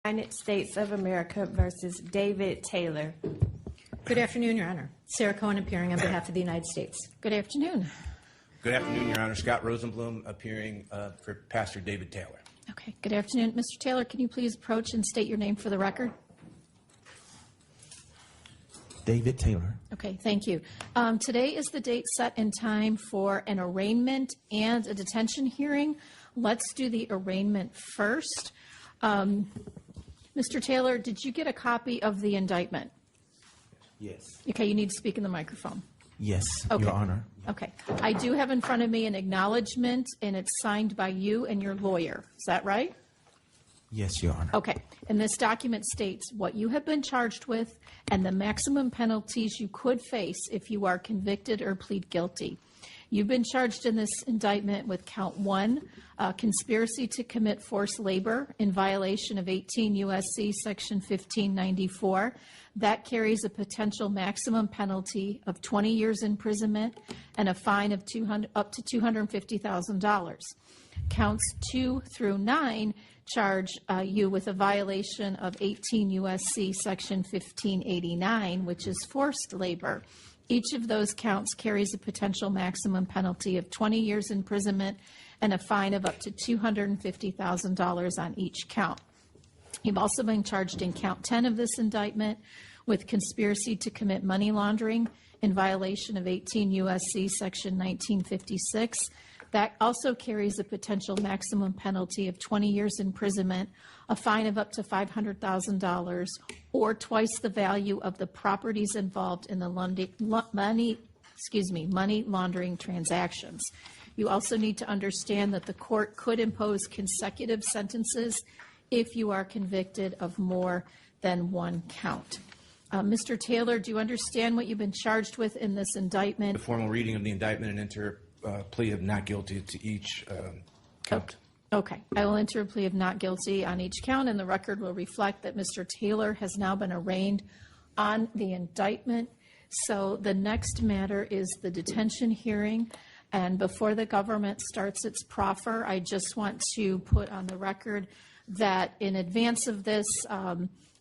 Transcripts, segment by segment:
United States of America versus David Taylor. Good afternoon, Your Honor. Sarah Cohen appearing on behalf of the United States. Good afternoon. Good afternoon, Your Honor. Scott Rosenblum appearing for Pastor David Taylor. Okay, good afternoon. Mr. Taylor, can you please approach and state your name for the record? David Taylor. Okay, thank you. Today is the date set and time for an arraignment and a detention hearing. Let's do the arraignment first. Mr. Taylor, did you get a copy of the indictment? Yes. Okay, you need to speak in the microphone. Yes, Okay. Your Honor. Okay. I do have in front of me an acknowledgement, and it's signed by you and your lawyer. Is that right? Yes, Your Honor. Okay. And this document states what you have been charged with and the maximum penalties you could face if you are convicted or plead guilty. You've been charged in this indictment with count 1, conspiracy to commit forced labor in violation of 18 U.S.C. section 1594. That carries a potential maximum penalty of 20 years imprisonment and a fine of up to $250,000. Counts 2 through 9 charge you with a violation of 18 U.S.C. section 1589, which is forced labor. Each of those counts carries a potential maximum penalty of 20 years imprisonment and a fine of up to $250,000 on each count. You've also been charged in count 10 of this indictment with conspiracy to commit money laundering in violation of 18 U.S.C. section 1956. That also carries a potential maximum penalty of 20 years imprisonment, a fine of up to $500,000, or twice the value of the properties involved in the money laundering transactions. You also need to understand that the court could impose consecutive sentences if you are convicted of more than one count. Mr. Taylor, do you understand what you've been charged with in this indictment? The formal reading of the indictment and enter plea of not guilty to each count. Okay. I will enter a plea of not guilty on each count, and the record will reflect that Mr. Taylor has now been arraigned on the indictment. So the next matter is the detention hearing. And before the government starts its proffer, I just want to put on the record that in advance of this,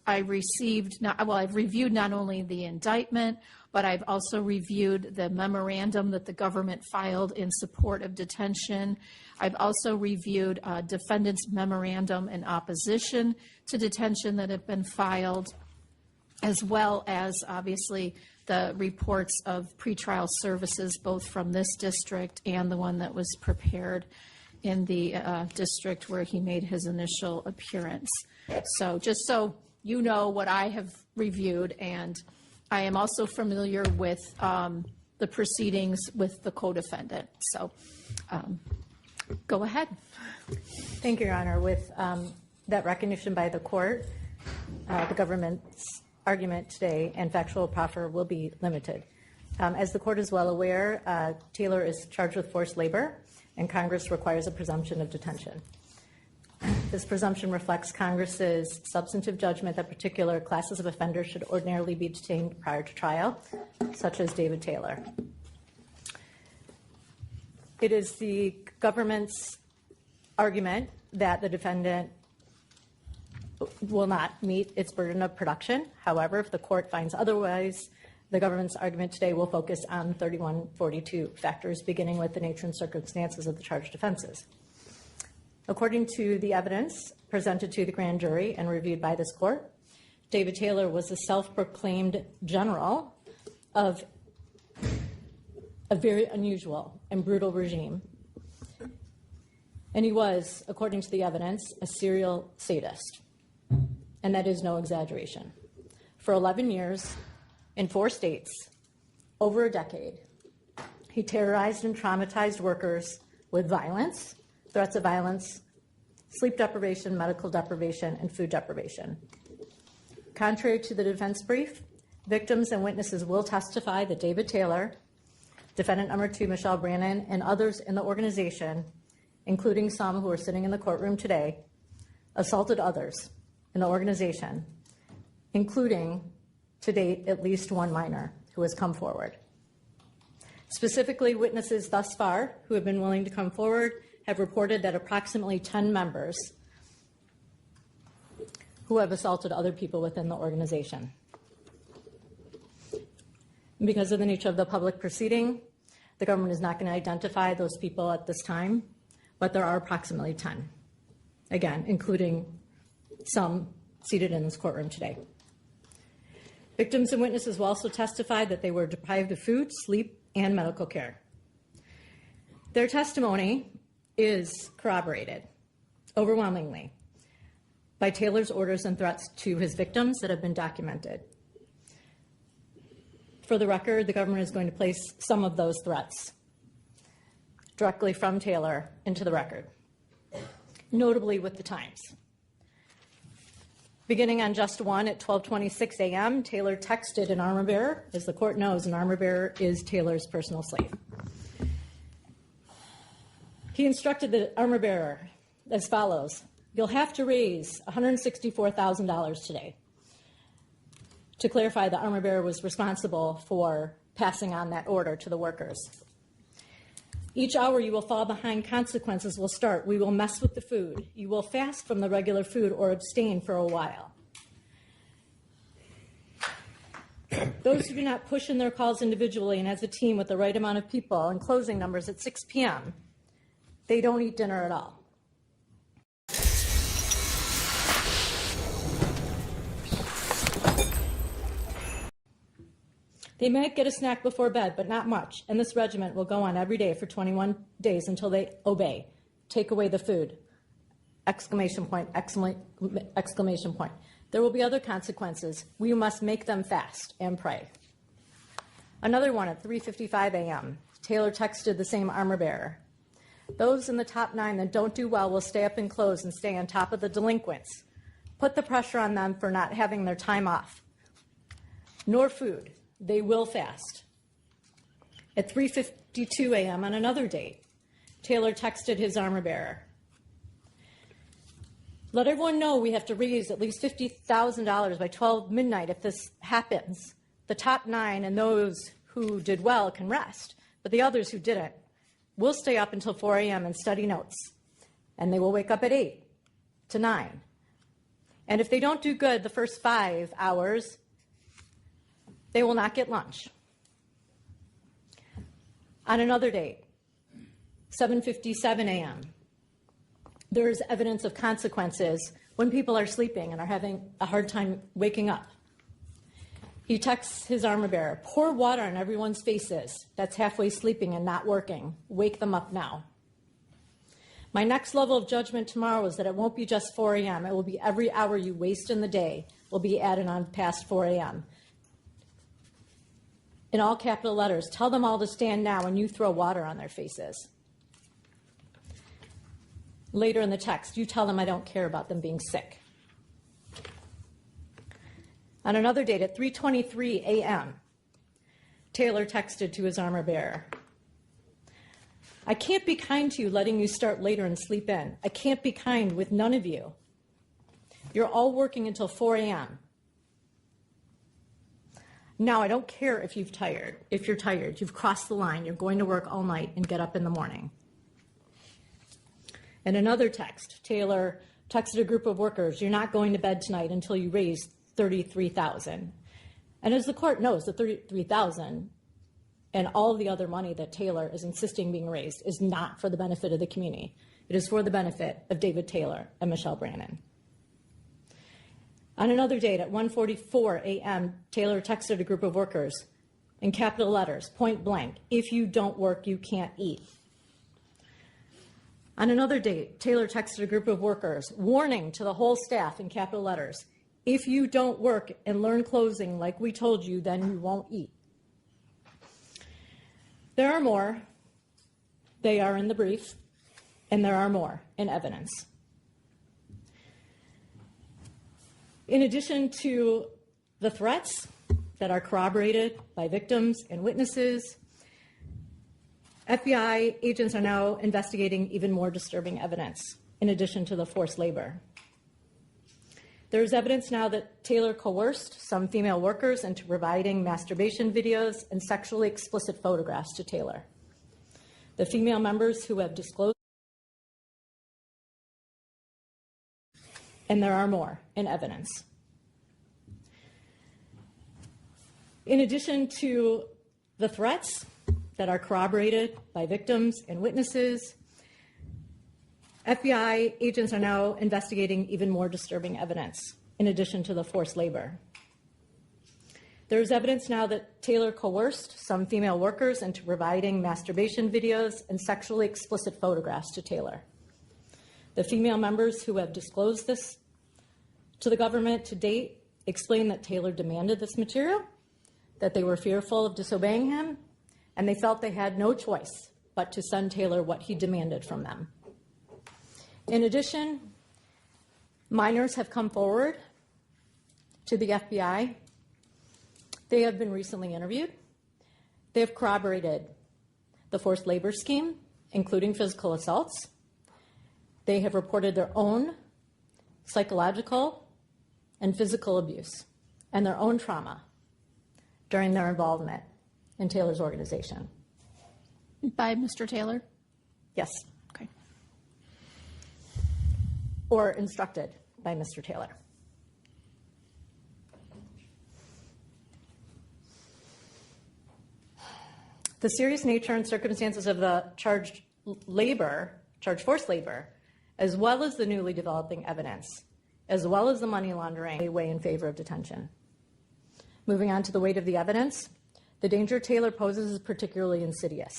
I've reviewed not only the indictment, but I've also reviewed the memorandum that the government filed in support of detention. I've also reviewed defendant's memorandum in opposition to detention that have been filed, as well as obviously the reports of pretrial services, both from this district and the one that was prepared in the district where he made his initial appearance. So just so you know what I have reviewed, and I am also familiar with the proceedings with the co-defendant. So go ahead. Thank you, Your Honor. With that recognition by the court, the government's argument today and factual proffer will be limited. As the court is well aware, Taylor is charged with forced labor, and Congress requires a presumption of detention. This presumption reflects Congress's substantive judgment that particular classes of offenders should ordinarily be detained prior to trial, such as David Taylor. It is the government's argument that the defendant will not meet its burden of production. However, if the court finds otherwise, the government's argument today will focus on 3142 factors, beginning with the nature and circumstances of the charged offenses. According to the evidence presented to the grand jury and reviewed by this court, David Taylor was a self-proclaimed general of a very unusual and brutal regime. And he was, according to the evidence, a serial sadist. And that is no exaggeration. For 11 years, in 4 states, over a decade, he terrorized and traumatized workers with violence, threats of violence, sleep deprivation, medical deprivation, and food deprivation. Contrary to the defense brief, victims and witnesses will testify that David Taylor, defendant number 2, Michelle Brannon, and others in the organization, including some who are sitting in the courtroom today, assaulted others in the organization, including, to date, at least one minor who has come forward. Specifically, witnesses thus far who have been willing to come forward have reported that approximately 10 members who have assaulted other people within the organization. Because of the nature of the public proceeding, the government is not going to identify those people at this time, but there are approximately 10, again, including some seated in this courtroom today. Victims and witnesses will also testify that they were deprived of food, sleep, and medical care. Their testimony is corroborated overwhelmingly by Taylor's orders and threats to his victims that have been documented. For the record, the government is going to place some of those threats directly from Taylor into the record, notably with the times. Beginning on just one at 12:26 a.m., Taylor texted an armor bearer. As the court knows, an armor bearer is Taylor's personal slave. He instructed the armor bearer as follows: "You'll have to raise $164,000 today." To clarify, the armor bearer was responsible for passing on that order to the workers. "Each hour you will fall behind, consequences will start. We will mess with the food. You will fast from the regular food or abstain for a while. Those who do not push in their calls individually and as a team with the right amount of people and closing numbers at 6 p.m., they don't eat dinner at all." "They might get a snack before bed, but not much, and this regiment will go on every day for 21 days until they obey. Take away the food!" Exclamation point, exclamation point. "There will be other consequences. We must make them fast and pray." Another one at 3:55 a.m. Taylor texted the same armor bearer: "Those in the top 9 that don't do well will stay up and close and stay on top of the delinquents. Put the pressure on them for not having their time off. Nor food. They will fast." At 3:52 a.m. on another date, Taylor texted his armor bearer: "Let everyone know we have to raise at least $50,000 by 12 midnight if this happens. The top 9 and those who did well can rest, but the others who didn't will stay up until 4 a.m. and study notes, and they will wake up at 8 to 9. And if they don't do good the first 5 hours, they will not get lunch." On another date, 7:57 a.m., there is evidence of consequences when people are sleeping and are having a hard time waking up. He texts his armor bearer: "Pour water on everyone's faces that's halfway sleeping and not working. Wake them up now. My next level of judgment tomorrow is that it won't be just 4 a.m. It will be every hour you waste in the day will be added on past 4 a.m. In all capital letters, tell them all to stand now when you throw water on their faces." Later in the text, "You tell them I don't care about them being sick." On another date at 3:23 a.m., Taylor texted to his armor bearer: "I can't be kind to you letting you start later and sleep in. I can't be kind with none of you. You're all working until 4 a.m. Now, I don't care if you're tired. You've crossed the line. You're going to work all night and get up in the morning." In another text, Taylor texted a group of workers: "You're not going to bed tonight until you raise $33,000. And as the court knows, the $33,000 and all the other money that Taylor is insisting being raised is not for the benefit of the community. It is for the benefit of David Taylor and Michelle Brannon. On another date at 1:44 a.m., Taylor texted a group of workers in capital letters, point blank: "If you don't work, you can't eat." On another date, Taylor texted a group of workers, warning to the whole staff in capital letters: "If you don't work and learn closing like we told you, then you won't eat." There are more. They are in the brief, and there are more in evidence. In addition to the threats that are corroborated by victims and witnesses, FBI agents are now investigating even more disturbing evidence in addition to the forced labor. There is evidence now that Taylor coerced some female workers into providing masturbation videos and sexually explicit photographs to Taylor. The female members who have disclosed And there are more in evidence. In addition to the threats that are corroborated by victims and witnesses, FBI agents are now investigating even more disturbing evidence in addition to the forced labor. There is evidence now that Taylor coerced some female workers into providing masturbation videos and sexually explicit photographs to Taylor. The female members who have disclosed this to the government to date explain that Taylor demanded this material, that they were fearful of disobeying him, and they felt they had no choice but to send Taylor what he demanded from them. In addition, minors have come forward to the FBI. They have been recently interviewed. They have corroborated the forced labor scheme, including physical assaults. They have reported their own psychological and physical abuse and their own trauma during their involvement in Taylor's organization. By Mr. Taylor? Yes. Okay. Or instructed by Mr. Taylor. The serious nature and circumstances of the charged forced labor, as well as the newly developing evidence, as well as the money laundering, they weigh in favor of detention. Moving on to the weight of the evidence, the danger Taylor poses is particularly insidious.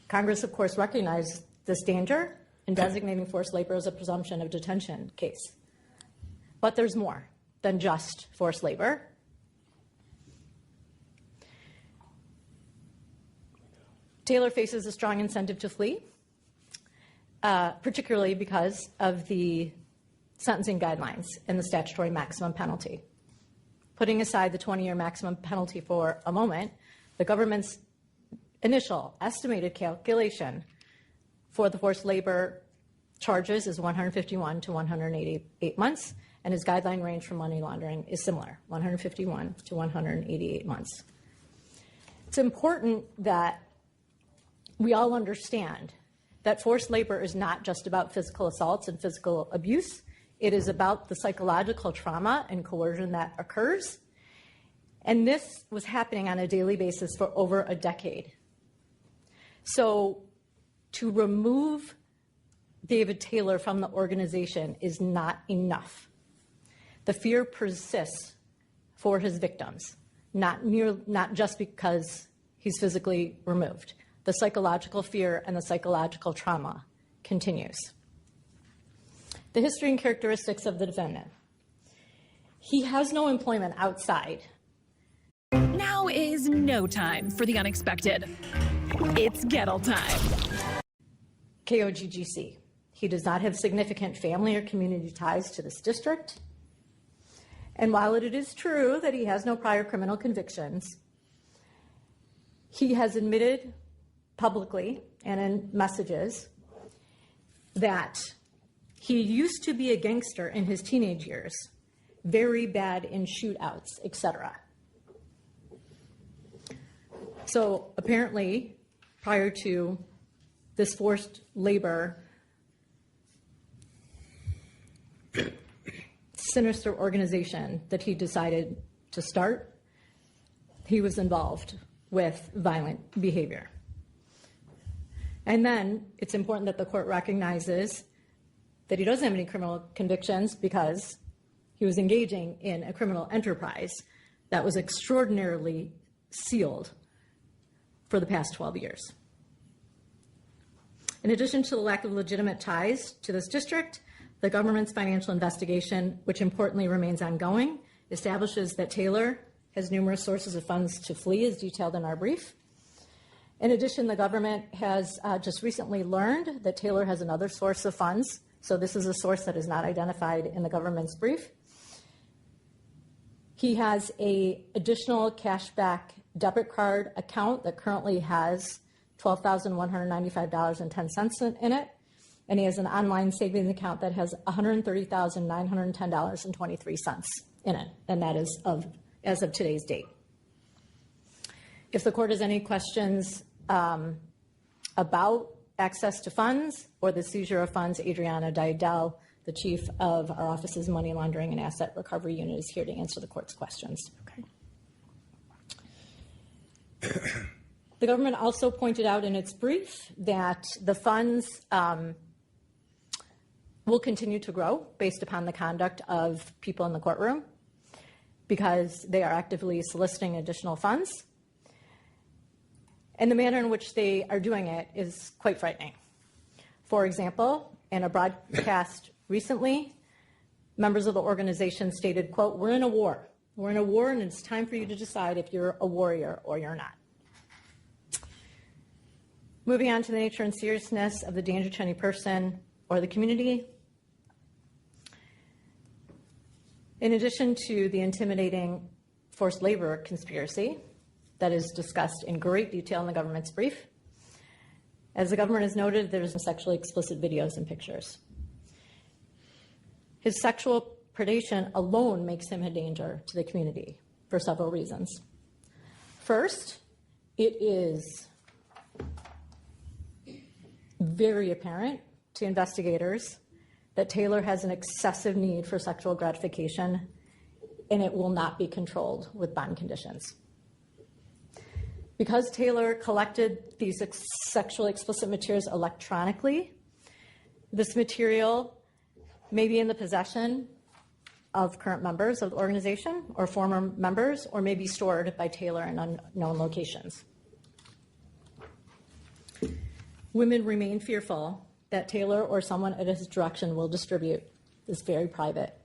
Congress, of course, recognized this danger in designating forced labor as a presumption of detention case. But there's more than just forced labor. Taylor faces a strong incentive to flee, particularly because of the sentencing guidelines and the statutory maximum penalty. Putting aside the 20-year maximum penalty for a moment, the government's initial estimated calculation for the forced labor charges is 151 to 188 months, and his guideline range for money laundering is similar, 151 to 188 months. It's important that we all understand that forced labor is not just about physical assaults and physical abuse. It is about the psychological trauma and coercion that occurs. And this was happening on a daily basis for over a decade. So to remove David Taylor from the organization is not enough. The fear persists for his victims, not just because he's physically removed. The psychological fear and the psychological trauma continues. The history and characteristics of the defendant. He has no employment outside. Now is no time for the unexpected. It's Gettle time. KOGGC. He does not have significant family or community ties to this district. And while it is true that he has no prior criminal convictions, he has admitted publicly and in messages that he used to be a gangster in his teenage years, very bad in shootouts, etc. So apparently, prior to this forced labor sinister organization that he decided to start, he was involved with violent behavior. And then it's important that the court recognizes that he doesn't have any criminal convictions because he was engaging in a criminal enterprise that was extraordinarily sealed for the past 12 years. In addition to the lack of legitimate ties to this district, the government's financial investigation, which importantly remains ongoing, establishes that Taylor has numerous sources of funds to flee, as detailed in our brief. In addition, the government has just recently learned that Taylor has another source of funds. So this is a source that is not identified in the government's brief. He has an additional cashback debit card account that currently has $12,195.10 in it. And he has an online savings account that has $130,910.23 in it. And that is as of today's date. If the court has any questions about access to funds or the seizure of funds, Adriana Didel the chief of our office's Money Laundering and Asset Recovery Unit, is here to answer the court's questions. Okay. The government also pointed out in its brief that the funds will continue to grow based upon the conduct of people in the courtroom because they are actively soliciting additional funds. And the manner in which they are doing it is quite frightening. For example, in a broadcast recently, members of the organization stated, quote, "We're in a war. We're in a war, and it's time for you to decide if you're a warrior or you're not." Moving on to the nature and seriousness of the danger to any person or the community. In addition to the intimidating forced labor conspiracy that is discussed in great detail in the government's brief, as the government has noted, there's some sexually explicit videos and pictures. His sexual predation alone makes him a danger to the community for several reasons. First, it is very apparent to investigators that Taylor has an excessive need for sexual gratification, and it will not be controlled with bond conditions. Because Taylor collected these sexually explicit materials electronically, this material may be in the possession of current members of the organization or former members, or may be stored by Taylor in unknown locations. Women remain fearful that Taylor or someone at his direction will distribute this very private,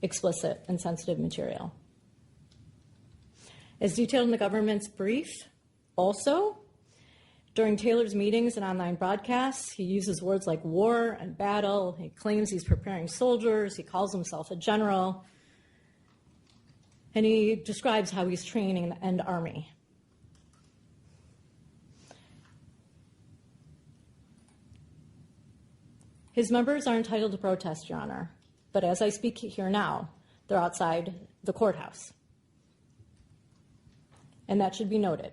explicit, and sensitive material. As detailed in the government's brief, also, during Taylor's meetings and online broadcasts, he uses words like war and battle. He claims he's preparing soldiers. He calls himself a general. And he describes how he's training the end army. His members are entitled to protest, Your Honor, but as I speak here now, they're outside the courthouse. And that should be noted.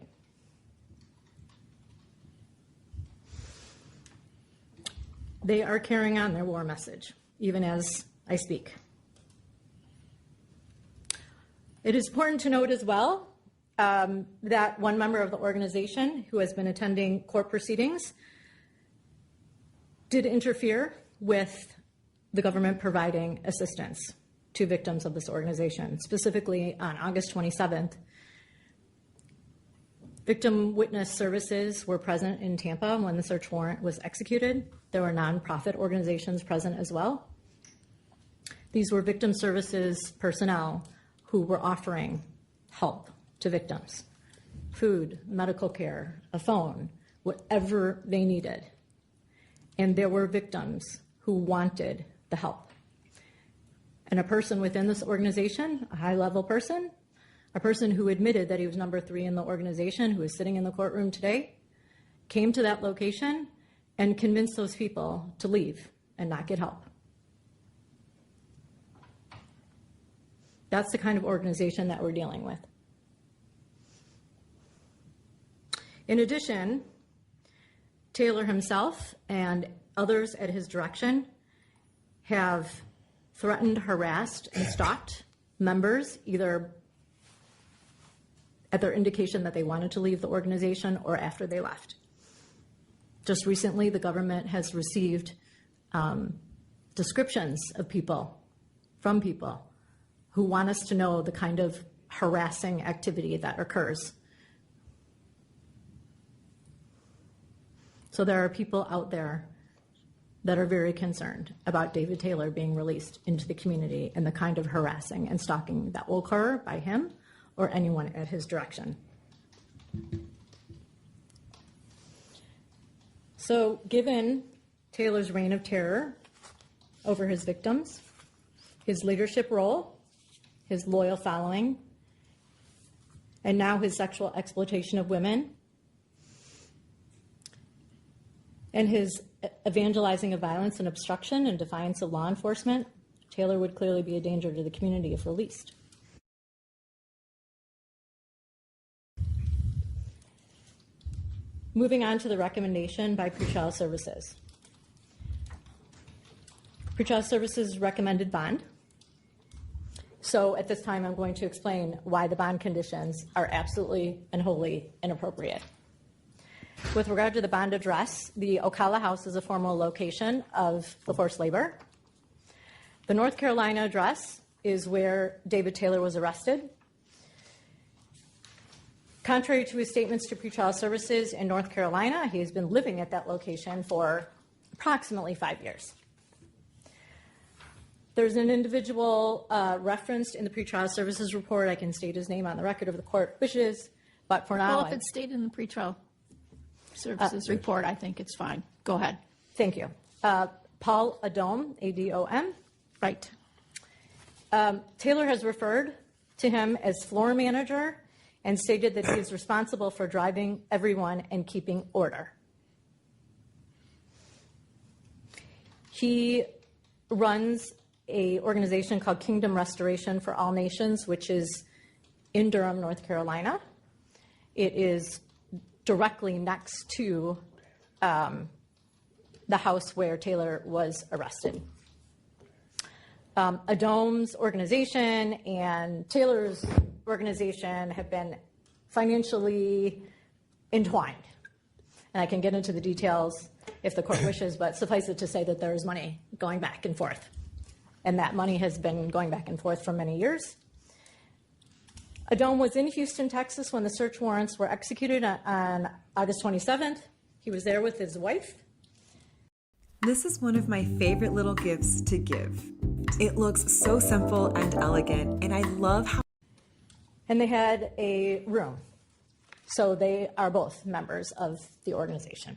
They are carrying on their war message, even as I speak. It is important to note as well that one member of the organization who has been attending court proceedings did interfere with the government providing assistance to victims of this organization. Specifically, on August 27th, victim witness services were present in Tampa when the search warrant was executed. There were nonprofit organizations present as well. These were victim services personnel who were offering help to victims, food, medical care, a phone, whatever they needed. And there were victims who wanted the help. And a person within this organization, a high-level person, a person who admitted that he was number 3 in the organization, who is sitting in the courtroom today, came to that location and convinced those people to leave and not get help. That's the kind of organization that we're dealing with. In addition, Taylor himself and others at his direction have threatened, harassed, and stalked members, either at their indication that they wanted to leave the organization or after they left. Just recently, the government has received descriptions of people, from people, who want us to know the kind of harassing activity that occurs. So there are people out there that are very concerned about David Taylor being released into the community and the kind of harassing and stalking that will occur by him or anyone at his direction. So given Taylor's reign of terror over his victims, his leadership role, his loyal following, and now his sexual exploitation of women, and his evangelizing of violence and obstruction and defiance of law enforcement, Taylor would clearly be a danger to the community if released. Moving on to the recommendation by pretrial services. Pretrial Services recommended bond. So at this time, I'm going to explain why the bond conditions are absolutely and wholly inappropriate. With regard to the bond address, the Ocala House is a formal location of the forced labor. The North Carolina address is where David Taylor was arrested. Contrary to his statements to Pretrial Services in North Carolina, he has been living at that location for approximately 5 years. There's an individual referenced in the Pretrial Services report. I can state his name on the record if the court wishes, but for now, Well, if it's stated in the pretrial services report, I think it's fine. Go ahead. Thank you. Paul Adom, A-D-O-M. Right. Taylor has referred to him as floor manager and stated that he is responsible for driving everyone and keeping order. He runs an organization called Kingdom Restoration for All Nations, which is in Durham, North Carolina. It is directly next to the house where Taylor was arrested. Adom's organization and Taylor's organization have been financially entwined. And I can get into the details if the court wishes, but suffice it to say that there is money going back and forth. And that money has been going back and forth for many years. Adom was in Houston, Texas when the search warrants were executed on August 27th. He was there with his wife. This is one of my favorite little gifts to give. It looks so simple and elegant, and I love how... And they had a room. So they are both members of the organization.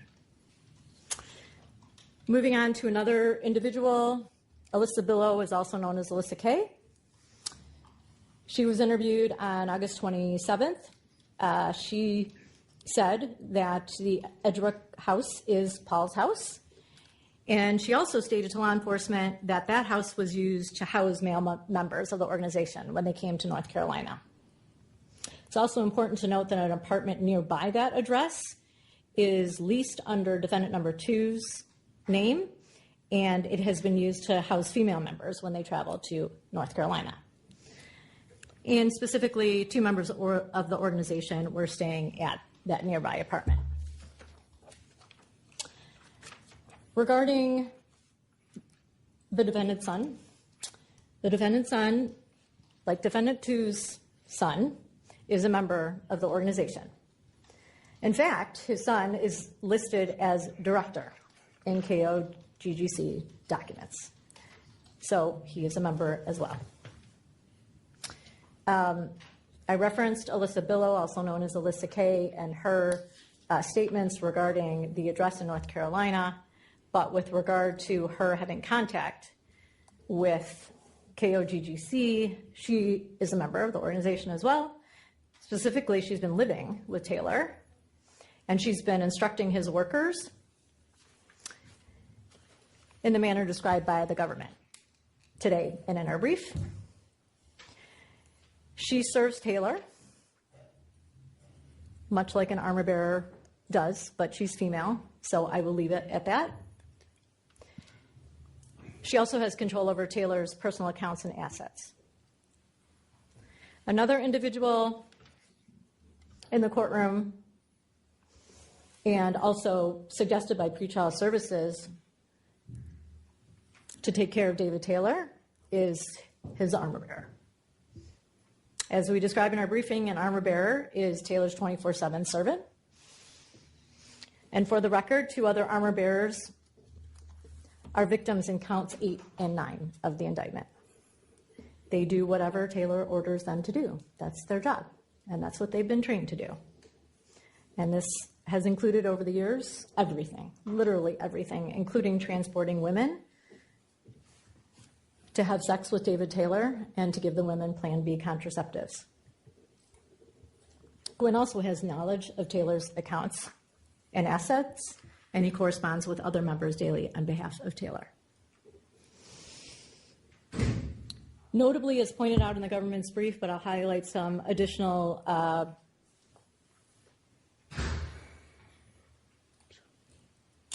Moving on to another individual, Alyssa Billow is also known as Alyssa K. She was interviewed on August 27th. She said that the Edgewick house is Paul's house. And she also stated to law enforcement that that house was used to house male members of the organization when they came to North Carolina. It's also important to note that an apartment nearby that address is leased under defendant number 2's name, and it has been used to house female members when they travel to North Carolina. And specifically, 2 members of the organization were staying at that nearby apartment. Regarding the defendant's son, like defendant 2's son, is a member of the organization. In fact, his son is listed as director in KOGGC documents. So he is a member as well. I referenced Alyssa Billow, also known as Alyssa K, and her statements regarding the address in North Carolina. But with regard to her having contact with KOGGC, she is a member of the organization as well. Specifically, she's been living with Taylor, and she's been instructing his workers in the manner described by the government today and in our brief. She serves Taylor, much like an armor bearer does, but she's female, so I will leave it at that. She also has control over Taylor's personal accounts and assets. Another individual in the courtroom, and also suggested by pretrial services to take care of David Taylor, is his armor bearer. As we describe in our briefing, an armor bearer is Taylor's 24/7 servant. And for the record, 2 other armor bearers are victims in counts 8 and 9 of the indictment. They do whatever Taylor orders them to do. That's their job, and that's what they've been trained to do. And this has included over the years everything, literally everything, including transporting women to have sex with David Taylor and to give the women Plan B contraceptives. Gwen also has knowledge of Taylor's accounts and assets, and he corresponds with other members daily on behalf of Taylor. Notably, as pointed out in the government's brief, but I'll highlight some additional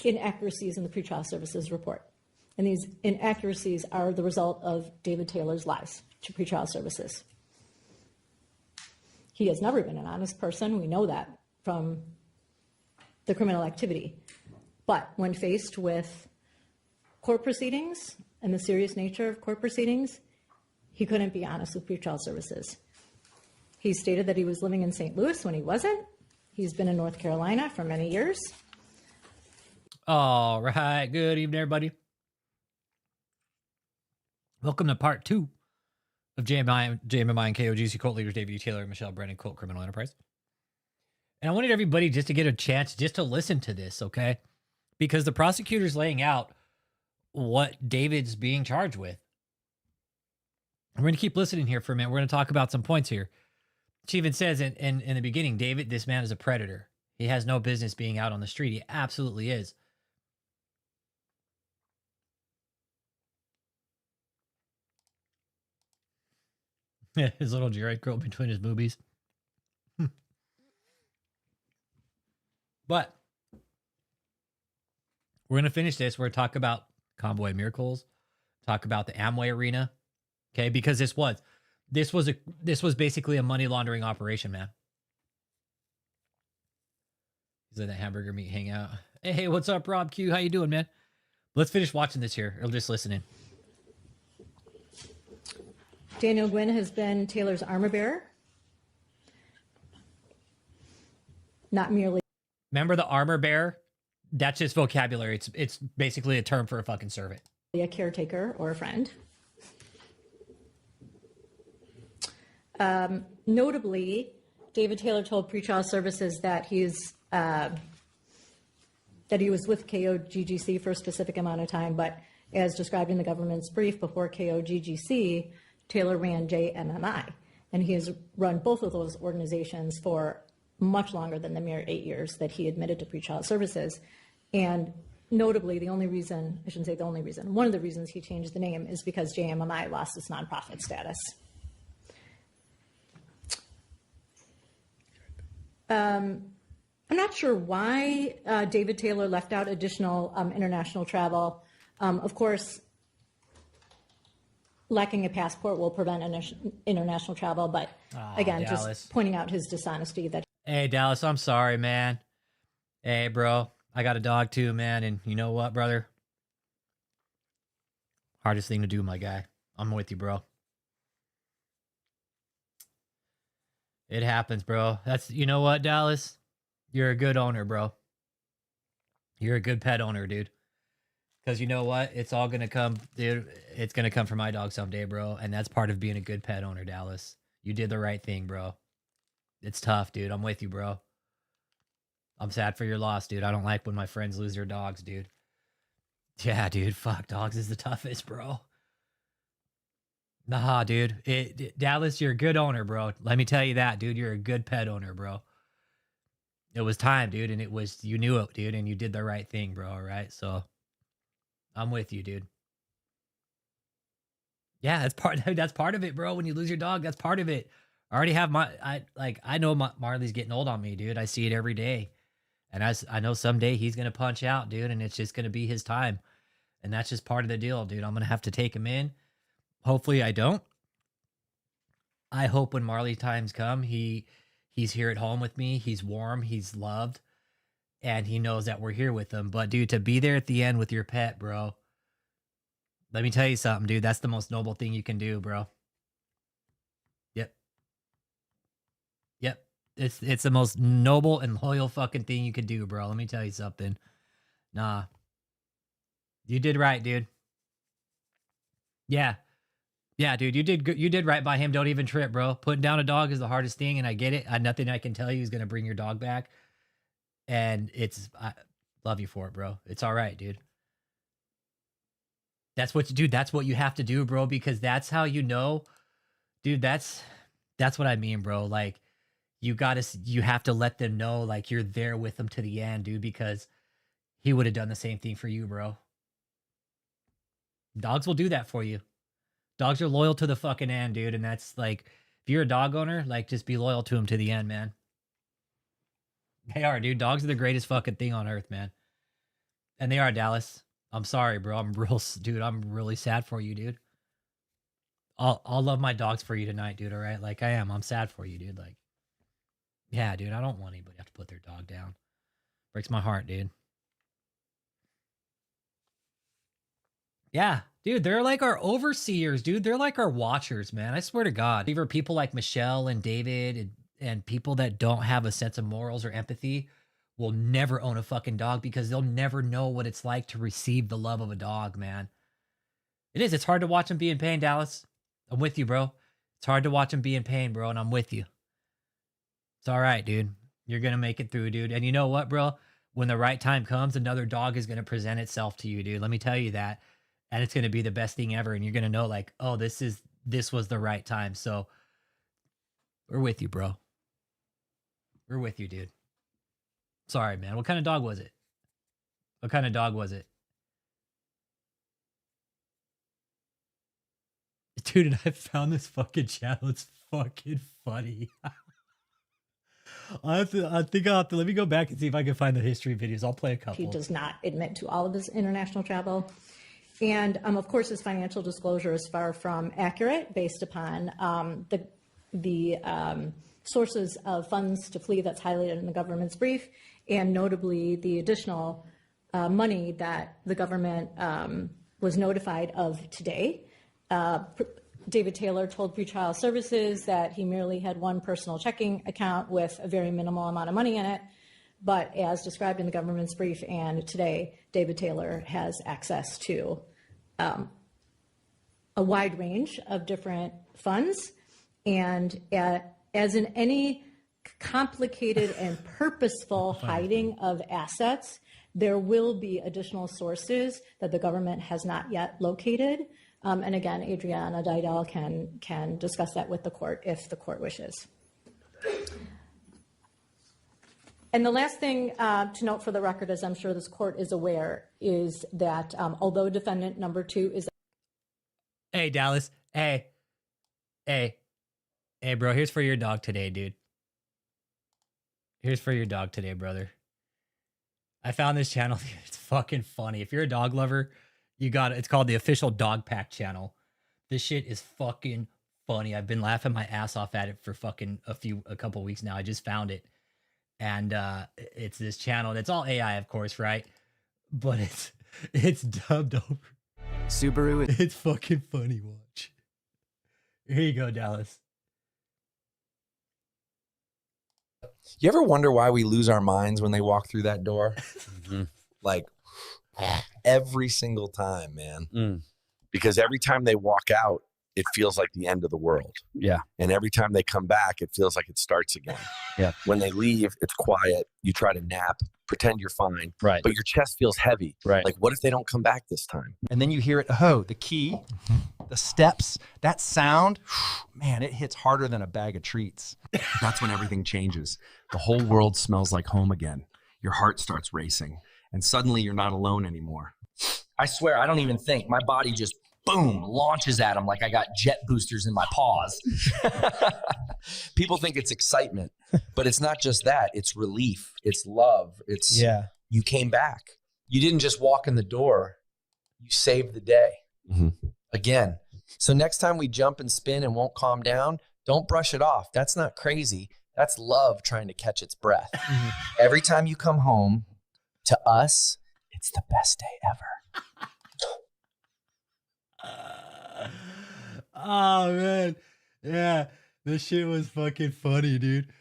inaccuracies in the pretrial services report. And these inaccuracies are the result of David Taylor's lies to pretrial services. He has never been an honest person. We know that from the criminal activity. But when faced with court proceedings and the serious nature of court proceedings, he couldn't be honest with pretrial services. He stated that he was living in St. Louis when he wasn't. He's been in North Carolina for many years. All right. Good evening, everybody. Welcome to part 2 of JMMI and KOGGC cult leaders David E. Taylor and Michelle Brannon cult criminal enterprise. And I wanted everybody just to get a chance just to listen to this, okay? Because the prosecutor's laying out what David's being charged with. We're going to keep listening here for a minute. We're going to talk about some points here. She even says in the beginning, David, this man is a predator. He has no business being out on the street. He absolutely is. His little Jared curl between his boobies. But we're going to finish this. We're going to talk about Convoy of Miracles, talk about the Amway arena. Okay, because this was basically a money laundering operation, man. He's in that hamburger meat hangout. Hey, what's up, Rob Q? How you doing, man? Let's finish watching this here, or just listening. Daniel Gwynn has been Taylor's armor bearer. Not merely. Remember the armor bearer? That's just vocabulary. It's basically a term for a fucking servant. A caretaker or a friend. Notably, David Taylor told pretrial services that he was with KOGGC for a specific amount of time, but as described in the government's brief, before KOGGC, Taylor ran JMMI, and he has run both of those organizations for much longer than the mere 8 years that he admitted to pretrial services. And notably, one of the reasons he changed the name is because JMMI lost its nonprofit status. I'm not sure why David Taylor left out additional international travel. Of course, lacking a passport will prevent international travel, but again, Dallas. just pointing out his dishonesty that. Hey, Dallas, I'm sorry, man. Hey, bro, I got a dog too, man, and you know what, brother? Hardest thing to do, my guy. I'm with you, bro. It happens, bro. You know what, Dallas? You're a good owner, bro. You're a good pet owner, dude. Because you know what? It's all going to come, dude. It's going to come from my dog someday, bro. And that's part of being a good pet owner, Dallas. You did the right thing, bro. It's tough, dude. I'm with you, bro. I'm sad for your loss, dude. I don't like when my friends lose their dogs, dude. Yeah, dude. Fuck, dogs is the toughest, bro. Nah, dude. Dallas, you're a good owner, bro. Let me tell you that, dude. You're a good pet owner, bro. It was time, dude, and you knew it, dude, and you did the right thing, bro, all right? So, I'm with you, dude. Yeah, that's part of it, bro. When you lose your dog, that's part of it. I already have I know Marley's getting old on me, dude. I see it every day. And I know someday he's going to punch out, dude, and it's just going to be his time. And that's just part of the deal, dude. I'm going to have to take him in. Hopefully I don't. I hope when Marley times come, he's here at home with me. He's warm. He's loved. And he knows that we're here with him. But, dude, to be there at the end with your pet, bro, let me tell you something, dude. That's the most noble thing you can do, bro. Yep. It's the most noble and loyal fucking thing you could do, bro. Let me tell you something. Nah. You did right, dude. Yeah. Yeah, dude, you did good. You did right by him. Don't even trip, bro. Putting down a dog is the hardest thing, and I get it. Nothing I can tell you is going to bring your dog back. And I love you for it, bro. It's all right, dude. That's what you do. That's what you have to do, bro, because that's how you know. Dude, that's what I mean, bro. Like, you have to let them know, like, you're there with them to the end, dude, because he would have done the same thing for you, bro. Dogs will do that for you. Dogs are loyal to the fucking end, dude. And that's like, if you're a dog owner, like, just be loyal to them to the end, man. They are, dude. Dogs are the greatest fucking thing on earth, man. And they are, Dallas. I'm sorry, bro. Dude, I'm really sad for you, dude. I'll love my dogs for you tonight, dude. All right, like I am. I'm sad for you, dude. Like, yeah, dude. I don't want anybody to have to put their dog down. Breaks my heart, dude. Yeah, dude. They're like our overseers, dude. They're like our watchers, man. I swear to God. Even people like Michelle and David and people that don't have a sense of morals or empathy will never own a fucking dog because they'll never know what it's like to receive the love of a dog, man. It is. It's hard to watch them be in pain, Dallas. I'm with you, bro. It's hard to watch them be in pain, bro, and I'm with you. It's all right, dude. You're going to make it through, dude. And you know what, bro? When the right time comes, another dog is going to present itself to you, dude. Let me tell you that. And it's going to be the best thing ever. And you're going to know, like, oh, this was the right time. So we're with you, bro. We're with you, dude. Sorry, man. What kind of dog was it? What kind of dog was it? Dude, and I found this fucking channel. It's fucking funny. I think I'll have to let me go back and see if I can find the history videos. I'll play a couple. He does not admit to all of his international travel. And of course, his financial disclosure is far from accurate based upon the sources of funds to flee that's highlighted in the government's brief, and notably the additional money that the government was notified of today. David Taylor told pretrial services that he merely had one personal checking account with a very minimal amount of money in it. But as described in the government's brief and today, David Taylor has access to a wide range of different funds. And as in any complicated and purposeful hiding of assets, there will be additional sources that the government has not yet located. And again, Adriana Didal can discuss that with the court if the court wishes. And the last thing to note for the record, as I'm sure this court is aware, is that although defendant number 2 is... Hey, Dallas. Hey, bro, here's for your dog today, dude. Here's for your dog today, brother. I found this channel. It's fucking funny. If you're a dog lover, you got it. It's called the Official Dog Pack Channel. This shit is fucking funny. I've been laughing my ass off at it for fucking a couple weeks now. I just found it. And it's this channel. It's all AI, of course, right? But it's dubbed over. Subaru. It's fucking funny. Watch. Here you go, Dallas. You ever wonder why we lose our minds when they walk through that door? Like every single time, man. Because every time they walk out, it feels like the end of the world. Yeah. And every time they come back, it feels like it starts again. Yeah. When they leave, it's quiet. You try to nap, pretend you're fine. Right. But your chest feels heavy. Right. Like, what if they don't come back this time? And then you hear it, oh, the key, the steps, that sound, man, it hits harder than a bag of treats. That's when everything changes. The whole world smells like home again. Your heart starts racing. And suddenly you're not alone anymore. I swear, I don't even think. My body just, boom, launches at them like I got jet boosters in my paws. People think it's excitement, but it's not just that. It's relief. It's love. It's, you came back. You didn't just walk in the door. You saved the day. Again. So next time we jump and spin and won't calm down, don't brush it off. That's not crazy. That's love trying to catch its breath. Every time you come home, to us, it's the best day ever. Oh, man. Yeah, this shit was fucking funny, dude.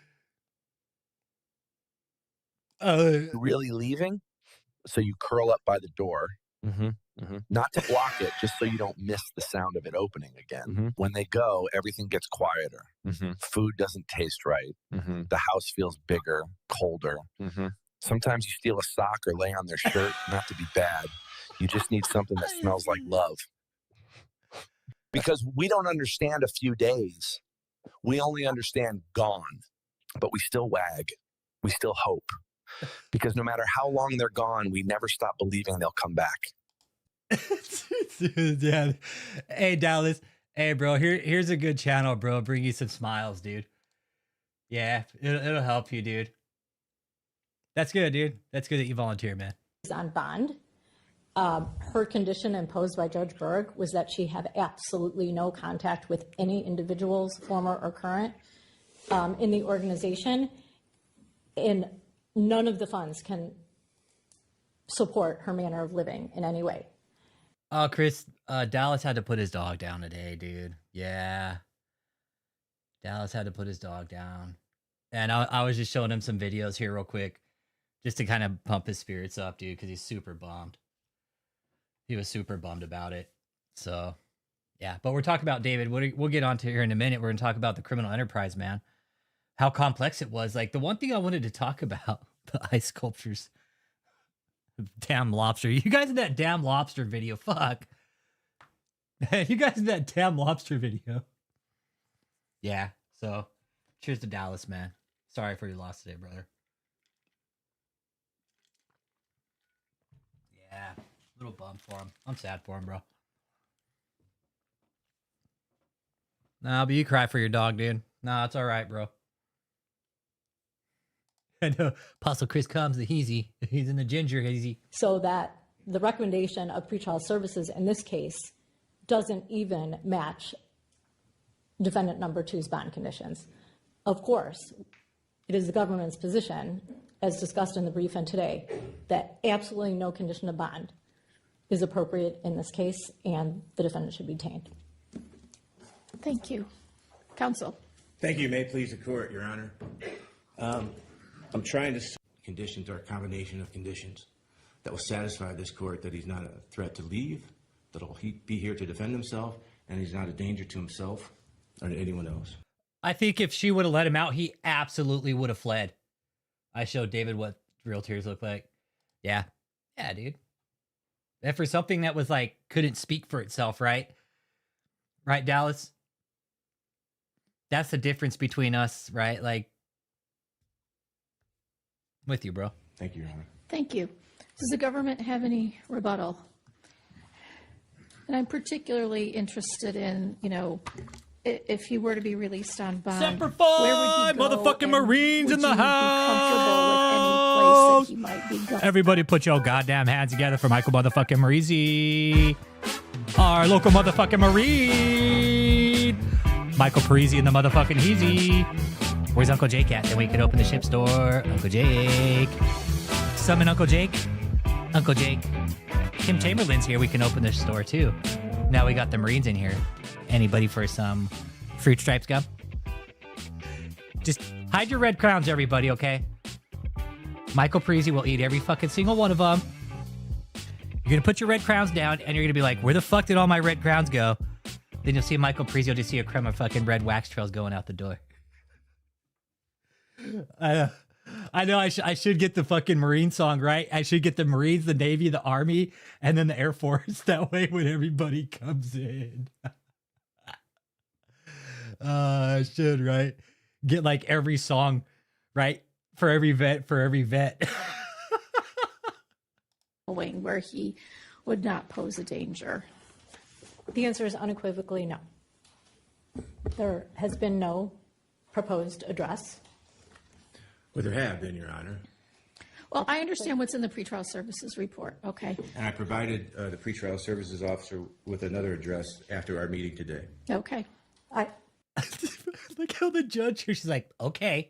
You're really leaving? So you curl up by the door, not to block it, just so you don't miss the sound of it opening again. When they go, everything gets quieter. Food doesn't taste right. The house feels bigger, colder. Sometimes you steal a sock or lay on their shirt, not to be bad. You just need something that smells like love. Because we don't understand a few days. We only understand gone. But we still wag. We still hope. Because no matter how long they're gone, we never stop believing they'll come back. Yeah. Hey, Dallas. Hey, bro. Here's a good channel, bro. Bring you some smiles, dude. Yeah, it'll help you, dude. That's good, dude. That's good that you volunteer, man. Is on bond. Her condition imposed by Judge Berg was that she have absolutely no contact with any individuals, former or current, in the organization, and none of the funds can support her manner of living in any way. Oh, Chris, Dallas had to put his dog down today, dude. Yeah. Dallas had to put his dog down. And I was just showing him some videos here real quick just to kind of pump his spirits up, dude, because he's super bummed. He was super bummed about it. So, yeah. But we're talking about, David, we'll get on to here in a minute. We're going to talk about the criminal enterprise, man. How complex it was. Like, the one thing I wanted to talk about, the ice sculptures. Damn lobster. You guys in that damn lobster video. Fuck. You guys in that damn lobster video. Yeah. So, cheers to Dallas, man. Sorry for your loss today, brother. Yeah. Little bummed for him. I'm sad for him, bro. Nah, but you cry for your dog, dude. Nah, it's all right, bro. I know Apostle Chris comes, the heezy. He's in the ginger hazy. So that the recommendation of pretrial services in this case doesn't even match defendant number 2's bond conditions. Of course, it is the government's position, as discussed in the brief and today, that absolutely no condition of bond is appropriate in this case, and the defendant should be detained. Thank you. Counsel. Thank you. May it please the court, Your Honor. I'm trying to... Conditions are a combination of conditions that will satisfy this court that he's not a threat to leave, that he'll be here to defend himself, and he's not a danger to himself or to anyone else. I think if she would have let him out, he absolutely would have fled. I showed David what real tears look like. Yeah. Yeah, dude. And for something that was like, couldn't speak for itself, right? Right, Dallas? That's the difference between us, right? Like, with you, bro. Thank you, Your Honor. Thank you. Does the government have any rebuttal? And I'm particularly interested in, if he were to be released on bond, Semper where would he go? Motherfucking Marines in the house. Would you be comfortable with any place that he might be going? Everybody put your goddamn hands together for Michael motherfucking Parisi. Our local motherfucking Marine. Michael Parisi and the motherfucking Heezy. Where's Uncle Jake at? Then we can open the ship store. Uncle Jake. Summon Uncle Jake. Uncle Jake. Kim Chamberlain's here. We can open the store too. Now we got the Marines in here. Anybody for some fruit stripes gum? Just hide your red crowns, everybody, okay? Michael Parisi will eat every fucking single one of them. You're going to put your red crowns down, and you're going to be like, where the fuck did all my red crowns go? Then you'll see Michael Parisi. You'll just see a crumb of fucking red wax trails going out the door. I know I should get the fucking Marine song, right? I should get the Marines, the Navy, the Army, and then the Air Force. That way when everybody comes in. I should, right? Get like every song, right? For every vet. Where he would not pose a danger. The answer is unequivocally no. There has been no proposed address. Well, there have been, Your Honor. Well, I understand what's in the pretrial services report, okay? And I provided the pretrial services officer with another address after our meeting today. Okay. Look how the judge here, she's like, okay.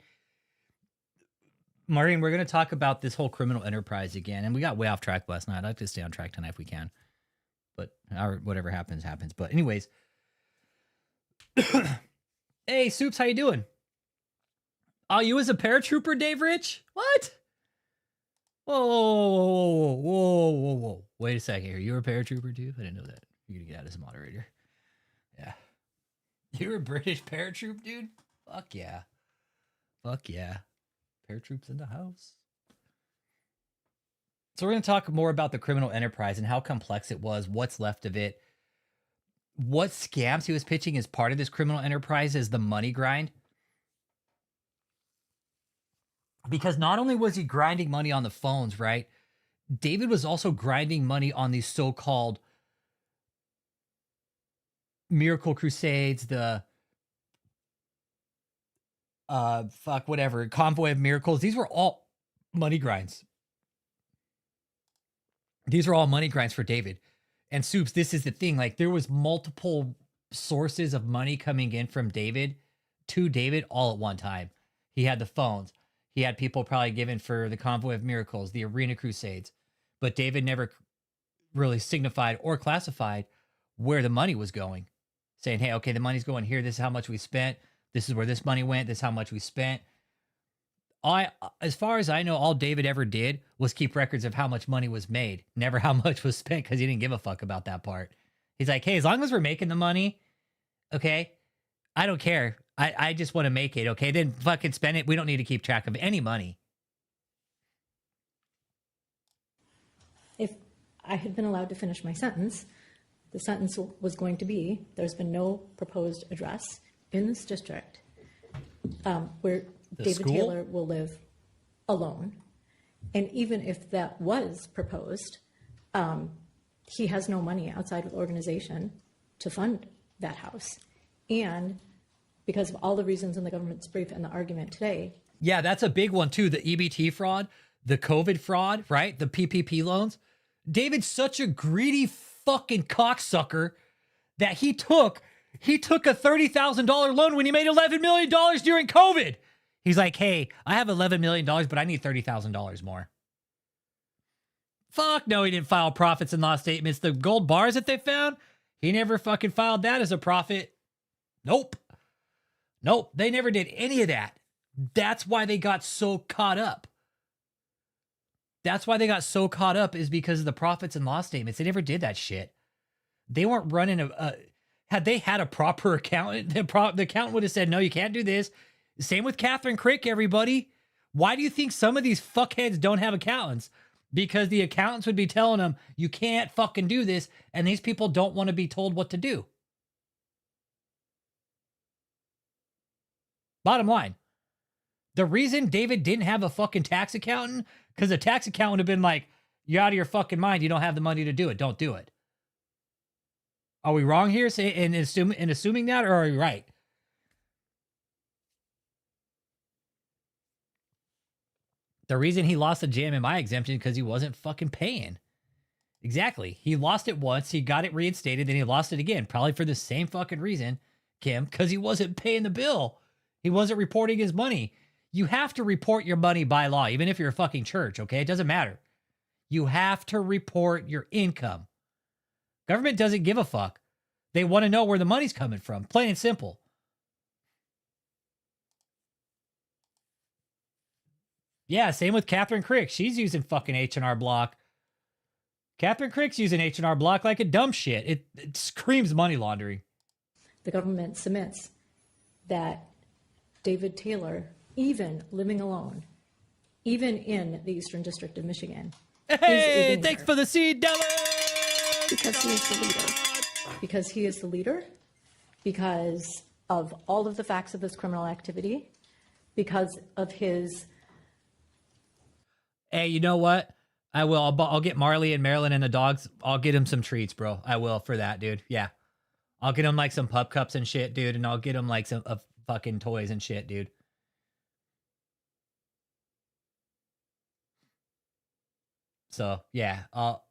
Maureen, we're going to talk about this whole criminal enterprise again. And we got way off track last night. I'd like to stay on track tonight if we can. But whatever happens, happens. But anyways. Hey, Soups, how you doing? Oh, you was a paratrooper, Dave Rich? What? Whoa. Wait a second here. You were a paratrooper too? I didn't know that. You're going to get out as a moderator. Yeah. You're a British paratroop, dude? Fuck yeah. Paratroops in the house. So we're going to talk more about the criminal enterprise and how complex it was, what's left of it, what scams he was pitching as part of this criminal enterprise as the money grind. Because not only was he grinding money on the phones, right? David was also grinding money on these so-called miracle crusades, the convoy of miracles. These were all money grinds. These are all money grinds for David. And Soups, this is the thing. Like, there was multiple sources of money coming in from David to David all at one time. He had the phones. He had people probably given for the Convoy of Miracles, the Arena Crusades. But David never really signified or classified where the money was going. Saying, hey, okay, the money's going here. This is how much we spent. This is where this money went. This is how much we spent. As far as I know, all David ever did was keep records of how much money was made, never how much was spent, because he didn't give a fuck about that part. He's like, hey, as long as we're making the money, okay, I don't care. I just want to make it, okay? Then fucking spend it. We don't need to keep track of any money. If I had been allowed to finish my sentence, the sentence was going to be, there's been no proposed address in this district where David Taylor will live alone. And even if that was proposed, he has no money outside of the organization to fund that house. And because of all the reasons in the government's brief and the argument today. Yeah, that's a big one too. The EBT fraud, the COVID fraud, right? The PPP loans. David's such a greedy fucking cocksucker that he took a $30,000 loan when he made $11 million during COVID. He's like, hey, I have $11 million, but I need $30,000 more. Fuck no, he didn't file profits and loss statements. The gold bars that they found, he never fucking filed that as a profit. Nope, they never did any of that. That's why they got so caught up. Is because of the profits and loss statements. They never did that shit. They weren't running had they had a proper accountant, the accountant would have said, no, you can't do this. Same with Catherine Crick, everybody. Why do you think some of these fuckheads don't have accountants? Because the accountants would be telling them, you can't fucking do this, and these people don't want to be told what to do. Bottom line, the reason David didn't have a fucking tax accountant, because the tax accountant would have been like, you're out of your fucking mind. You don't have the money to do it. Don't do it. Are we wrong here in assuming that, or are we right? The reason he lost the JMMI exemption because he wasn't fucking paying. Exactly. He lost it once. He got it reinstated. Then he lost it again. Probably for the same fucking reason, Kim, because he wasn't paying the bill. He wasn't reporting his money. You have to report your money by law, even if you're a fucking church, okay? It doesn't matter. You have to report your income. Government doesn't give a fuck. They want to know where the money's coming from. Plain and simple. Yeah, same with Catherine Crick. She's using fucking H&R Block. Catherine Crick's using H&R Block like a dumb shit. It screams money laundering. The government submits that David Taylor, even living alone, even in the Eastern District of Michigan, hey, thanks for the seed, Dylan! Because he is the leader. Because he is the leader. Because of all of the facts of this criminal activity. Because of his... Hey, you know what? I will. I'll get Marley and Marilyn and the dogs. I'll get them some treats, bro. I will for that, dude. Yeah. I'll get them like some pup cups and shit, dude. And I'll get them like some fucking toys and shit, dude. So yeah, I'll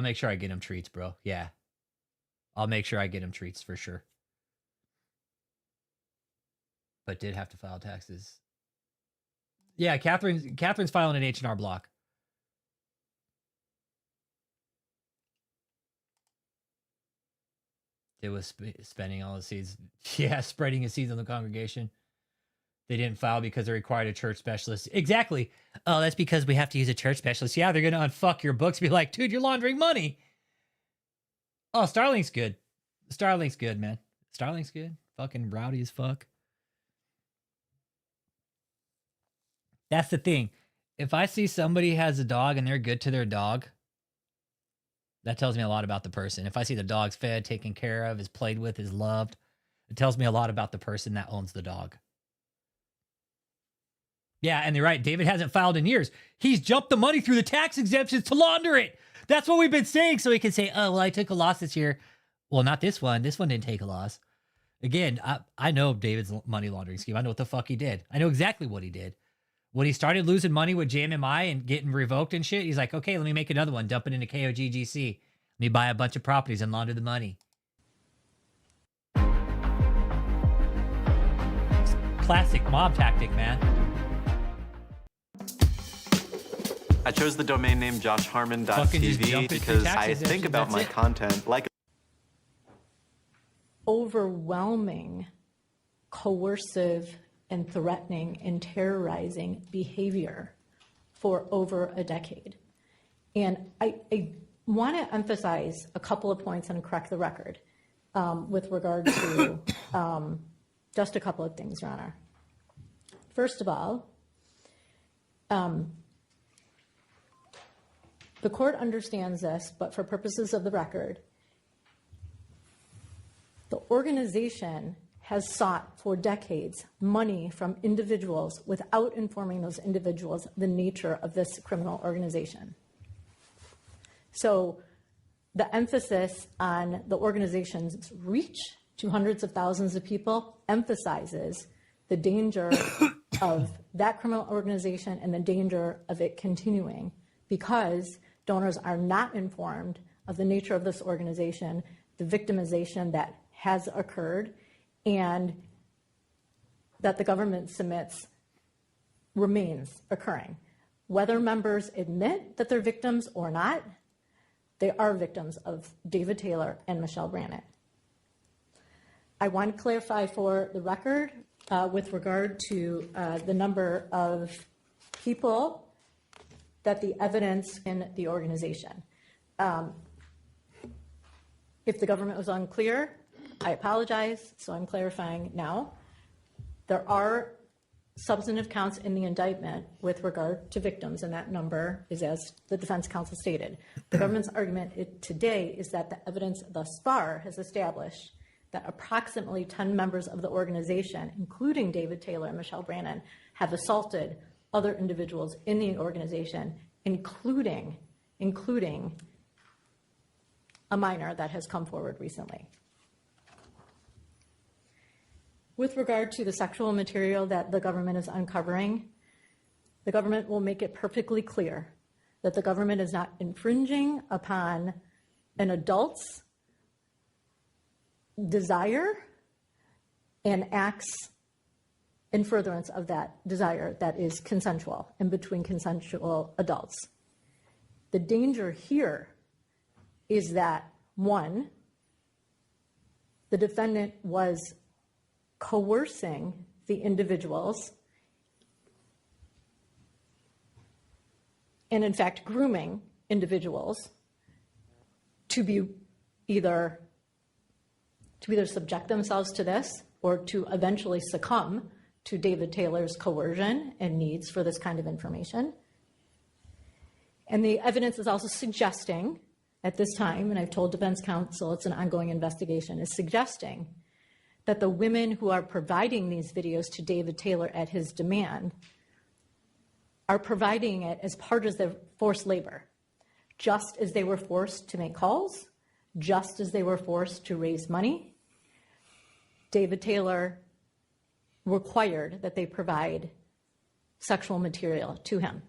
make sure I get them treats, bro. Yeah. I'll make sure I get them treats for sure. But did have to file taxes. Yeah, Catherine's filing an H&R Block. It was spending all the seeds. Yeah, spreading his seeds on the congregation. They didn't file because they required a church specialist. Exactly. Oh, that's because we have to use a church specialist. Yeah, they're going to unfuck your books. Be like, dude, you're laundering money. Oh, Starlink's good. Starlink's good, man. Starlink's good. Fucking rowdy as fuck. That's the thing. If I see somebody has a dog and they're good to their dog, that tells me a lot about the person. If I see the dog's fed, taken care of, is played with, is loved, it tells me a lot about the person that owns the dog. Yeah, and you're right. David hasn't filed in years. He's jumped the money through the tax exemptions to launder it. That's what we've been saying. So he can say, oh, well, I took a loss this year. Well, not this one. This one didn't take a loss. Again, I know David's money laundering scheme. I know what the fuck he did. I know exactly what he did. When he started losing money with JMMI and getting revoked and shit, he's like, okay, let me make another one, dump it into KOGGC. Let me buy a bunch of properties and launder the money. Classic mob tactic, man. I chose the domain name joshharmon.tv because I think about my content like overwhelming, coercive, and threatening and terrorizing behavior for over a decade. And I want to emphasize a couple of points and correct the record with regard to just a couple of things, Your Honor. First of all, the court understands this, but for purposes of the record, the organization has sought for decades money from individuals without informing those individuals the nature of this criminal organization. So the emphasis on the organization's reach to hundreds of thousands of people emphasizes the danger of that criminal organization and the danger of it continuing, because donors are not informed of the nature of this organization, the victimization that has occurred, and that the government submits remains occurring. Whether members admit that they're victims or not, they are victims of David Taylor and Michelle Brannon. I want to clarify for the record with regard to the number of people that the evidence in the organization. If the government was unclear, I apologize, so I'm clarifying now. There are substantive counts in the indictment with regard to victims, and that number is as the defense counsel stated. The government's argument today is that the evidence thus far has established that approximately 10 members of the organization, including David Taylor and Michelle Brannon, have assaulted other individuals in the organization, including a minor that has come forward recently. With regard to the sexual material that the government is uncovering, the government will make it perfectly clear that the government is not infringing upon an adult's desire and acts in furtherance of that desire that is consensual and between consensual adults. The danger here is that, one, the defendant was coercing the individuals and, in fact, grooming individuals to either subject themselves to this or to eventually succumb to David Taylor's coercion and needs for this kind of information. And the evidence is also suggesting at this time, and I've told defense counsel it's an ongoing investigation, is suggesting that the women who are providing these videos to David Taylor at his demand are providing it as part of their forced labor, just as they were forced to make calls, just as they were forced to raise money. David Taylor required that they provide sexual material to him.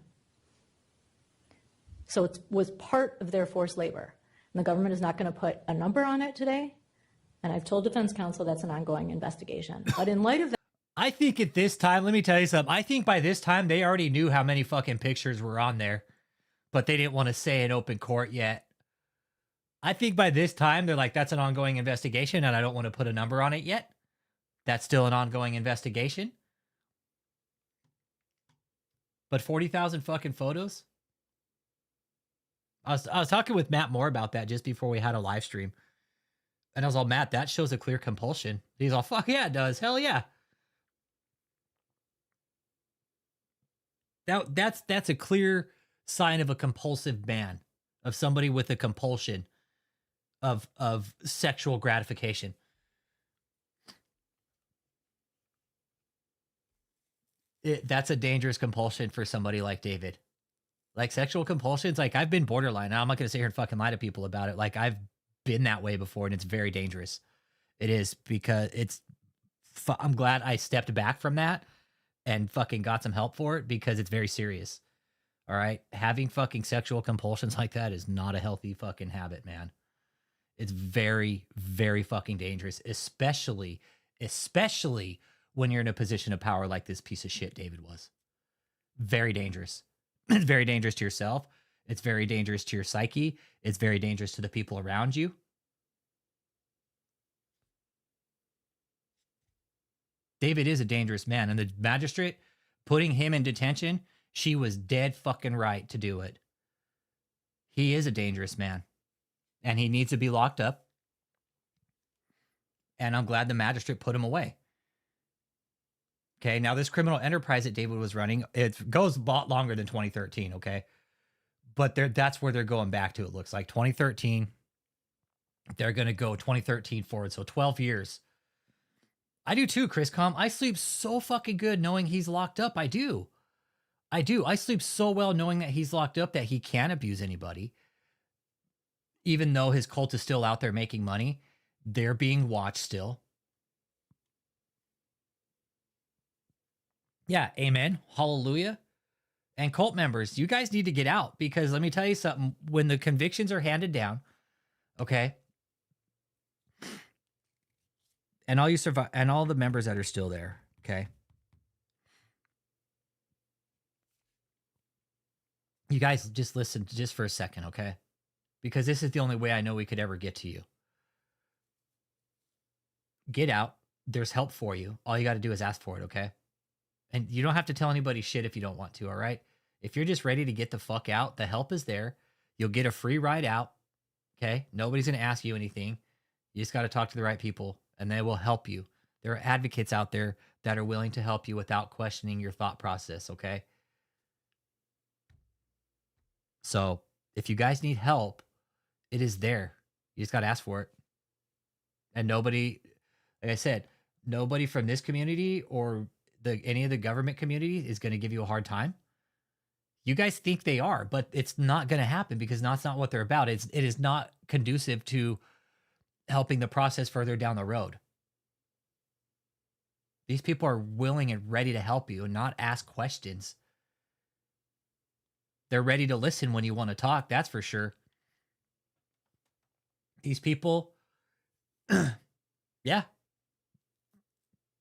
So it was part of their forced labor. And the government is not going to put a number on it today. And I've told defense counsel that's an ongoing investigation. But in light of that, I think at this time, let me tell you something. I think by this time, they already knew how many fucking pictures were on there, but they didn't want to say in open court yet. I think by this time, they're like, that's an ongoing investigation, and I don't want to put a number on it yet. That's still an ongoing investigation. But 40,000 fucking photos? I was talking with Matt Moore about that just before we had a live stream. And I was all, Matt, that shows a clear compulsion. He's all, fuck yeah, it does. Hell yeah. That's a clear sign of a compulsive man, of somebody with a compulsion of sexual gratification. That's a dangerous compulsion for somebody like David. Like sexual compulsions, like I've been borderline. Now I'm not going to sit here and fucking lie to people about it. Like I've been that way before, and it's very dangerous. It is, because I'm glad I stepped back from that and fucking got some help for it because it's very serious. All right. Having fucking sexual compulsions like that is not a healthy fucking habit, man. It's very, very fucking dangerous, especially when you're in a position of power like this piece of shit David was. Very dangerous. It's very dangerous to yourself. It's very dangerous to your psyche. It's very dangerous to the people around you. David is a dangerous man, and the magistrate putting him in detention, she was dead fucking right to do it. He is a dangerous man, and he needs to be locked up. And I'm glad the magistrate put him away. Okay, now this criminal enterprise that David was running, it goes a lot longer than 2013, okay? But that's where they're going back to, it looks like. 2013, they're going to go 2013 forward, so 12 years. I do too, Chris Com. I sleep so fucking good knowing he's locked up. I do. I sleep so well knowing that he's locked up that he can't abuse anybody. Even though his cult is still out there making money, they're being watched still. Yeah, amen. Hallelujah. And cult members, you guys need to get out, because let me tell you something. When the convictions are handed down, okay, and all you survive, and all the members that are still there, okay, you guys just listen just for a second, okay? Because this is the only way I know we could ever get to you. Get out. There's help for you. All you got to do is ask for it, okay? And you don't have to tell anybody shit if you don't want to, all right? If you're just ready to get the fuck out, the help is there. You'll get a free ride out, okay? Nobody's going to ask you anything. You just got to talk to the right people, and they will help you. There are advocates out there that are willing to help you without questioning your thought process, okay? So if you guys need help, it is there. You just got to ask for it. And nobody, like I said, nobody from this community or any of the government community is going to give you a hard time. You guys think they are, but it's not going to happen, because that's not what they're about. It is not conducive to helping the process further down the road. These people are willing and ready to help you and not ask questions. They're ready to listen when you want to talk, that's for sure. These people, yeah,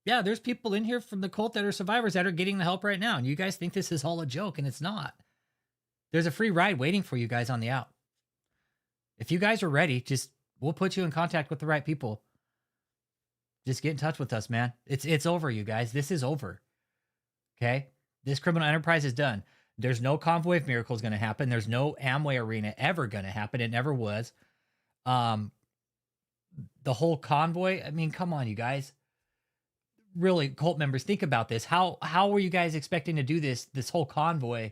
there's people in here from the cult that are survivors that are getting the help right now. And you guys think this is all a joke, and it's not. There's a free ride waiting for you guys on the out. If you guys are ready, we'll put you in contact with the right people. Just get in touch with us, man. It's over, you guys. This is over. Okay? This criminal enterprise is done. There's no convoy of miracles going to happen. There's no Amway arena ever going to happen. It never was. The whole convoy, I mean, come on, you guys. Really, cult members, think about this. How were you guys expecting to do this whole convoy,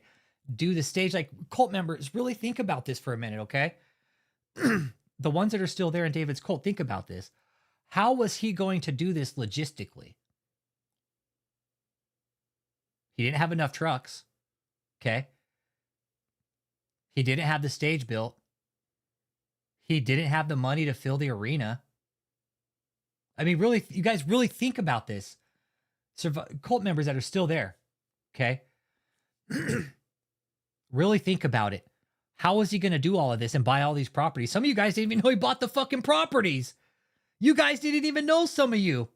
do the stage? Like, cult members, really think about this for a minute, okay? The ones that are still there in David's cult, think about this. How was he going to do this logistically? He didn't have enough trucks, okay? He didn't have the stage built. He didn't have the money to fill the arena. I mean, really, you guys really think about this. Cult members that are still there, okay? Really think about it. How was he going to do all of this and buy all these properties? Some of you guys didn't even know he bought the fucking properties. You guys didn't even know, some of you.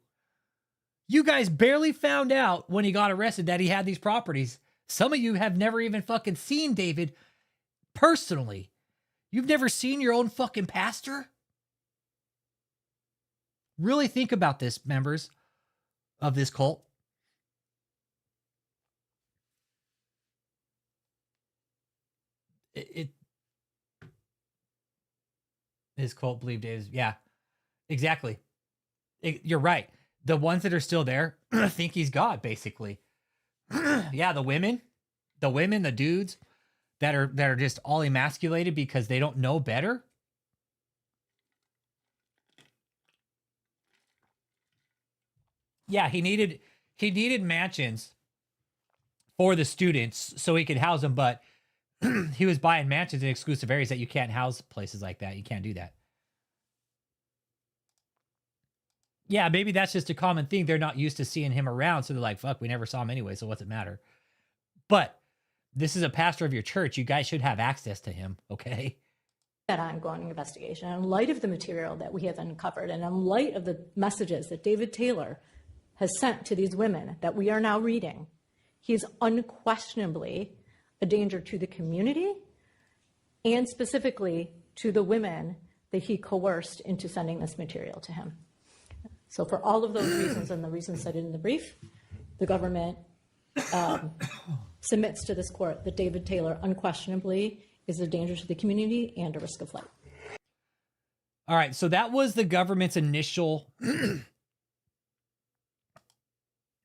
You guys barely found out when he got arrested that he had these properties. Some of you have never even fucking seen David personally. You've never seen your own fucking pastor? Really think about this, members of this cult. His cult believed it is, yeah, exactly. You're right. The ones that are still there think he's God, basically. Yeah, the women, the dudes that are just all emasculated because they don't know better. Yeah, he needed mansions for the students so he could house them, but he was buying mansions in exclusive areas that you can't house places like that. You can't do that. yeah, maybe that's just a common thing. They're not used to seeing him around. So they're like, fuck, we never saw him anyway. So what's it matter? But this is a pastor of your church. You guys should have access to him. Okay. That ongoing investigation, in light of the material that we have uncovered, and in light of the messages that David Taylor has sent to these women that we are now reading, he is unquestionably a danger to the community and specifically to the women that he coerced into sending this material to him. So for all of those reasons and the reasons cited in the brief, the government submits to this court that David Taylor unquestionably is a danger to the community and a risk of flight. All right, so that was the government's initial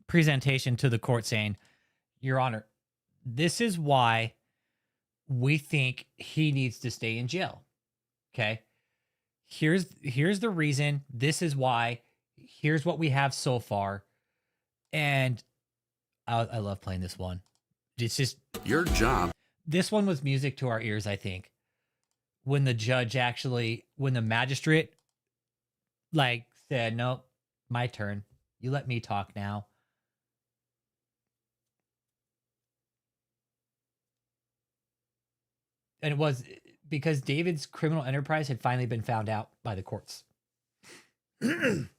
presentation to the court saying, Your Honor, this is why we think he needs to stay in jail. Okay? Here's the reason. This is why. Here's what we have so far. And I love playing this one. It's just your job. This one was music to our ears, I think. When the magistrate like said, "No, my turn. You let me talk now." And it was because David's criminal enterprise had finally been found out by the courts. It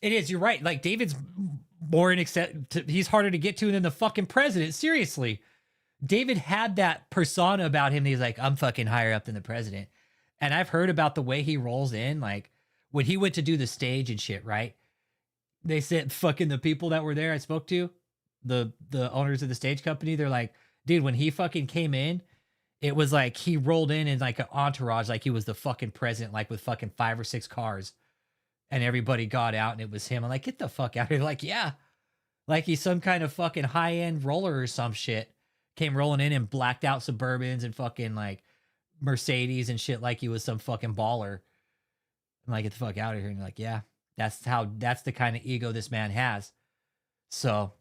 is. You're right. Like David's more he's harder to get to than the fucking president. Seriously. David had that persona about him. He's like, I'm fucking higher up than the president. And I've heard about the way he rolls in. Like when he went to do the stage and shit, right? They said fucking the people that were there I spoke to, the owners of the stage company, they're like, dude, when he fucking came in, it was like he rolled in like an entourage, like he was the fucking president, like with fucking 5 or 6 cars. And everybody got out and it was him. I'm like, get the fuck out of here. Like, yeah. Like he's some kind of fucking high-end roller or some shit. Came rolling in and blacked out Suburbans and fucking like Mercedes and shit like he was some fucking baller. I'm like, get the fuck out of here. And you're like, yeah, that's the kind of ego this man has. So.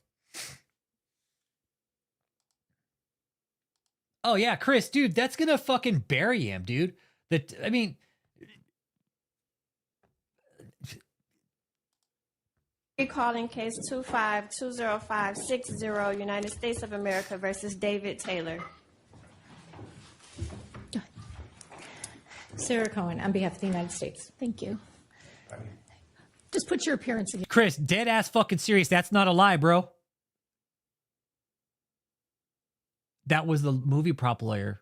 Oh yeah, Chris, dude, that's gonna fucking bury him, dude. I mean. Calling case 2520560, United States of America versus David Taylor. Sarah Cohen, on behalf of the United States. Thank you. Just put your appearance again. Chris, dead ass fucking serious. That's not a lie, bro. That was the movie prop lawyer.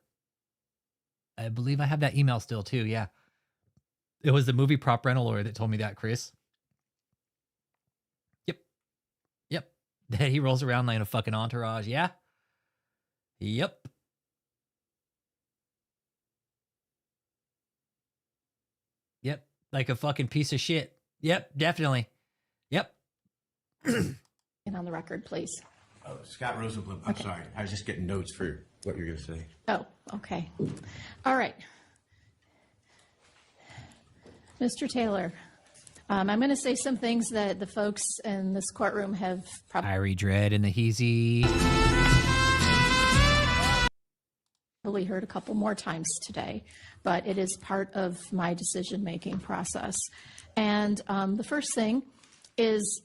I believe I have that email still too. Yeah. It was the movie prop rental lawyer that told me that, Chris. Yep. That he rolls around like a fucking entourage. Yeah. Yep. Yep. Like a fucking piece of shit. Yep. Definitely. Yep. And on the record, please. Oh, Scott Rosenblum. I'm sorry. I was just getting notes for what you're going to say. Oh, okay. All right. Mr. Taylor, I'm going to say some things that the folks in this courtroom have Irie Dread and the Heezy. probably heard a couple more times today, but it is part of my decision-making process. And the first thing is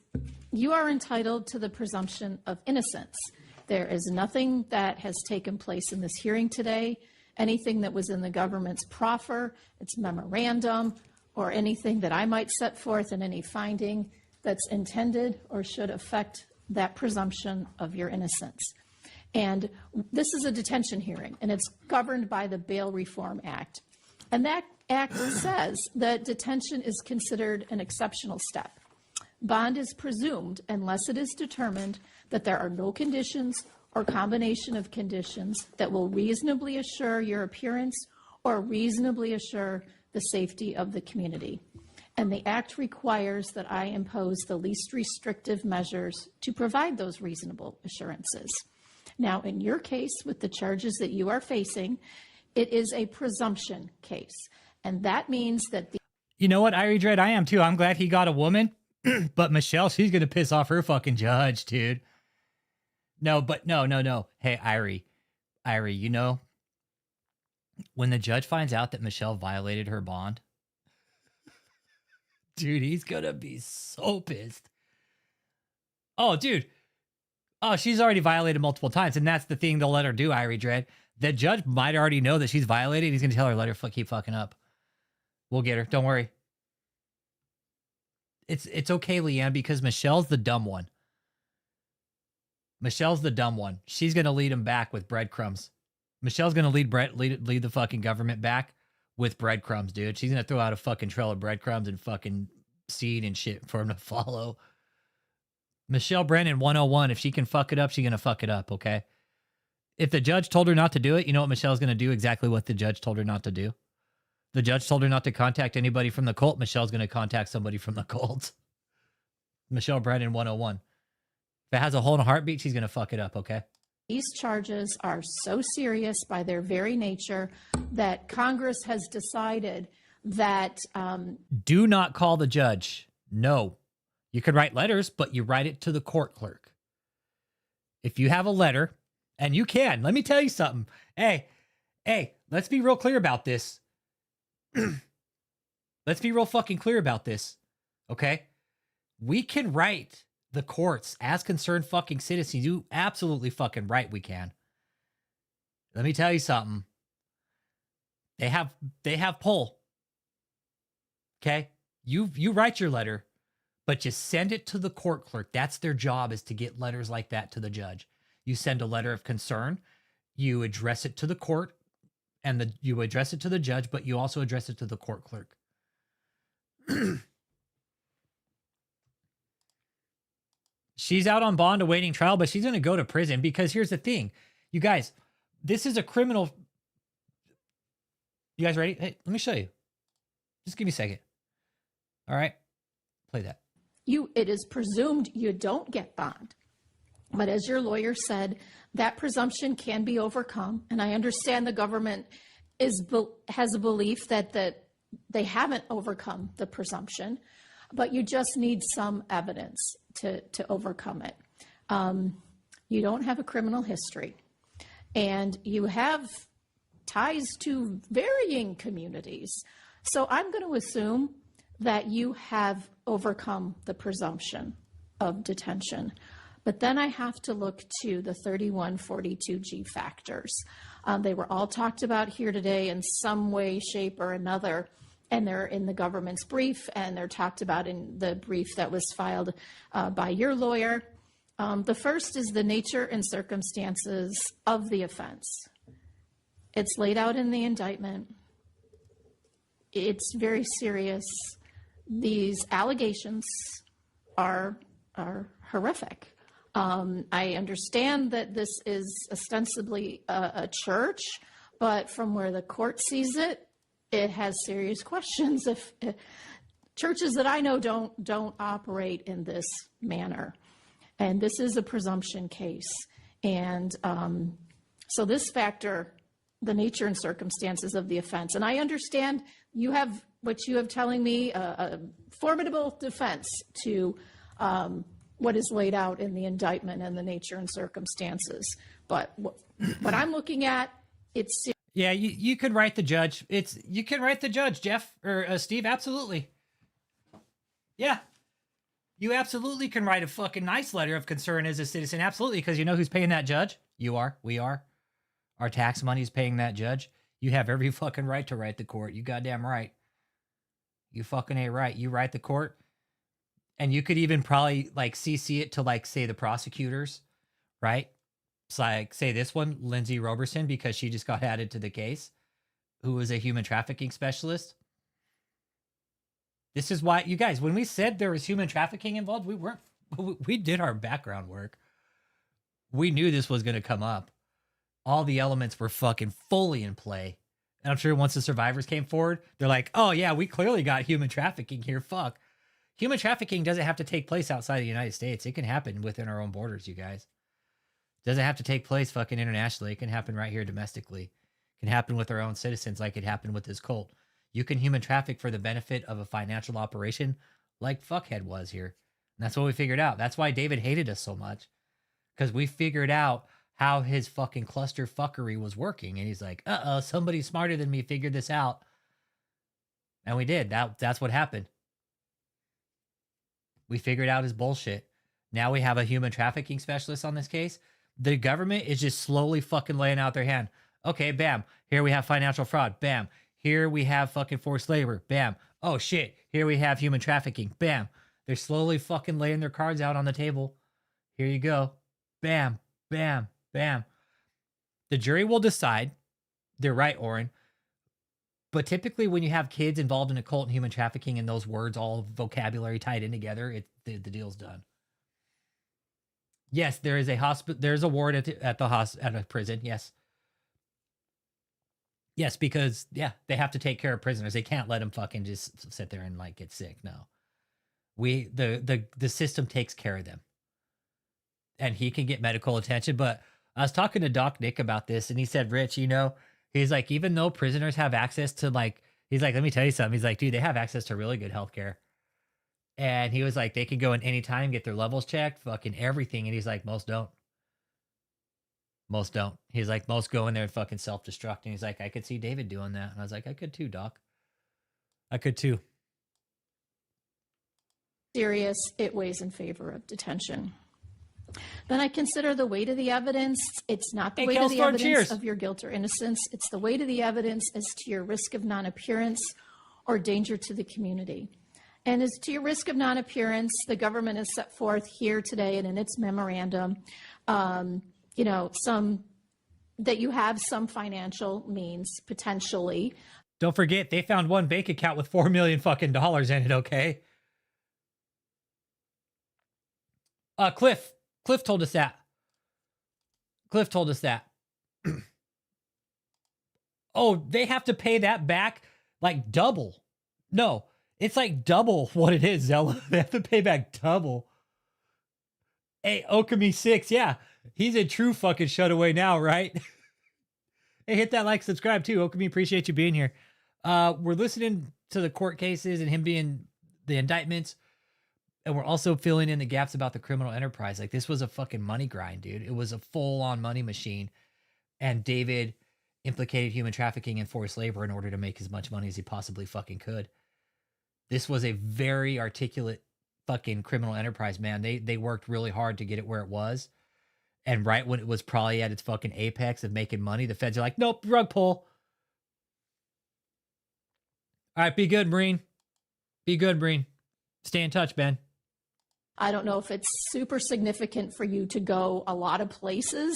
you are entitled to the presumption of innocence. There is nothing that has taken place in this hearing today, anything that was in the government's proffer, its memorandum, or anything that I might set forth in any finding that's intended or should affect that presumption of your innocence. And this is a detention hearing, and it's governed by the Bail Reform Act. And that act says that detention is considered an exceptional step. Bond is presumed unless it is determined that there are no conditions or combination of conditions that will reasonably assure your appearance or reasonably assure the safety of the community. And the act requires that I impose the least restrictive measures to provide those reasonable assurances. Now, in your case, with the charges that you are facing, it is a presumption case. And that means that the... You know what, Irie Dread? I am too. I'm glad he got a woman. But Michelle, she's going to piss off her fucking judge, dude. No. Hey, Irie, you know, when the judge finds out that Michelle violated her bond, Dude, he's gonna be so pissed. Oh, dude. Oh, she's already violated multiple times, and that's the thing they'll let her do, Irie Dread. The judge might already know that she's violated. He's gonna tell her, let her keep fucking up. We'll get her. Don't worry. It's okay, Leanne, because Michelle's the dumb one. Michelle's the dumb one. She's gonna lead him back with breadcrumbs. Michelle's gonna lead the fucking government back with breadcrumbs, dude. She's gonna throw out a fucking trail of breadcrumbs and fucking seed and shit for him to follow. Michelle Brannon 101. If she can fuck it up, she's gonna fuck it up, okay? If the judge told her not to do it, you know what Michelle's gonna do? Exactly what the judge told her not to do. The judge told her not to contact anybody from the cult. Michelle's gonna contact somebody from the cult. Michelle Brannon 101. If it has a hole in a heartbeat, she's gonna fuck it up, okay? These charges are so serious by their very nature that Congress has decided that do not call the judge. No. You could write letters, but you write it to the court clerk. If you have a letter, and you can, let me tell you something. Hey, let's be real clear about this. Let's be real fucking clear about this, okay? We can write the courts as concerned fucking citizens. You absolutely fucking right we can. Let me tell you something. They have pull. Okay? You write your letter, but just send it to the court clerk. That's their job, is to get letters like that to the judge. You send a letter of concern, you address it to the court, and you address it to the judge, but you also address it to the court clerk. She's out on bond awaiting trial, but she's going to go to prison because here's the thing. You guys, this is a criminal. You guys ready? Hey, let me show you. Just give me a second. All right. Play that. it is presumed you don't get bond. But as your lawyer said, that presumption can be overcome. And I understand the government has a belief that they haven't overcome the presumption, but you just need some evidence to overcome it. You don't have a criminal history, and you have ties to varying communities. So I'm going to assume that you have overcome the presumption of detention. But then I have to look to the 3142G factors. They were all talked about here today in some way, shape, or another, and they're in the government's brief, and they're talked about in the brief that was filed by your lawyer. The first is the nature and circumstances of the offense. It's laid out in the indictment. It's very serious. These allegations are horrific. I understand that this is ostensibly a church, but from where the court sees it, it has serious questions. If churches that I know don't operate in this manner, and this is a presumption case, and so this factor, the nature and circumstances of the offense, and I understand you have what you have telling me a formidable defense to what is laid out in the indictment and the nature and circumstances. But what I'm looking at, it's yeah. You could write the judge. You can write the judge, Jeff or Steve. Absolutely. Yeah, you absolutely can write a fucking nice letter of concern as a citizen. Absolutely, because you know who's paying that judge? You are. We are. Our tax money's paying that judge. You have every fucking right to write the court. You goddamn right. You fucking ain't right. You write the court. And you could even probably like CC it to like say the prosecutors, right? It's like say this one, Lindsay Roberson, because she just got added to the case, who was a human trafficking specialist. This is why, you guys, when we said there was human trafficking involved, we did our background work. We knew this was going to come up. All the elements were fucking fully in play. And I'm sure once the survivors came forward, they're like, oh yeah, we clearly got human trafficking here. Fuck. Human trafficking doesn't have to take place outside the United States. It can happen within our own borders, you guys. It doesn't have to take place fucking internationally. It can happen right here domestically. It can happen with our own citizens like it happened with this cult. You can human traffic for the benefit of a financial operation like Fuckhead was here. And that's what we figured out. That's why David hated us so much. Because we figured out how his fucking cluster fuckery was working. And he's like, somebody smarter than me figured this out. And we did. That's what happened. We figured out his bullshit. Now we have a human trafficking specialist on this case. The government is just slowly fucking laying out their hand. Okay, bam. Here we have financial fraud. Bam. Here we have fucking forced labor. Bam. Oh shit. Here we have human trafficking. Bam. They're slowly fucking laying their cards out on the table. Here you go. Bam. Bam. Bam. The jury will decide. They're right, Oren. But typically when you have kids involved in occult and human trafficking and those words, all vocabulary tied in together, the deal's done. Yes, there is a hospital. There's a ward at a prison. Yes. Yes, because they have to take care of prisoners. They can't let them fucking just sit there and like get sick. No, the system takes care of them, and he can get medical attention. But I was talking to Doc Nick about this, and he said, Rich, he's like, even though prisoners have access to he's like, let me tell you something. He's like, dude, they have access to really good healthcare. And he was like, they can go in any time, get their levels checked, fucking everything. And he's like, most don't. Most don't. He's like, most go in there and fucking self-destruct. And he's like, I could see David doing that. And I was like, I could too, Doc. I could too. Serious, it weighs in favor of detention. Then I consider the weight of the evidence. It's not the weight of the evidence of your guilt or innocence. It's the weight of the evidence as to your risk of non-appearance or danger to the community. And as to your risk of non-appearance, the government has set forth here today and in its memorandum, that you have some financial means potentially. Don't forget, they found one bank account with $4 million fucking dollars in it. Okay. Cliff told us that. Oh, they have to pay that back like double. No. It's like double what it is, Zella. They have to pay back double. Hey, Okami 6, yeah. He's a true fucking shutaway now, right? Hey, hit that like, subscribe too. Okami, appreciate you being here. We're listening to the court cases and him being the indictments. And we're also filling in the gaps about the criminal enterprise. Like, this was a fucking money grind, dude. It was a full-on money machine. And David implicated human trafficking and forced labor in order to make as much money as he possibly fucking could. This was a very articulate fucking criminal enterprise, man. They worked really hard to get it where it was. And right when it was probably at its fucking apex of making money, the feds are like, nope, rug pull. All right, be good, Marine. Be good, Marine. Stay in touch, Ben. I don't know if it's super significant for you to go a lot of places,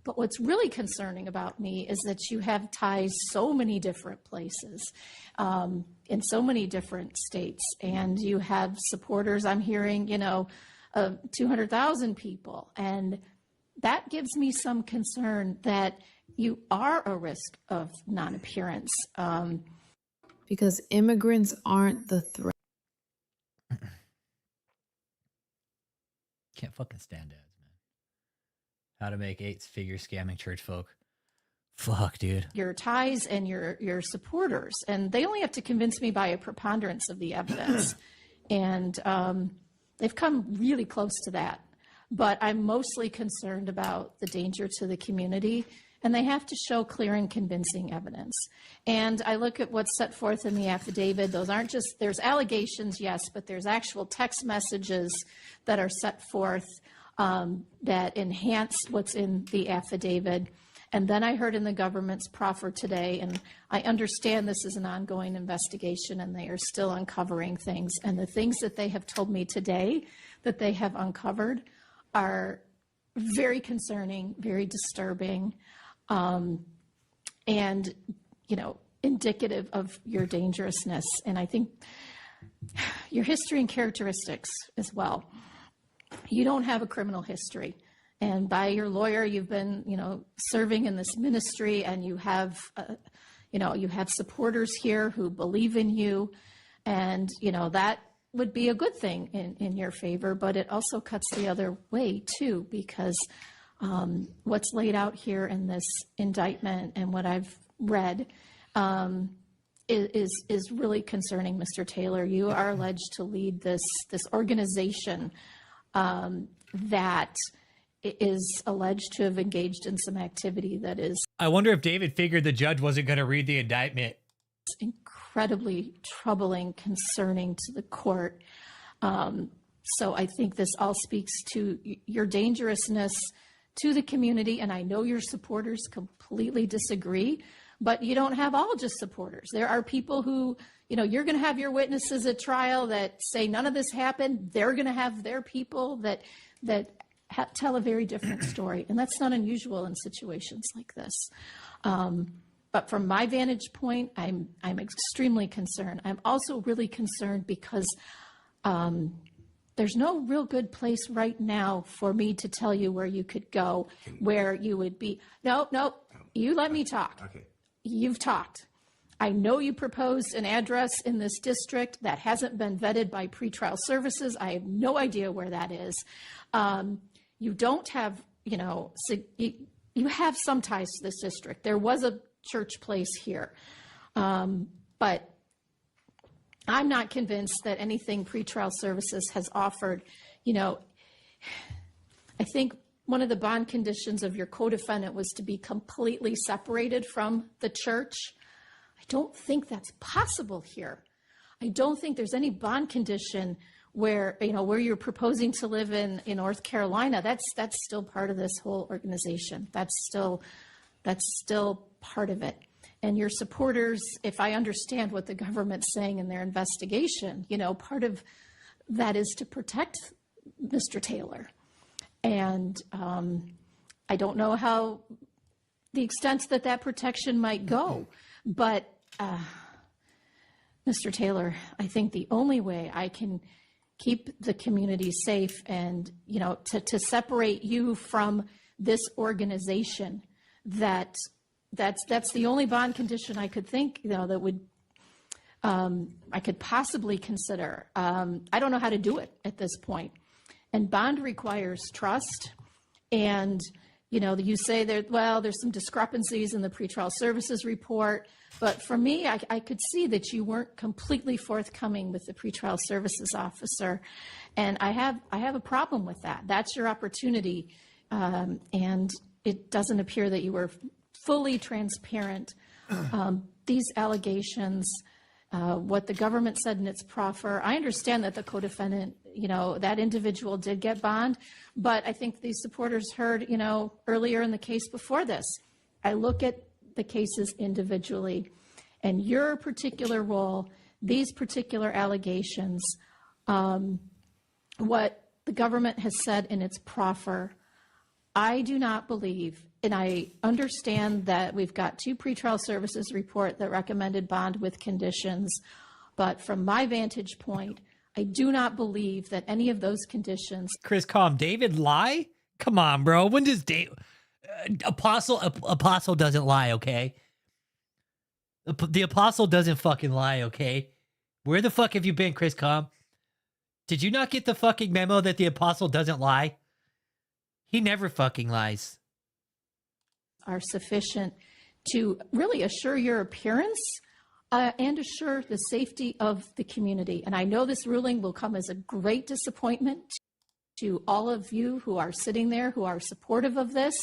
but what's really concerning about me is that you have ties so many different places, in so many different states, and you have supporters. I'm hearing, 200,000 people, and that gives me some concern that you are a risk of non-appearance. Because immigrants aren't the threat. Can't fucking stand ads, man. How to make 8-figure scamming church folk. Fuck, dude. Your ties and your supporters, and they only have to convince me by a preponderance of the evidence. And they've come really close to that. But I'm mostly concerned about the danger to the community, and they have to show clear and convincing evidence. And I look at what's set forth in the affidavit. Those aren't just, there's allegations, yes, but there's actual text messages that are set forth that enhance what's in the affidavit. And then I heard in the government's proffer today, and I understand this is an ongoing investigation and they are still uncovering things. And the things that they have told me today that they have uncovered are very concerning, very disturbing, and, indicative of your dangerousness. And I think your history and characteristics as well. You don't have a criminal history. And by your lawyer, you've been, serving in this ministry, and you have supporters here who believe in you. And, that would be a good thing in your favor, but it also cuts the other way too, because what's laid out here in this indictment and what I've read is really concerning, Mr. Taylor. You are alleged to lead this organization that is alleged to have engaged in some activity that is. I wonder if David figured the judge wasn't going to read the indictment. Incredibly troubling, concerning to the court. So I think this all speaks to your dangerousness to the community. And I know your supporters completely disagree, but you don't have all just supporters. There are people who, you're going to have your witnesses at trial that say none of this happened. They're going to have their people that tell a very different story. And that's not unusual in situations like this. But from my vantage point, I'm extremely concerned. I'm also really concerned because there's no real good place right now for me to tell you where you could go, where you would be. No, you let me talk. Okay. You've talked. I know you proposed an address in this district that hasn't been vetted by pretrial services. I have no idea where that is. You don't have, you have some ties to this district. There was a church place here. But I'm not convinced that anything pretrial services has offered. I think one of the bond conditions of your co-defendant was to be completely separated from the church. I don't think that's possible here. I don't think there's any bond condition where you're proposing to live in North Carolina. That's still part of this whole organization. That's still part of it. And your supporters, if I understand what the government's saying in their investigation, part of that is to protect Mr. Taylor. And I don't know how the extent that protection might go, but Mr. Taylor, I think the only way I can keep the community safe and, to separate you from this organization, that's the only bond condition I could think, that would, I could possibly consider. I don't know how to do it at this point. And bond requires trust. And, you say there's some discrepancies in the pretrial services report. But for me, I could see that you weren't completely forthcoming with the pretrial services officer. And I have a problem with that. That's your opportunity. And it doesn't appear that you were fully transparent. These allegations, what the government said in its proffer, I understand that the co-defendant, that individual did get bond, but I think these supporters heard, earlier in the case before this, I look at the cases individually, and your particular role, these particular allegations, what the government has said in its proffer, I do not believe, and I understand that we've got 2 pretrial services report that recommended bond with conditions, but from my vantage point, I do not believe that any of those conditions. Chris, calm. David lie? Come on, bro. When does Apostle doesn't lie, okay? The Apostle doesn't fucking lie, okay? Where the fuck have you been, Chris Com? Did you not get the fucking memo that the Apostle doesn't lie? He never fucking lies. Are sufficient to really assure your appearance and assure the safety of the community. And I know this ruling will come as a great disappointment to all of you who are sitting there, who are supportive of this.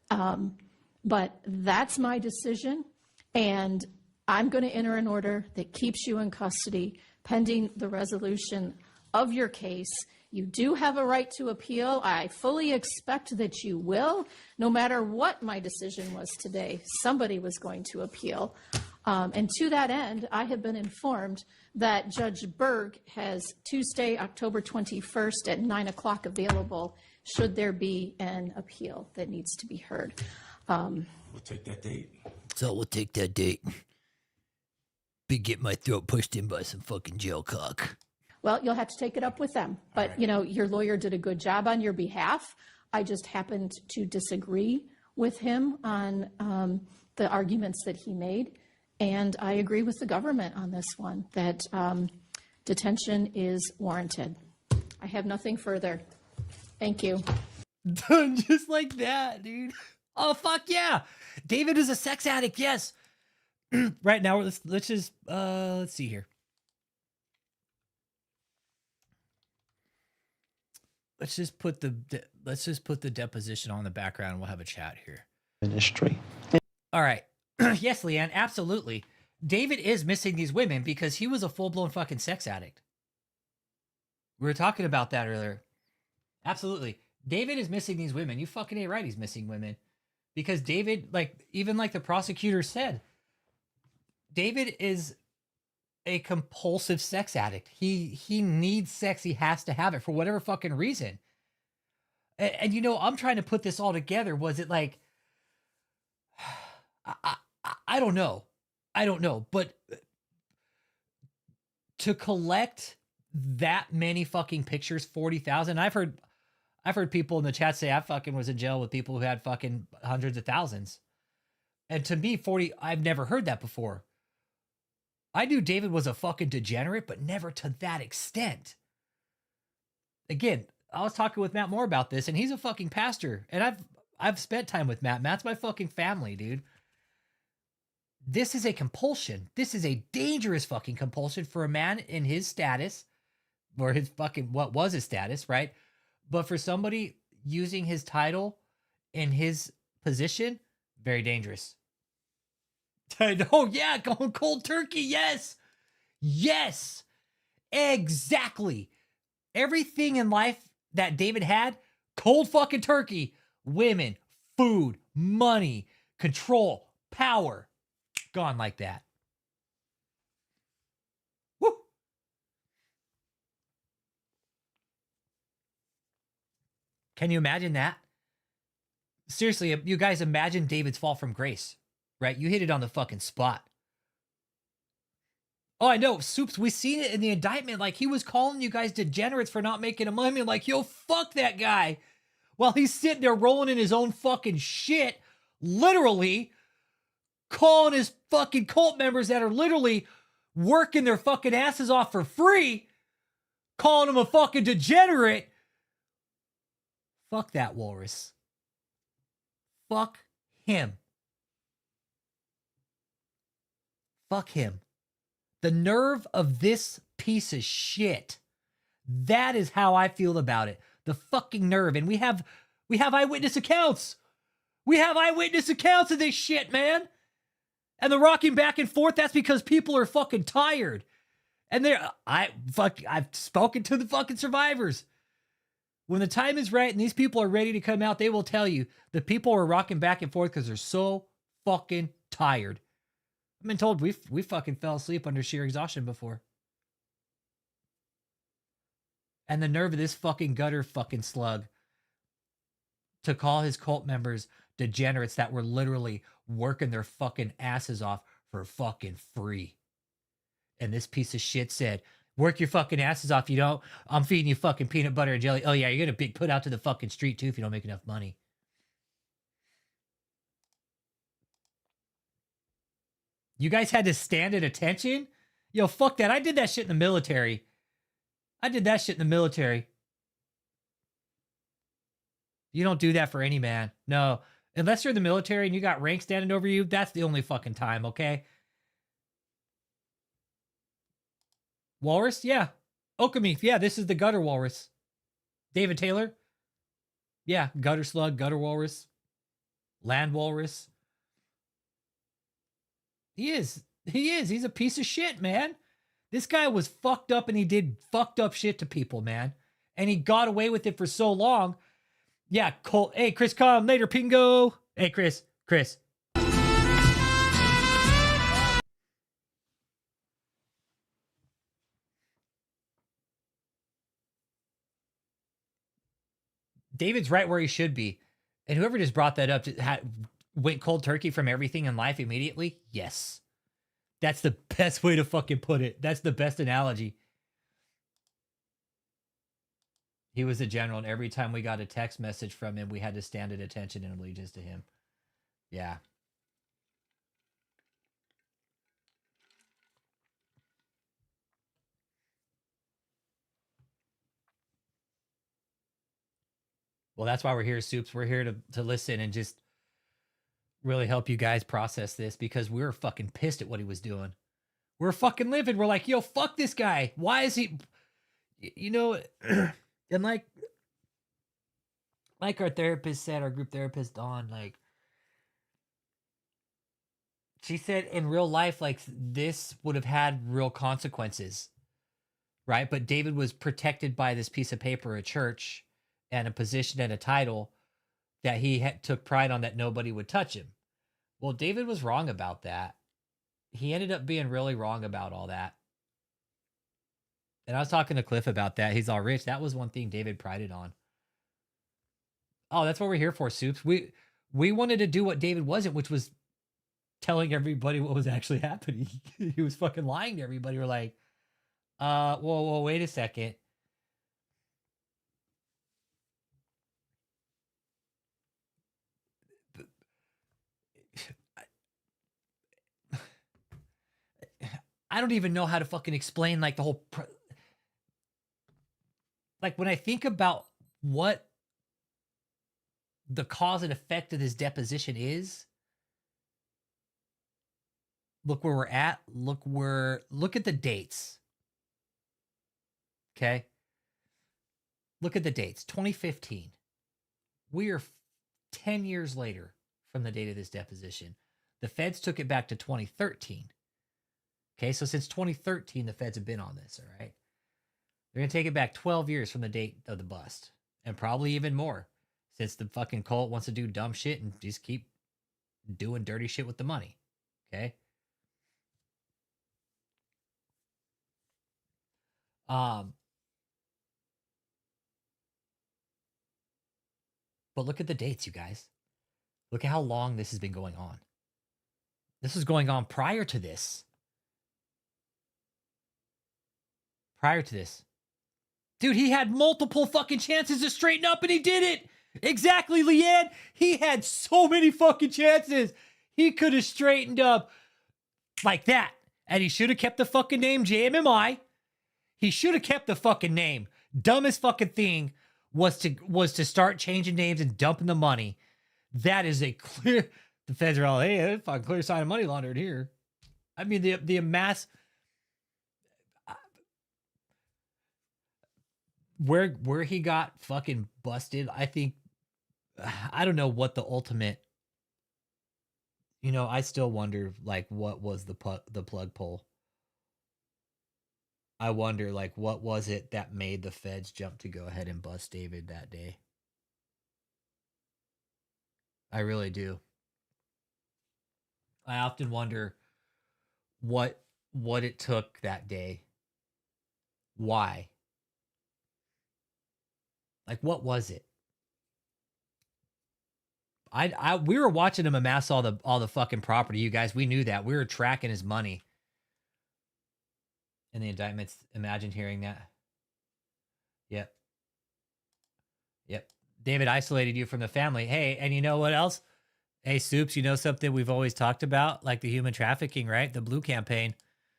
But that's my decision. And I'm going to enter an order that keeps you in custody pending the resolution of your case. You do have a right to appeal. I fully expect that you will. No matter what my decision was today, somebody was going to appeal. And to that end, I have been informed that Judge Berg has Tuesday, October 21st at 9 o'clock available should there be an appeal that needs to be heard. We'll take that date. So we'll take that date. Be get my throat pushed in by some fucking jail cock. Well, you'll have to take it up with them. But, right. Your lawyer did a good job on your behalf. I just happened to disagree with him on the arguments that he made. And I agree with the government on this one, that detention is warranted. I have nothing further. Thank you. Done just like that, dude. Oh, fuck yeah. David is a sex addict, yes. Right now, let's just, let's see here. Let's just put the deposition on the background and we'll have a chat here. Ministry. All right. Yes, Leanne, absolutely. David is missing these women because he was a full-blown fucking sex addict. We were talking about that earlier. Absolutely. David is missing these women. You fucking ain't right. He's missing women. Because David, even like the prosecutor said, David is a compulsive sex addict. He needs sex. He has to have it for whatever fucking reason. And I'm trying to put this all together. Was it like, I don't know. I don't know. But to collect that many fucking pictures, 40,000. I've heard people in the chat say I fucking was in jail with people who had fucking hundreds of thousands. And to me, 40, I've never heard that before. I knew David was a fucking degenerate, but never to that extent. Again, I was talking with Matt Moore about this, and he's a fucking pastor. And I've spent time with Matt. Matt's my fucking family, dude. This is a compulsion. This is a dangerous fucking compulsion for a man in his status, or his fucking, what was his status, right? But for somebody using his title in his position, very dangerous. Oh, yeah, going cold turkey. Yes. Yes. Exactly. Everything in life that David had, cold fucking turkey. Women, food, money, control, power. Gone like that. Woo. Can you imagine that? Seriously, you guys imagine David's fall from grace, right? You hit it on the fucking spot. Oh, I know. Soups, we seen it in the indictment. Like, he was calling you guys degenerates for not making a money. Like, yo, fuck that guy. While he's sitting there rolling in his own fucking shit, literally calling his fucking cult members that are literally working their fucking asses off for free, calling him a fucking degenerate. Fuck that walrus. Fuck him. Fuck him. The nerve of this piece of shit. That is how I feel about it. The fucking nerve. And we have eyewitness accounts. We have eyewitness accounts of this shit, man. And the rocking back and forth, that's because people are fucking tired. And I've spoken to the fucking survivors. When the time is right and these people are ready to come out, they will tell you the people are rocking back and forth because they're so fucking tired. I've been told we fucking fell asleep under sheer exhaustion before. And the nerve of this fucking gutter fucking slug to call his cult members degenerates that were literally working their fucking asses off for fucking free. And this piece of shit said, work your fucking asses off. You don't, I'm feeding you fucking peanut butter and jelly. Oh yeah, you're gonna be put out to the fucking street too if you don't make enough money. You guys had to stand at attention? Yo, fuck that. I did that shit in the military. You don't do that for any man. No. Unless you're in the military and you got rank standing over you, that's the only fucking time, okay? Walrus? Yeah. Okameeth. Yeah, this is the gutter walrus. David Taylor? Yeah, gutter slug, gutter walrus. Land walrus. He is. He's a piece of shit, man. This guy was fucked up and he did fucked up shit to people, man. And he got away with it for so long. Yeah, Cole. Hey, Chris, come later, Pingo. Hey, Chris. David's right where he should be. And whoever just brought that up went cold turkey from everything in life immediately. Yes. That's the best way to fucking put it. That's the best analogy. He was a general, and every time we got a text message from him, we had to stand at attention and allegiance to him. Yeah. Well, that's why we're here, Soups. We're here to listen and just really help you guys process this, because we were fucking pissed at what he was doing. We're fucking livid. We're like, yo, fuck this guy. Why is he, and like our therapist said, our group therapist, Dawn, like, she said in real life, like, this would have had real consequences. right? But David was protected by this piece of paper, a church, and a position and a title that he took pride on that nobody would touch him. Well, David was wrong about that. He ended up being really wrong about all that. And I was talking to Cliff about that. He's all rich. That was one thing David prided on. Oh, that's what we're here for, Soups. We wanted to do what David wasn't, which was telling everybody what was actually happening. He was fucking lying to everybody. We're like, well, wait a second. I don't even know how to fucking explain like the whole like when I think about what the cause and effect of this deposition is, look where we're at. Look at the dates. Okay. Look at the dates. 2015. We are 10 years later from the date of this deposition. The feds took it back to 2013. Okay, so since 2013, the feds have been on this, all right? They're going to take it back 12 years from the date of the bust, and probably even more, since the fucking cult wants to do dumb shit and just keep doing dirty shit with the money, okay? But look at the dates, you guys. Look at how long this has been going on. This was going on prior to this. Prior to this. Dude, he had multiple fucking chances to straighten up and he did it. Exactly, Leanne. He had so many fucking chances. He could have straightened up like that. And he should have kept the fucking name JMMI. He should have kept the fucking name. Dumbest fucking thing was to start changing names and dumping the money. That is a clear... The feds are all, hey, that's a fucking clear sign of money laundered here. I mean, the amass... Where he got fucking busted, I think, I don't know what the ultimate, I still wonder, like, what was the plug pull? I wonder, like, what was it that made the feds jump to go ahead and bust David that day? I really do. I often wonder what it took that day. Why? Like, what was it? We were watching him amass all the fucking property, you guys. We knew that. We were tracking his money. And the indictments, imagine hearing that. Yep. David isolated you from the family. Hey, and you know what else? Hey, Soups, you know something we've always talked about? Like the human trafficking, right? The Blue Campaign.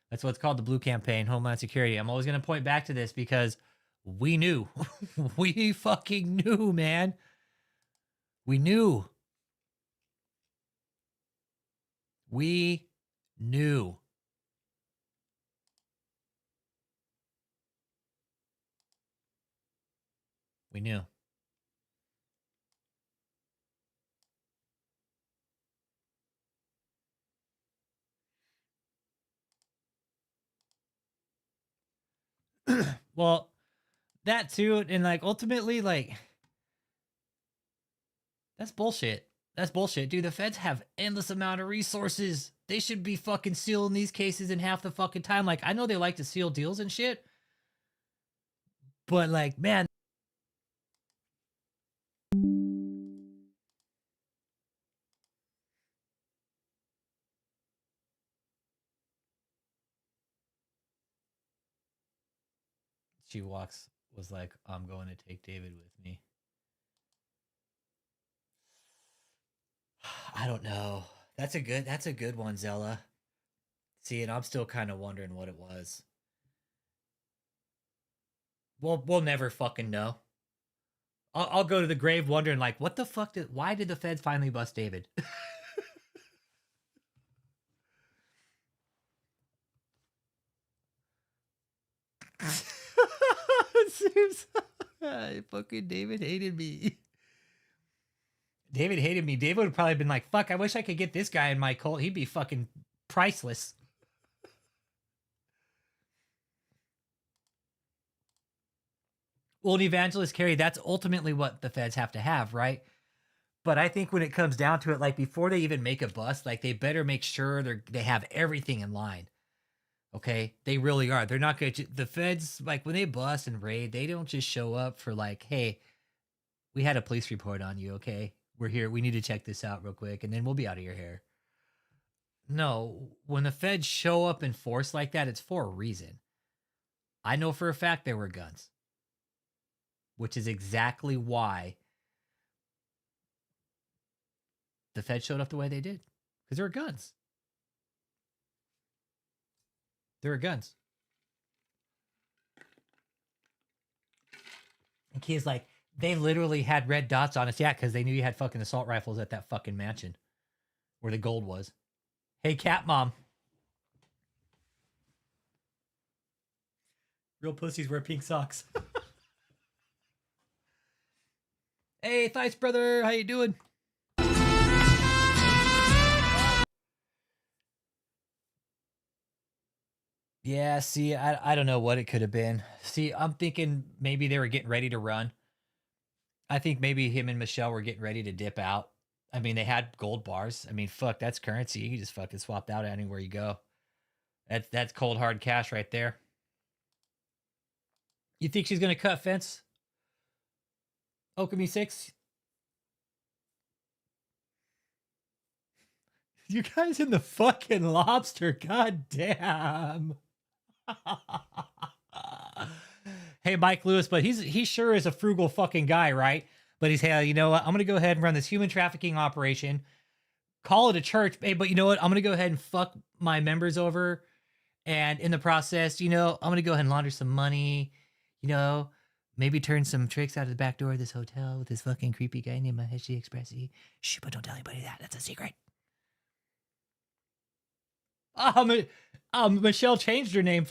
That's what's called the Blue Campaign, Homeland Security. I'm always going to point back to this because we knew. We fucking knew, man. We knew. We knew. We knew. Well, that too, and like ultimately, like that's bullshit. That's bullshit, dude. The feds have endless amount of resources. They should be fucking sealing these cases in half the fucking time. Like, I know they like to seal deals and shit, but like, man. She was like, I'm going to take David with me. I don't know. That's a good one, Zella. See, and I'm still kind of wondering what it was. We'll never fucking know. I'll go to the grave wondering, like, what the fuck why did the feds finally bust David? Fucking David hated me. David hated me. David would probably been like, fuck, I wish I could get this guy in my cult. He'd be fucking priceless. Well, an evangelist carry, that's ultimately what the feds have to have, right? But I think when it comes down to it, like before they even make a bust, like they better make sure they have everything in line. Okay, they really are. They're not going to. The feds, like when they bust and raid, they don't just show up for like, hey, we had a police report on you. Okay, we're here. We need to check this out real quick, and then we'll be out of your hair. No, when the feds show up in force like that, it's for a reason. I know for a fact there were guns, which is exactly why the feds showed up the way they did, because there were guns. There were guns. And Kia's like, they literally had red dots on us. Yeah, because they knew you had fucking assault rifles at that fucking mansion where the gold was. Hey, cat mom. Real pussies wear pink socks. Hey, Thice brother, how you doing? Yeah, see, I don't know what it could have been. See, I'm thinking maybe they were getting ready to run. I think maybe him and Michelle were getting ready to dip out. I mean, they had gold bars. I mean, fuck, that's currency. You can just fucking swap out anywhere you go. That's cold hard cash right there. You think she's gonna cut fence? Okami 6? You guys in the fucking lobster, god damn. Hey, Mike Lewis, but he sure is a frugal fucking guy, right? But he's, hey, you know what? I'm going to go ahead and run this human trafficking operation, call it a church. Hey, but you know what? I'm going to go ahead and fuck my members over. And in the process, you know, I'm going to go ahead and launder some money, you know, maybe turn some tricks out of the back door of this hotel with this fucking creepy guy named Maheshi Expressi. Shh, but don't tell anybody that. That's a secret. Michelle changed her name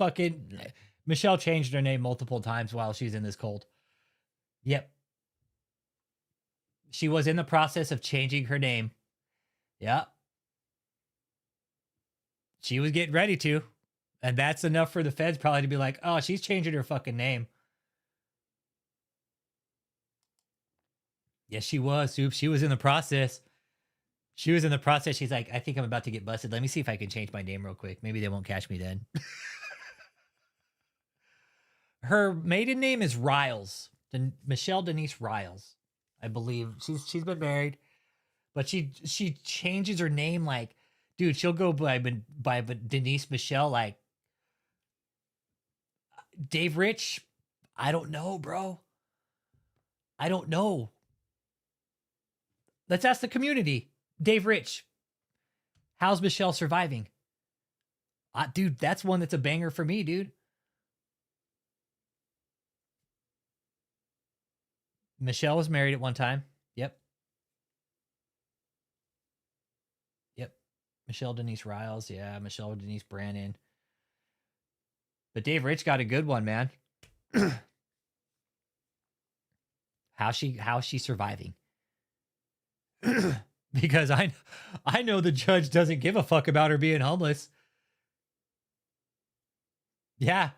Michelle changed her name multiple times while she's in this cold. Yep. She was in the process of changing her name. Yep. She was getting ready to. And that's enough for the feds probably to be like, oh, she's changing her fucking name. Yes, she was. Oops, she was in the process. She was in the process. She's like, I think I'm about to get busted. Let me see if I can change my name real quick. Maybe they won't catch me then. Her maiden name is Riles. Michelle Denise Riles, I believe. She's been married, but she changes her name like, dude, she'll go by Denise Michelle like Dave Rich. I don't know, bro. I don't know. Let's ask the community. Dave Rich, how's Michelle surviving? Dude, that's one that's a banger for me, dude. Michelle was married at one time. Yep. Michelle Denise Riles. Yeah, Michelle Denise Brannon. But Dave Rich got a good one, man. How's she surviving? Because I know the judge doesn't give a fuck about her being homeless. Yeah.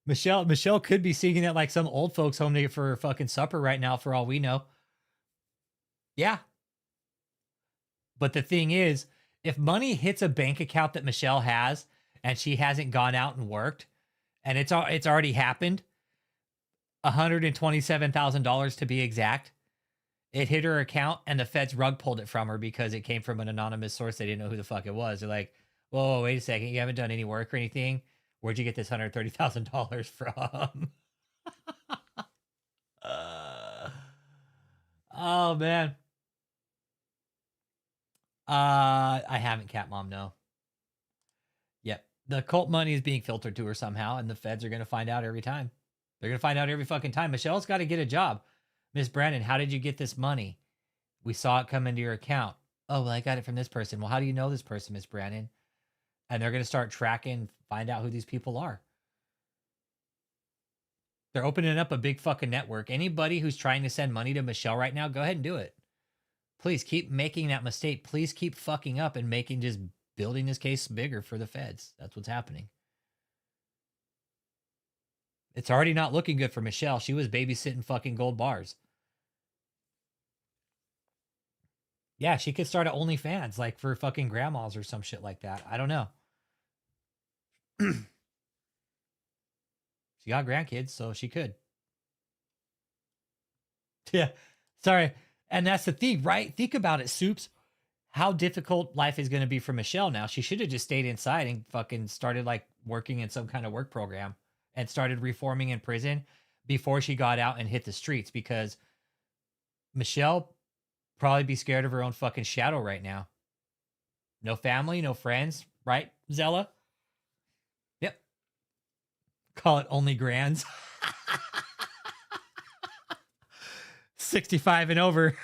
Michelle could be seeking at like some old folks home for fucking supper right now for all we know. Yeah. But the thing is, if money hits a bank account that Michelle has and she hasn't gone out and worked and it's already happened, $127,000 to be exact, it hit her account and the feds rug pulled it from her because it came from an anonymous source. They didn't know who the fuck it was. They're like, whoa, wait a second. You haven't done any work or anything? Where'd you get this $130,000 from? Oh, man. I haven't, Cat Mom, no. Yep. The cult money is being filtered to her somehow, and the feds are going to find out every time. They're going to find out every fucking time. Michelle's got to get a job. Miss Brannon, how did you get this money? We saw it come into your account. Oh, well, I got it from this person. Well, how do you know this person, Miss Brannon? And they're going to start tracking, find out who these people are. They're opening up a big fucking network. Anybody who's trying to send money to Michelle right now, go ahead and do it. Please keep making that mistake. Please keep fucking up and just building this case bigger for the feds. That's what's happening. It's already not looking good for Michelle. She was babysitting fucking gold bars. Yeah, she could start at OnlyFans, like for fucking grandmas or some shit like that. I don't know. She got grandkids, so she could. Yeah, sorry. And that's the thing, right? Think about it, Soups. How difficult life is going to be for Michelle now. She should have just stayed inside and fucking started like working in some kind of work program and started reforming in prison before she got out and hit the streets, because Michelle probably be scared of her own fucking shadow right now. No family, no friends, right, Zella? Yep. Call it only grands. 65 and over.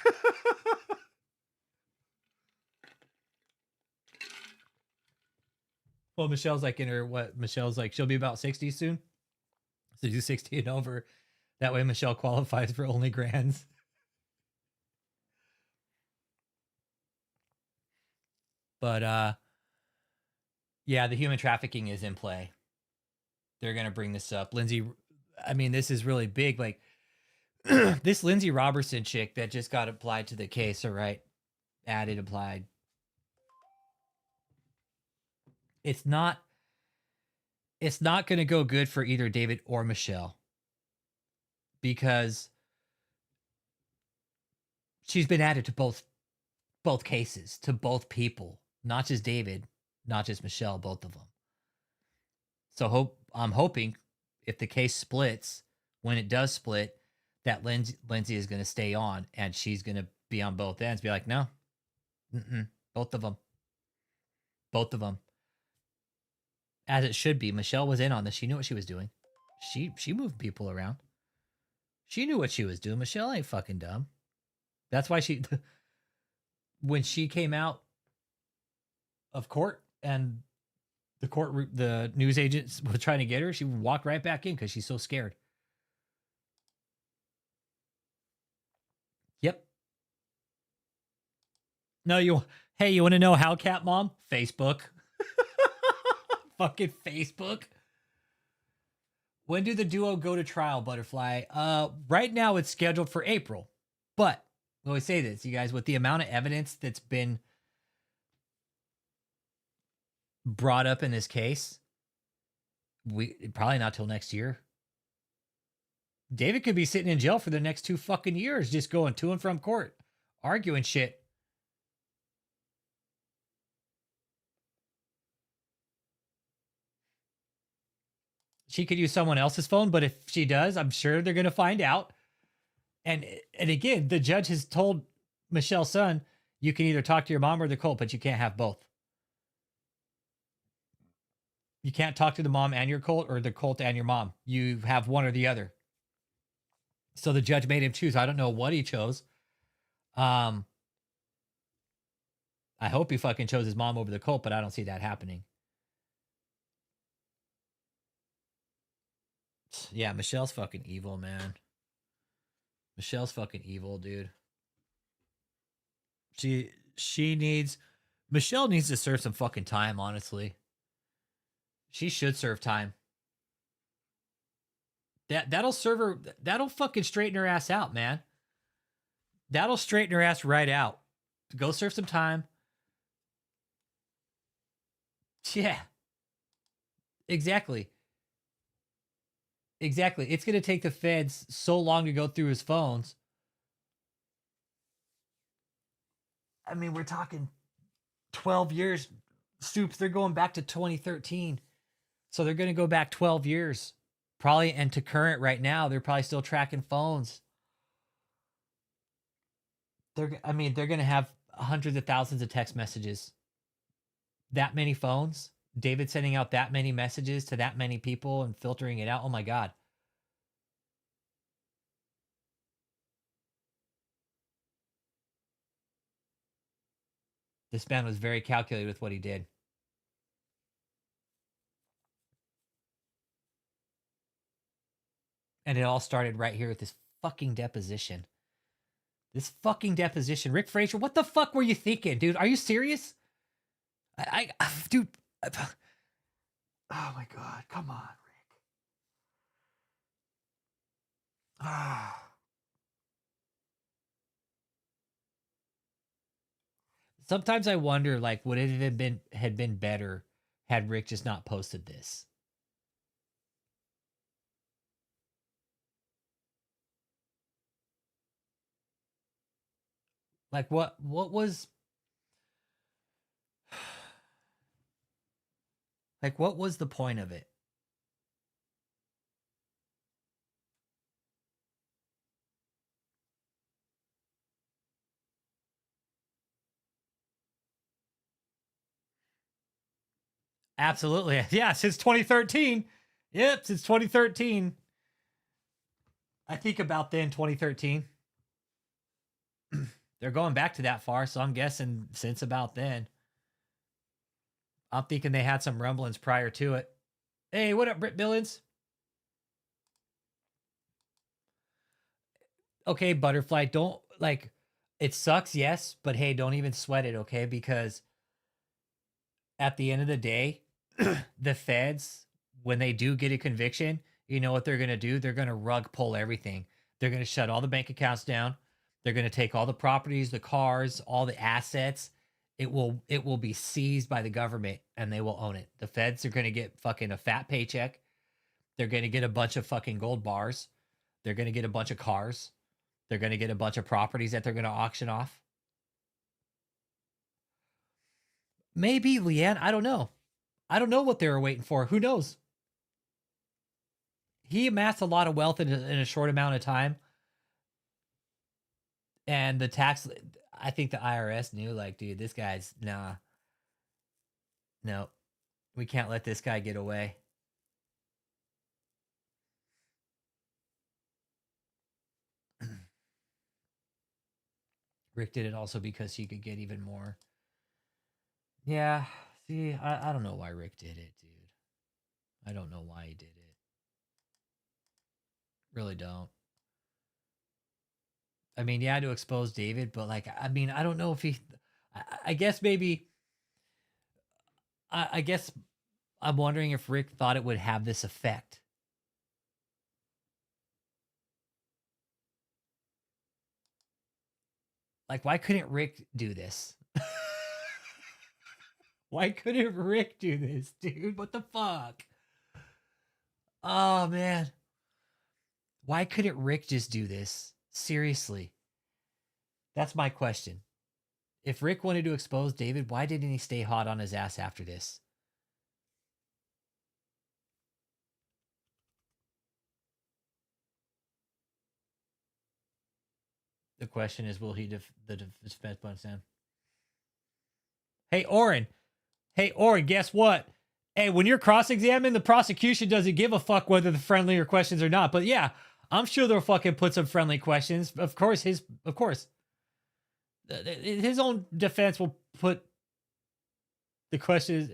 Well, Michelle's like in her, what? Michelle's like, she'll be about 60 soon. So do 60 and over. That way Michelle qualifies for only grands. But, yeah, the human trafficking is in play. They're going to bring this up. Lindsay, I mean, this is really big. Like, this Lindsay Robertson chick that just got applied to the case, all right? Added, applied. It's not going to go good for either David or Michelle, because she's been added to both cases, to both people, not just David, not just Michelle, both of them. So I'm hoping if the case splits, when it does split, that Lindsay is going to stay on and she's going to be on both ends. Be like, no, both of them. As it should be. Michelle was in on this. She knew what she was doing. She moved people around. She knew what she was doing. Michelle ain't fucking dumb. That's why when she came out of court and the news agents were trying to get her, she walked right back in because she's so scared. Yep. No, you want to know how, Cat Mom? Facebook. Fucking Facebook. When do the duo go to trial, Butterfly? Right now it's scheduled for April. But I always say this, you guys, with the amount of evidence that's been brought up in this case, probably not till next year. David could be sitting in jail for the next 2 fucking years, just going to and from court, arguing shit. She could use someone else's phone, but if she does, I'm sure they're going to find out. And again, the judge has told Michelle's son, you can either talk to your mom or the cult, but you can't have both. You can't talk to the mom and your cult, or the cult and your mom. You have one or the other. So the judge made him choose. I don't know what he chose. I hope he fucking chose his mom over the cult, but I don't see that happening. Yeah, Michelle's fucking evil, man. Michelle's fucking evil, dude. Michelle needs to serve some fucking time, honestly. She should serve time. That'll serve her, that'll fucking straighten her ass out, man. That'll straighten her ass right out. Go serve some time. Yeah. Exactly. It's going to take the feds so long to go through his phones. I mean, we're talking 12 years. Stoops, they're going back to 2013. So they're going to go back 12 years. Probably, and to current right now, they're probably still tracking phones. They're going to have hundreds of thousands of text messages. That many phones. David sending out that many messages to that many people and filtering it out. Oh my God. This man was very calculated with what he did. And it all started right here with this fucking deposition. Rick Frazier, what the fuck were you thinking, dude? Are you serious? Dude. Oh my God. Come on, Rick. Sometimes I wonder, like, would it have been better had Rick just not posted this? Like, what was like, what was the point of it? Absolutely. Yeah, since 2013. Yep, since 2013. I think about then 2013. They're going back to that far, so I'm guessing since about then. I'm thinking they had some rumblings prior to it. Hey, what up, Britt Billings? Okay, Butterfly, don't, like, it sucks, yes, but hey, don't even sweat it, okay? Because at the end of the day, the feds, when they do get a conviction, you know what they're going to do? They're going to rug pull everything. They're going to shut all the bank accounts down. They're going to take all the properties, the cars, all the assets. It will be seized by the government and they will own it. The feds are going to get fucking a fat paycheck. They're going to get a bunch of fucking gold bars. They're going to get a bunch of cars. They're going to get a bunch of properties that they're going to auction off. Maybe, Leanne. I don't know. I don't know what they were waiting for. Who knows? He amassed a lot of wealth in a short amount of time. And the tax, I think the IRS knew, like, dude, this guy's, nah. No, we can't let this guy get away. Rick did it also because he could get even more. Yeah, see, I don't know why Rick did it, dude. I don't know why he did it. Really don't. I mean, yeah, to expose David, but like, I mean, I don't know if he, I guess maybe, I guess I'm wondering if Rick thought it would have this effect. Like, why couldn't Rick do this? Why couldn't Rick do this, dude? What the fuck? Oh, man. Why couldn't Rick just do this? Seriously. That's my question. If Rick wanted to expose David, why didn't he stay hot on his ass after this? The question is, will he the defense punch him? Hey, Oren. Hey, Oren, guess what? Hey, when you're cross-examined, the prosecution doesn't give a fuck whether the friendlier questions or not. But yeah, I'm sure they'll fucking put some friendly questions. Of course, his own defense will put the questions.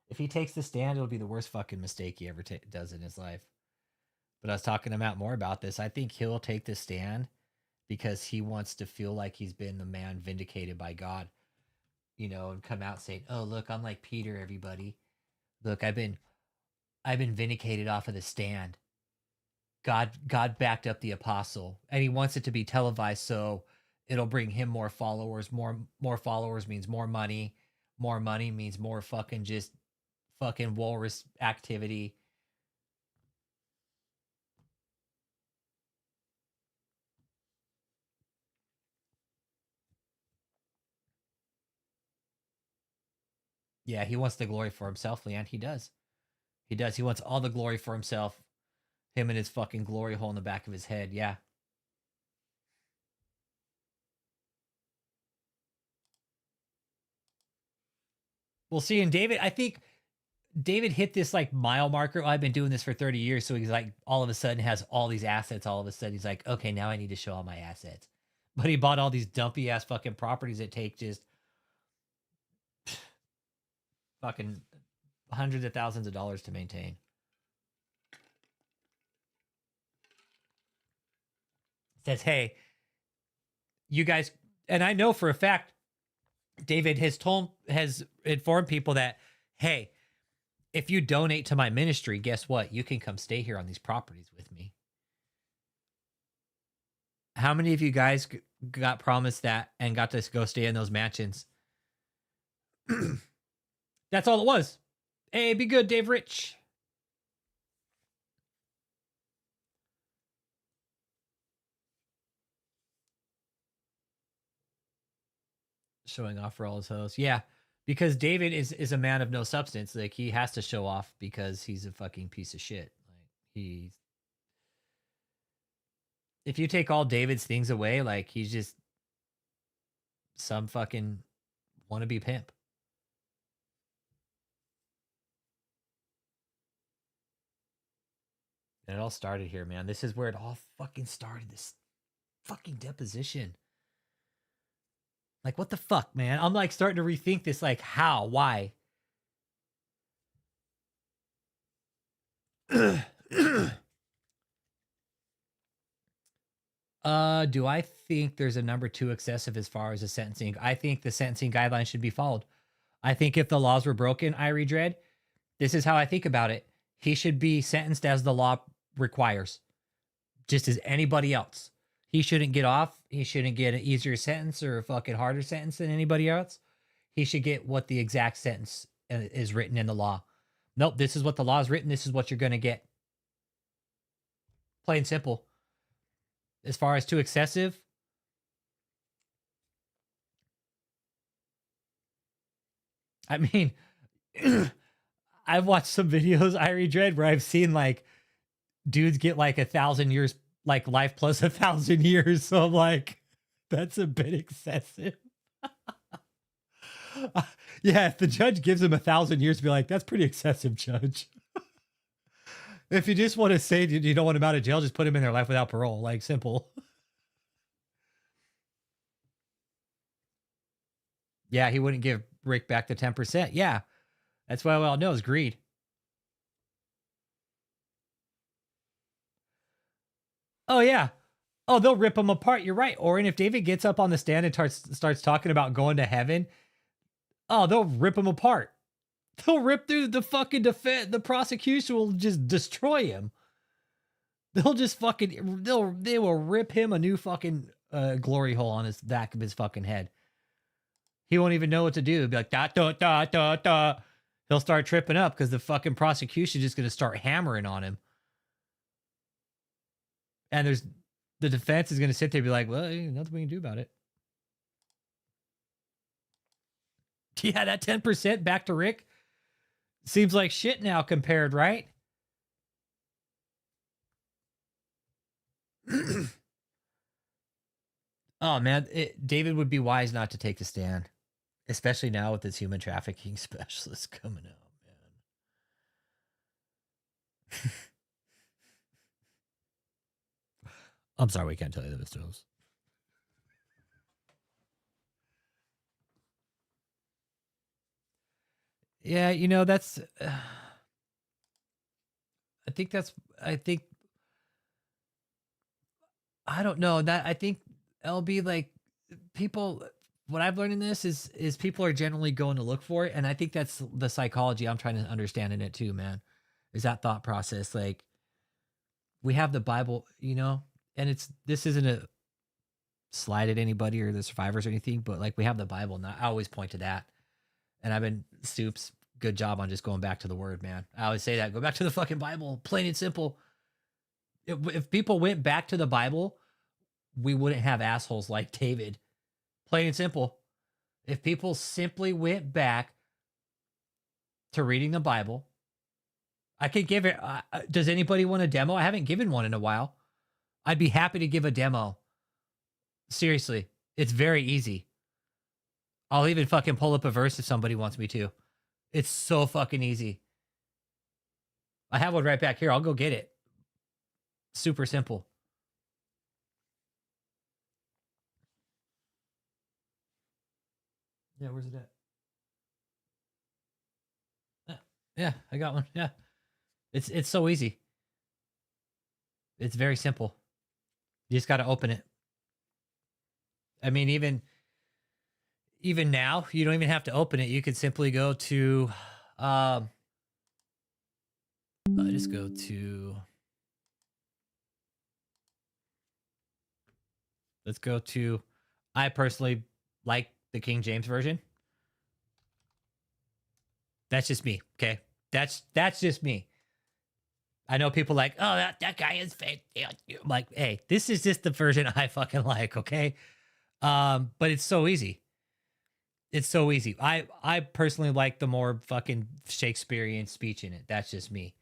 If he takes the stand, it'll be the worst fucking mistake he ever does in his life. But I was talking to Matt more about this. I think he'll take the stand because he wants to feel like he's been the man vindicated by God, you know, and come out saying, "Oh, look, I'm like Peter, everybody. Look, I've been vindicated off of the stand. God backed up the apostle, and he wants it to be televised so it'll bring him more followers. More followers means more money. More money means more fucking walrus activity." Yeah, he wants the glory for himself, Leanne. He does. He does. He wants all the glory for himself. Him and his fucking glory hole in the back of his head. Yeah. We'll see. And David, I think David hit this like mile marker. Oh, I've been doing this for 30 years. So he's like, all of a sudden has all these assets. All of a sudden he's like, okay, now I need to show all my assets. But he bought all these dumpy ass fucking properties that take just fucking hundreds of thousands of dollars to maintain. Says, hey, you guys, and I know for a fact, David has informed people that, hey, if you donate to my ministry, guess what? You can come stay here on these properties with me. How many of you guys got promised that and got to go stay in those mansions? That's all it was. Hey, be good, Dave Rich. Showing off for all his hosts. Yeah, because David is a man of no substance. Like, he has to show off because he's a fucking piece of shit. Like, if you take all David's things away, like, he's just some fucking wannabe pimp. And it all started here, man. This is where it all fucking started. This fucking deposition. Like, what the fuck, man? I'm like starting to rethink this. Like, how? Why? Do I think there's a number too excessive as far as the sentencing? I think the sentencing guidelines should be followed. I think if the laws were broken, Irie Dread, this is how I think about it. He should be sentenced as the law requires, just as anybody else. He shouldn't get off. He shouldn't get an easier sentence or a fucking harder sentence than anybody else. He should get what the exact sentence is written in the law. Nope, this is what the law is written. This is what you're going to get. Plain simple. As far as too excessive, I mean, I've watched some videos, Irie Dread, where I've seen like dudes get like 1,000 years, like life plus 1,000 years. So I'm like, that's a bit excessive. Yeah, if the judge gives him 1,000 years to be like, that's pretty excessive, judge. If you just want to say you don't want him out of jail, just put him in there life without parole. Like, simple. Yeah, he wouldn't give Rick back the 10%. Yeah, that's why we all know is greed. Oh, yeah. Oh, they'll rip him apart. You're right, Orin. If David gets up on the stand and starts talking about going to heaven, oh, they'll rip him apart. They'll rip through the fucking defense. The prosecution will just destroy him. They'll just fucking, they will rip him a new fucking glory hole on his back of his fucking head. He won't even know what to do. He'll be like, da, da, da, da, da. He'll start tripping up because the fucking prosecution is just going to start hammering on him. And the defense is going to sit there and be like, well, nothing we can do about it. Yeah, that 10% back to Rick seems like shit now compared, right? Oh, man, David would be wise not to take the stand, especially now with this human trafficking specialist coming out, man. I'm sorry we can't tell you the details. Yeah, you know, that's... I don't know. I think LB, like, people... What I've learned in this is people are generally going to look for it, and I think that's the psychology I'm trying to understand in it too, man. Is that thought process. Like, we have the Bible, you know, and this isn't a slight at anybody or the survivors or anything, but like, we have the Bible, and I always point to that. And I've been Stoops, good job on just going back to the word, man. I always say that. Go back to the fucking Bible, plain and simple. If people went back to the Bible, we wouldn't have assholes like David. Plain and simple. If people simply went back to reading the Bible, I could give it. Does anybody want a demo? I haven't given one in a while. I'd be happy to give a demo. Seriously, it's very easy. I'll even fucking pull up a verse if somebody wants me to. It's so fucking easy. I have one right back here. I'll go get it. Super simple. Yeah, where's it at? Yeah, I got one. Yeah. It's so easy. It's very simple. You just got to open it. I mean, even now, you don't even have to open it. You could simply go to Just go to. Let's go to. I personally like the King James version. That's just me. Okay, that's just me. I know people like, oh, that guy is fake. I'm like, hey, this is just the version I fucking like. Okay, but it's so easy. It's so easy. I personally like the more fucking Shakespearean speech in it. That's just me.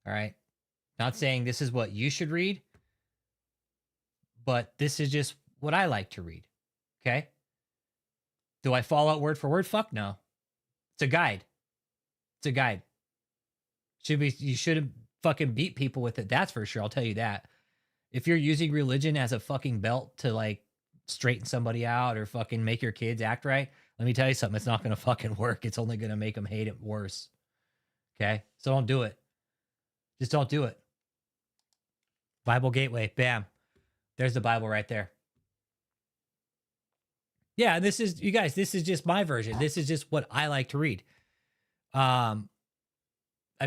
All right. Not saying this is what you should read, but this is just what I like to read. Okay. Do I follow it word for word? Fuck no. It's a guide. It's a guide. You shouldn't fucking beat people with it. That's for sure. I'll tell you that. If you're using religion as a fucking belt to like straighten somebody out or fucking make your kids act right, let me tell you something. It's not going to fucking work. It's only going to make them hate it worse. Okay. So don't do it. Just don't do it. Bible Gateway. Bam. There's the Bible right there. Yeah. This is, you guys, this is just my version. This is just what I like to read. I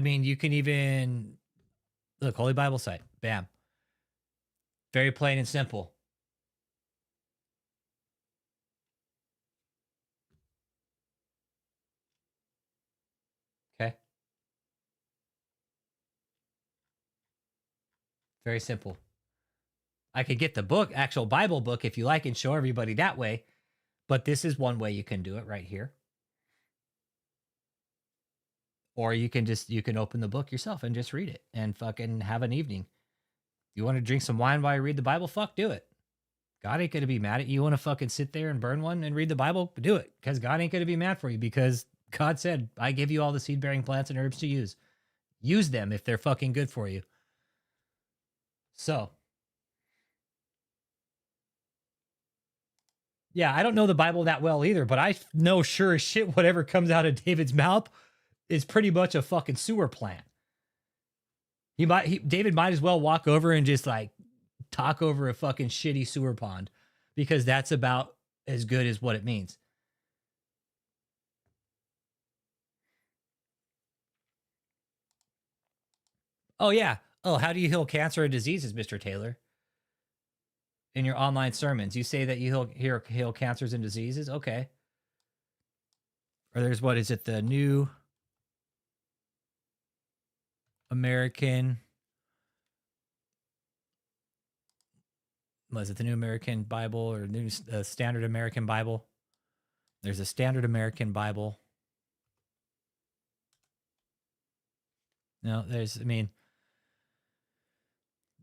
mean, you can even look, Holy Bible site. Bam. Very plain and simple. Okay. Very simple. I could get the book, actual Bible book, if you like, and show everybody that way. But this is one way you can do it right here. Or you can open the book yourself and just read it and fucking have an evening. You want to drink some wine while you read the Bible? Fuck, do it. God ain't going to be mad at you. You want to fucking sit there and burn one and read the Bible? Do it. Because God ain't going to be mad for you. Because God said, I give you all the seed-bearing plants and herbs to use. Use them if they're fucking good for you. So. Yeah, I don't know the Bible that well either, but I know sure as shit whatever comes out of David's mouth is pretty much a fucking sewer plant. David might as well walk over and just like talk over a fucking shitty sewer pond, because that's about as good as what it means. Oh yeah. Oh, how do you heal cancer and diseases, Mr. Taylor? In your online sermons, you say that you heal cancers and diseases. Okay. Or there's, what is it? The New American, was it the New American Bible or New Standard American Bible? There's a Standard American Bible. No, there's, I mean,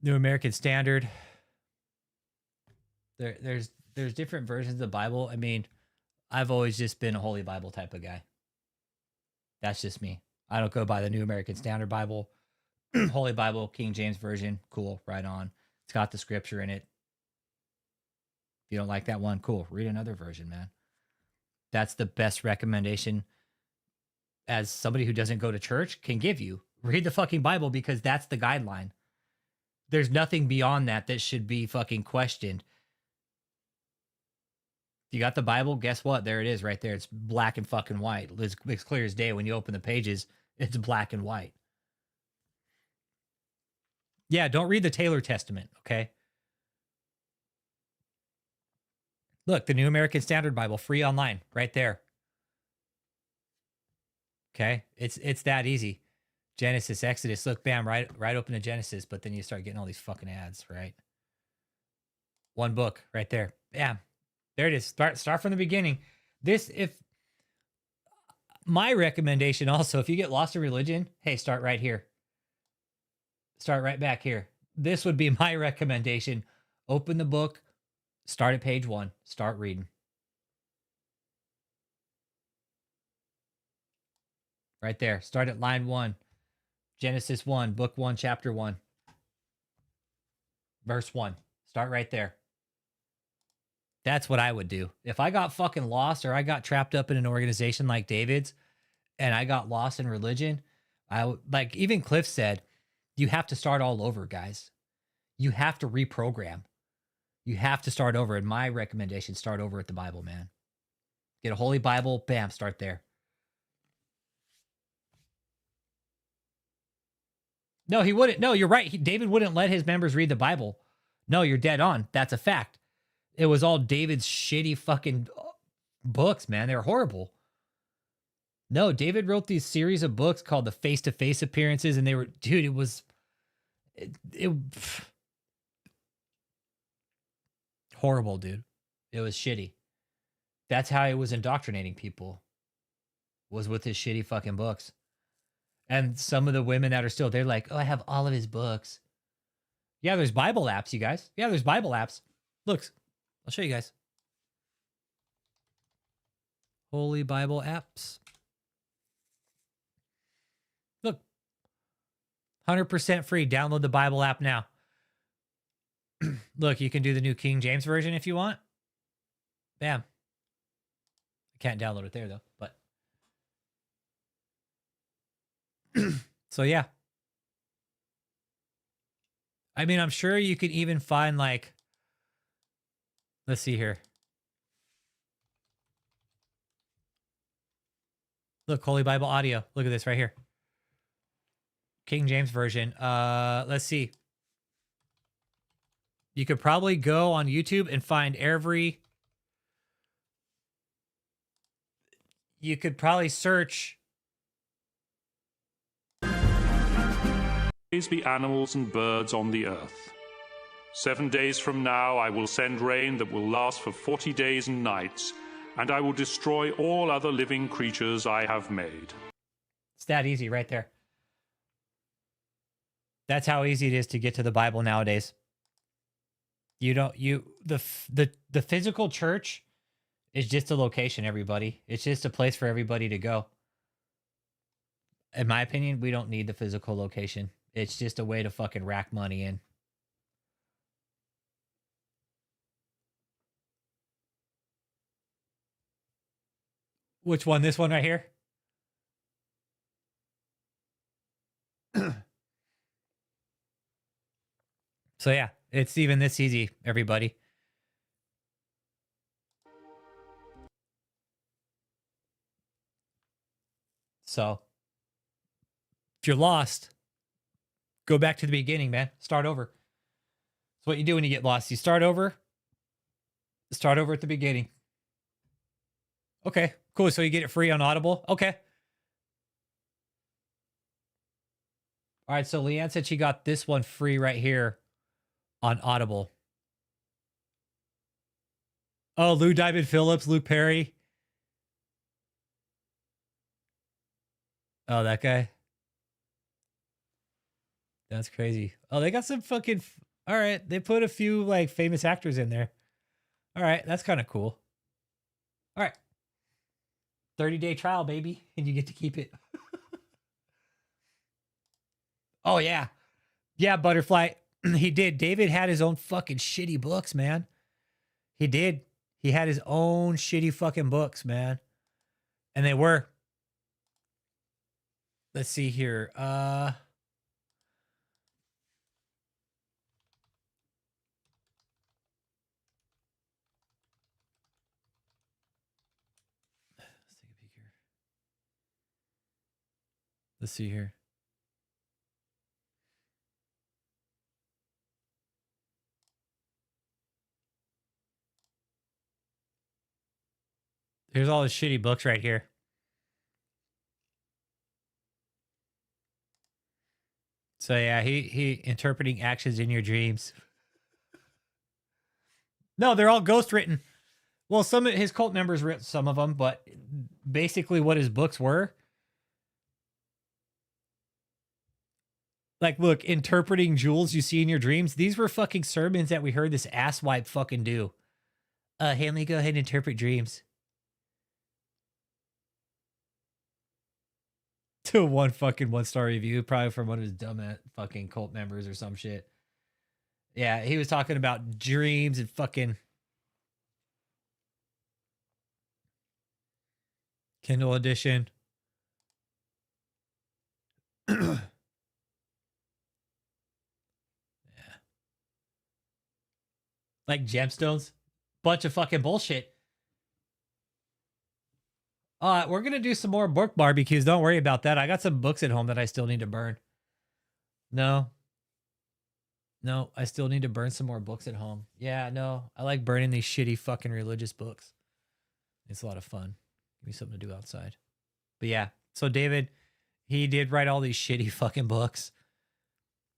New American Standard. There's different versions of the Bible. I mean, I've always just been a Holy Bible type of guy. That's just me. I don't go by the New American Standard Bible. Holy Bible, King James Version, cool, right on. It's got the scripture in it. If you don't like that one, cool, read another version, man. That's the best recommendation as somebody who doesn't go to church can give you. Read the fucking Bible, because that's the guideline. There's nothing beyond that that should be fucking questioned. You got the Bible? Guess what? There it is right there. It's black and fucking white. It's clear as day. When you open the pages, it's black and white. Yeah, don't read the Taylor Testament, okay? Look, the New American Standard Bible, free online, right there. Okay? It's that easy. Genesis, Exodus, look, bam, right open to Genesis, but then you start getting all these fucking ads, right? One book right there. Bam. There it is. Start from the beginning. My recommendation also, if you get lost in religion, hey, start right here. Start right back here. This would be my recommendation. Open the book, start at page 1, start reading. Right there. Start at line 1. Genesis 1, book 1, chapter 1. Verse 1. Start right there. That's what I would do. If I got fucking lost, or I got trapped up in an organization like David's and I got lost in religion, like even Cliff said, you have to start all over, guys. You have to reprogram. You have to start over. And my recommendation, start over at the Bible, man. Get a Holy Bible, bam, start there. No, he wouldn't. No, you're right. David wouldn't let his members read the Bible. No, you're dead on. That's a fact. It was all David's shitty fucking books, man. They were horrible. No, David wrote these series of books called the Face-to-Face Appearances, and they were, dude, it was horrible, dude. It was shitty. That's how he was indoctrinating people, was with his shitty fucking books. And some of the women that are still, they're like, oh, I have all of his books. Yeah, there's Bible apps, you guys. Yeah, there's Bible apps. Look, I'll show you guys. Holy Bible apps. Look, 100% free. Download the Bible app now. Look, you can do the new King James version if you want. Bam. I can't download it there, though, but. So, yeah. I mean, I'm sure you could even find, like, let's see here. Look, Holy Bible audio. Look at this right here. King James version. Let's see. You could probably go on YouTube and find every. You could probably search. Be animals and birds on the earth. 7 days from now I will send rain that will last for 40 days and nights, and I will destroy all other living creatures I have made. It's that easy right there. That's how easy it is to get to the Bible nowadays. The physical church is just a location, everybody. It's just a place for everybody to go. In my opinion, we don't need the physical location. It's just a way to fucking rack money in. Which one? This one right here? So yeah, it's even this easy, everybody. So if you're lost, go back to the beginning, man. Start over. That's what you do when you get lost. You start over. Start over at the beginning. Okay, cool. So you get it free on Audible. Okay. All right, so Leanne said she got this one free right here on Audible. Oh, Lou Diamond Phillips, Luke Perry. Oh, that guy. That's crazy. Oh, they got some fucking. All right, they put a few like famous actors in there. All right, that's kind of cool. All right. 30-day trial, baby, and you get to keep it. Oh, yeah. Yeah, Butterfly. He did. David had his own fucking shitty books, man. He did. He had his own shitty fucking books, man. And they were. Let's see here. Let's take a peek here. Let's see here. Here's all his shitty books right here. So yeah, he interpreting actions in your dreams. No, they're all ghost written. Well, some of his cult members wrote some of them, but basically what his books were. Like, look, interpreting jewels you see in your dreams. These were fucking sermons that we heard this asswipe fucking do. Hanley, go ahead and interpret dreams. To one star review, probably from one of his dumb fucking cult members or some shit. Yeah, he was talking about dreams and fucking Kindle edition. Yeah. Like gemstones. Bunch of fucking bullshit. We're going to do some more book barbecues. Don't worry about that. I got some books at home that I still need to burn. No. No, I still need to burn some more books at home. Yeah, no, I like burning these shitty fucking religious books. It's a lot of fun. Give me something to do outside. But yeah, so David, he did write all these shitty fucking books.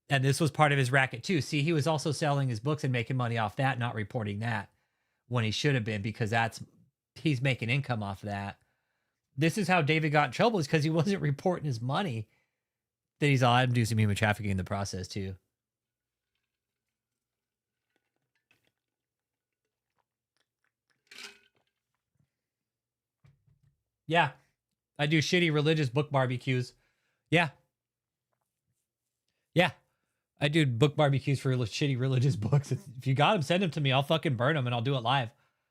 And this was part of his racket too. See, he was also selling his books and making money off that, not reporting that when he should have been, because he's making income off of that. This is how David got in trouble, is because he wasn't reporting his money. That he's all, I'm doing some human trafficking in the process too. Yeah, I do shitty religious book barbecues. Yeah. Yeah. I do book barbecues for shitty religious books. If you got them, send them to me. I'll fucking burn them and I'll do it live.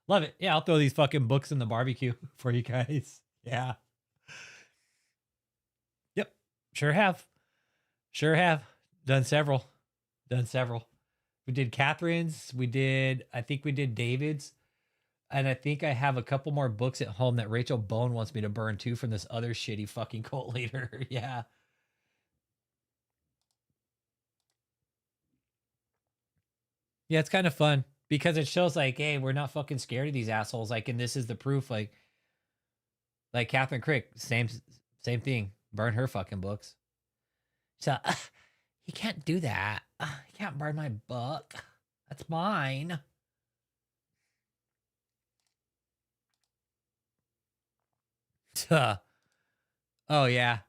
Love it. Yeah, I'll throw these fucking books in the barbecue for you guys. Yeah. Yep. Sure have. Sure have. Done several. We did Catherine's. I think we did David's. And I think I have a couple more books at home that Rachel Bone wants me to burn too from this other shitty fucking cult leader. Yeah. Yeah, it's kind of fun because it shows like, hey, we're not fucking scared of these assholes. Like, and this is the proof. Like Catherine Crick, same thing. Burn her fucking books. So you can't do that. You can't burn my book. That's mine. Oh yeah.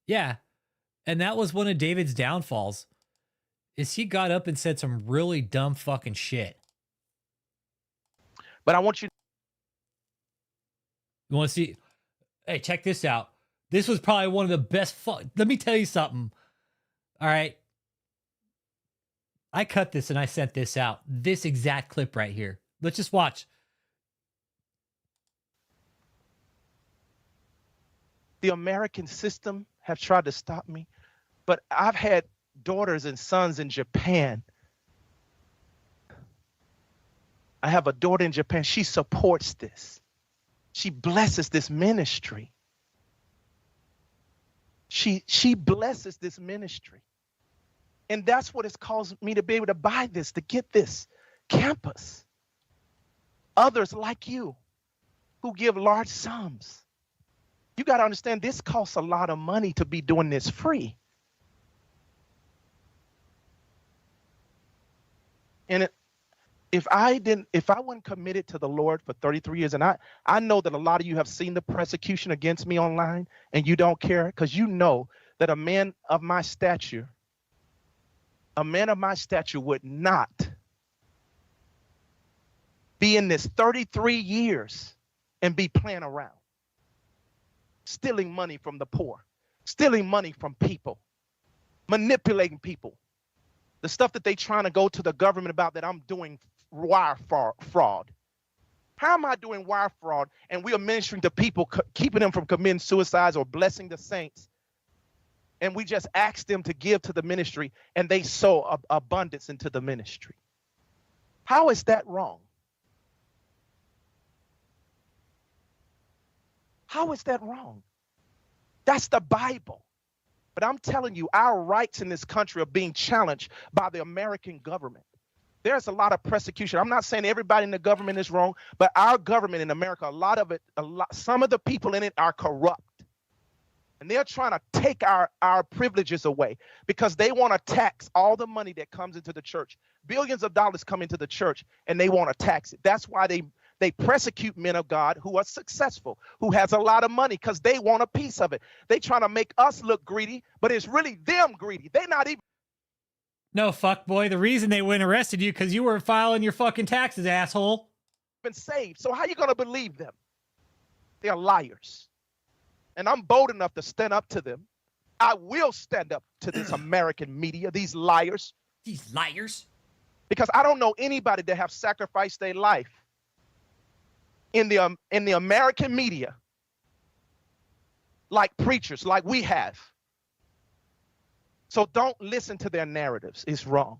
Yeah. And that was one of David's downfalls. Is he got up and said some really dumb fucking shit. But I want you want to see? Hey, check this out. This was probably one of the best let me tell you something. All right. I cut this and I sent this out. This exact clip right here. Let's just watch. The American system have tried to stop me, but I've had daughters and sons in Japan. I have a daughter in Japan. She supports this. She blesses this ministry. She blesses this ministry. And that's what has caused me to be able to buy this, to get this campus. Others like you who give large sums. You got to understand, this costs a lot of money to be doing this free. And if I wasn't committed to the Lord for 33 years, and I know that a lot of you have seen the persecution against me online and you don't care, because you know that a man of my stature would not be in this 33 years and be playing around. Stealing money from the poor, stealing money from people, manipulating people. The stuff that they trying to go to the government about, that I'm doing wire fraud. How am I doing wire fraud and we are ministering to people, keeping them from committing suicides or blessing the saints? And we just ask them to give to the ministry and they sow abundance into the ministry. How is that wrong? How is that wrong? That's the Bible. But I'm telling you, our rights in this country are being challenged by the American government. There's a lot of persecution. I'm not saying everybody in the government is wrong, but our government in America, some of the people in it are corrupt. And they're trying to take our privileges away because they want to tax all the money that comes into the church. Billions of dollars come into the church and they want to tax it. That's why they persecute men of God who are successful, who has a lot of money, because they want a piece of it. They trying to make us look greedy, but it's really them greedy. They not even. No, fuck boy. The reason they went and arrested you because you weren't filing your fucking taxes, asshole. Been saved. So how you going to believe them? They're liars. And I'm bold enough to stand up to them. I will stand up to this American media, these liars. These liars. Because I don't know anybody that have sacrificed their life in the American media, like preachers, like we have. So don't listen to their narratives. It's wrong.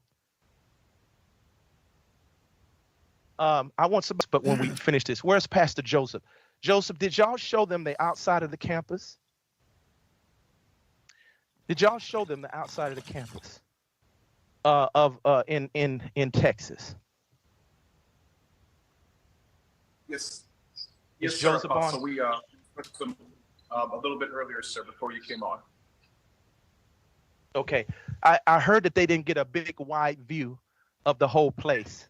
I want some, but when we finish this, where's Pastor Joseph? Joseph, did y'all show them the outside of the campus? Did y'all show them the outside of the campus in Texas? Yes, Is yes, sir, Joseph Apostle. on? We went to them a little bit earlier, sir, before you came on. Okay. I heard that they didn't get a big wide view of the whole place.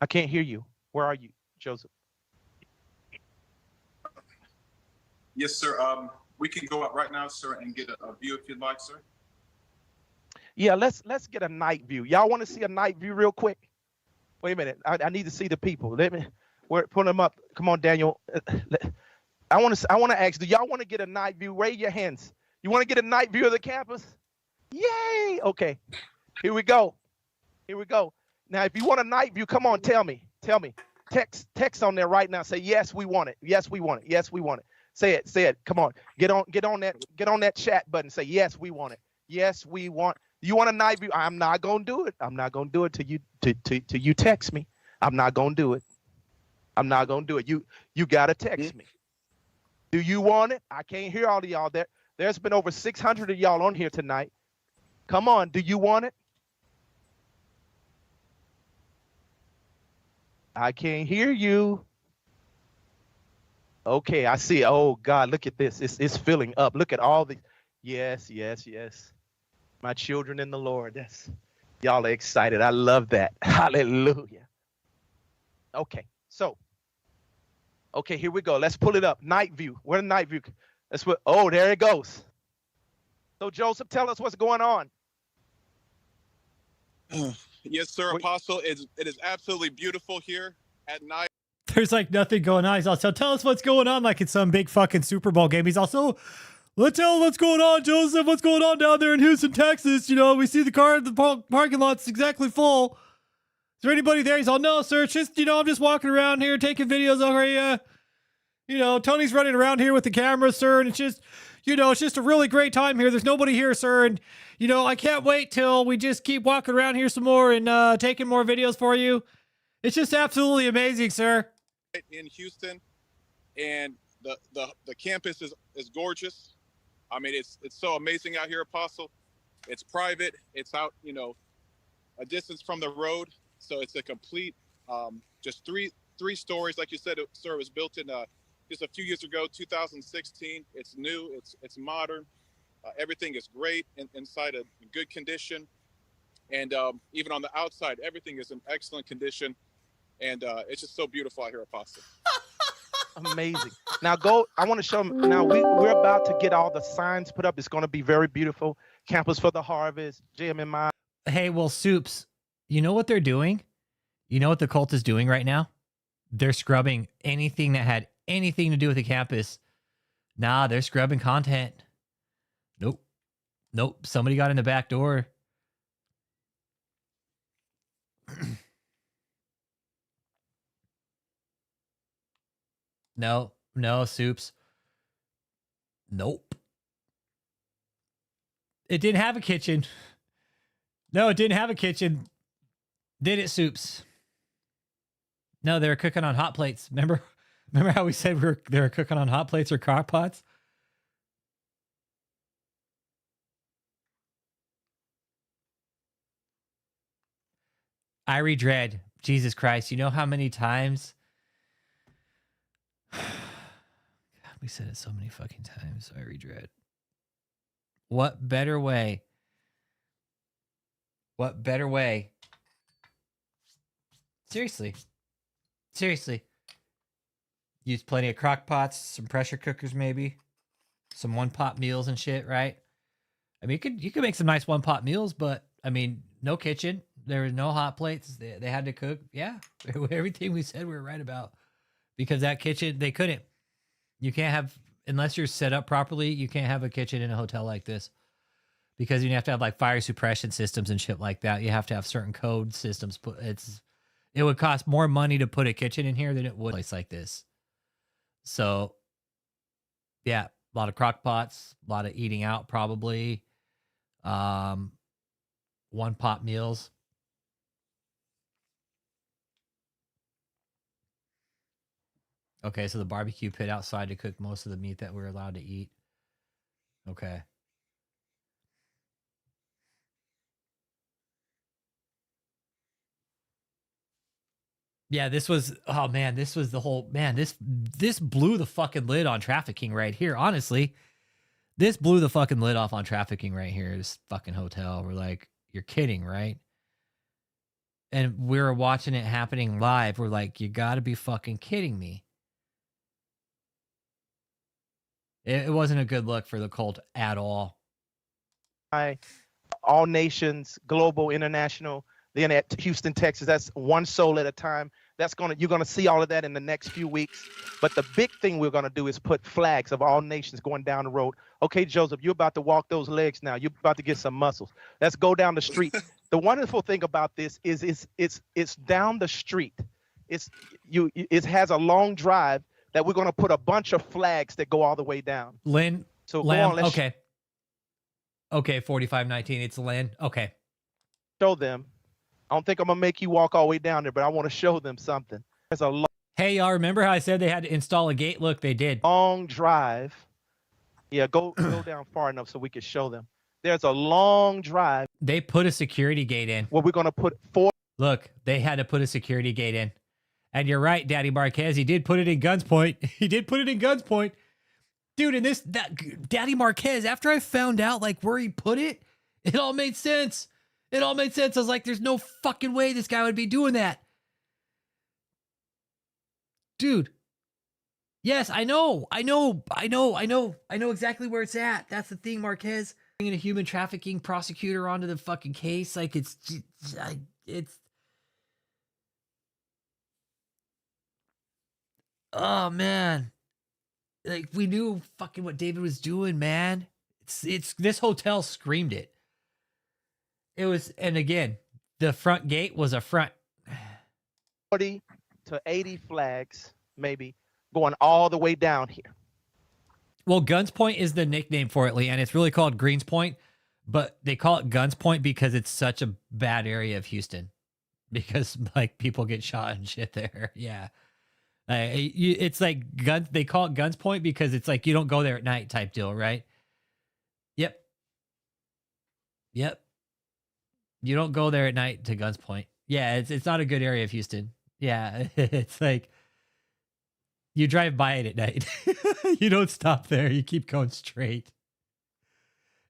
I can't hear you. Where are you, Joseph? Yes, sir. We can go out right now, sir, and get a view if you'd like, sir. Yeah, let's get a night view. Y'all want to see a night view real quick? Wait a minute. I need to see the people. Put them up. Come on, Daniel. I want to ask, do y'all want to get a night view? Raise your hands. You want to get a night view of the campus? Yay! Okay. Here we go. Here we go. Now, if you want a night view, come on, tell me. Tell me. Text on there right now. Say, yes, we want it. Yes, we want it. Yes, we want it. Say it. Say it. Come on. Get on that chat button. Say, yes, we want it. Yes, we want. You want a night view? I'm not gonna do it. I'm not gonna do it till you text me. I'm not gonna do it. I'm not gonna do it. You gotta text me. Do you want it? I can't hear all of y'all there. There's been over 600 of y'all on here tonight. Come on. Do you want it? I can't hear you. Okay, I see. Oh God, look at this. It's filling up. Look at all the. Yes, yes, yes. My children in the Lord. Y'all are excited. I love that. Hallelujah. Okay, so. Okay, here we go. Let's pull it up. Night view. Where the night view? That's what. Oh, there it goes. So Joseph, tell us what's going on. Yes, sir, Apostle. It is absolutely beautiful here at night. There's like nothing going on. He's also, tell us what's going on, like it's some big fucking Super Bowl game. He's also, let's tell what's going on, Joseph. What's going on down there in Houston, Texas? You know, we see the car in the parking lot's exactly full. Is there anybody there? He's all, no, sir. It's just, I'm just walking around here taking videos over here. Tony's running around here with the camera, sir, and it's just, it's just a really great time here. There's nobody here, sir, and, I can't wait till we just keep walking around here some more and taking more videos for you. It's just absolutely amazing, sir. In Houston, and the campus is gorgeous. I mean, it's so amazing out here, Apostle. It's private. It's out, a distance from the road, so it's a complete, just three stories, like you said, sir. It was built in just a few years ago, 2016. It's new. It's modern. Everything is great inside a good condition, and even on the outside, everything is in excellent condition. And it's just so beautiful out here, Apostle. Amazing. Now I want to show them. Now we're about to get all the signs put up. It's going to be very beautiful. Campus for the Harvest, JMMI. Hey, well, Soups, you know what they're doing? You know what the cult is doing right now? They're scrubbing anything that had anything to do with the campus. Nah, they're scrubbing content. Nope. Somebody got in the back door. No, Soups. Nope. It didn't have a kitchen. No, it didn't have a kitchen. Did it, Soups? No, they were cooking on hot plates. Remember how we said they were cooking on hot plates or crock pots? Irie Dread. Jesus Christ. You know how many times... We said it so many fucking times. I regret. What better way? What better way? Seriously. Use plenty of crock pots, some pressure cookers maybe, some one-pot meals and shit, right? I mean, you could make some nice one-pot meals, but I mean, no kitchen. There were no hot plates. They had to cook. Yeah, everything we said we were right about. Because that kitchen, they couldn't. You can't have, unless you're set up properly, you can't have a kitchen in a hotel like this. Because you have to have like fire suppression systems and shit like that. You have to have certain code systems. It would cost more money to put a kitchen in here than it would a place like this. So, yeah, a lot of crock pots, a lot of eating out probably. One pot meals. Okay, so the barbecue pit outside to cook most of the meat that we're allowed to eat. Okay. Yeah, this was, oh man, this was the whole, man, this blew the fucking lid on trafficking right here. Honestly, this blew the fucking lid off on trafficking right here. This fucking hotel. We're like, you're kidding, right? And we were watching it happening live. We're like, you gotta be fucking kidding me. It wasn't a good look for the cult at all. All nations, global, international. Then at Houston, Texas, that's one soul at a time. You're gonna see all of that in the next few weeks. But the big thing we're gonna do is put flags of all nations going down the road. Okay, Joseph, you're about to walk those legs now. You're about to get some muscles. Let's go down the street. The wonderful thing about this is it's down the street. It has a long drive that we're gonna put a bunch of flags that go all the way down. Lynn. So Lamb, go on, okay. Okay, 4519. It's Lynn. Okay. Show them. I don't think I'm gonna make you walk all the way down there, but I want to show them something. There's a long, hey, y'all remember how I said they had to install a gate? Look, they did. Long drive. Yeah, go down far enough so we can show them. There's a long drive. They put a security gate in. Well, we're gonna put 4. Look, they had to put a security gate in. And you're right, Daddy Marquez. He did put it in Guns Point. He did put it in Guns Point. Dude, and Daddy Marquez, after I found out like where he put it, it all made sense. It all made sense. I was like, there's no fucking way this guy would be doing that. Dude. Yes, I know exactly where it's at. That's the thing, Marquez. Bringing a human trafficking prosecutor onto the fucking case. Like, it's oh, man. Like, we knew fucking what David was doing, man. It's this hotel screamed it. It was, and again, the front gate was a front 40 to 80 flags, maybe, going all the way down here. Well, Guns Point is the nickname for it, Lee, and it's really called Greens Point, but they call it Guns Point because it's such a bad area of Houston. Because, like, people get shot and shit there. Yeah. It's like guns. They call it Guns Point because it's like you don't go there at night type deal, right? Yep. You don't go there at night to Guns Point. Yeah, it's not a good area of Houston. Yeah, it's like you drive by it at night. You don't stop there. You keep going straight.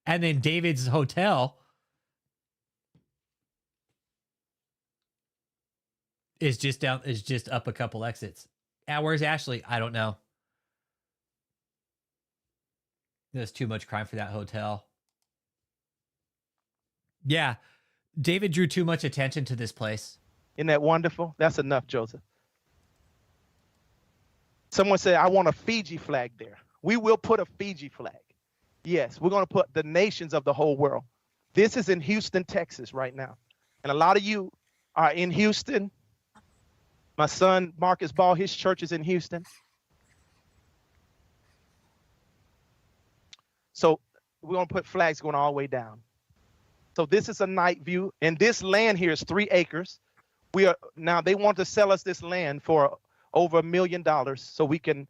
And then David's hotel is just up a couple exits. Where's Ashley? I don't know. There's too much crime for that hotel. Yeah. David drew too much attention to this place. Isn't that wonderful? That's enough, Joseph. Someone said, I want a Fiji flag there. We will put a Fiji flag. Yes, we're going to put the nations of the whole world. This is in Houston, Texas right now. And a lot of you are in Houston. My son, Marcus Ball, his church is in Houston. So we're going to put flags going all the way down. So this is a night view. And this land here is 3 acres. Now they want to sell us this land for over $1 million so we can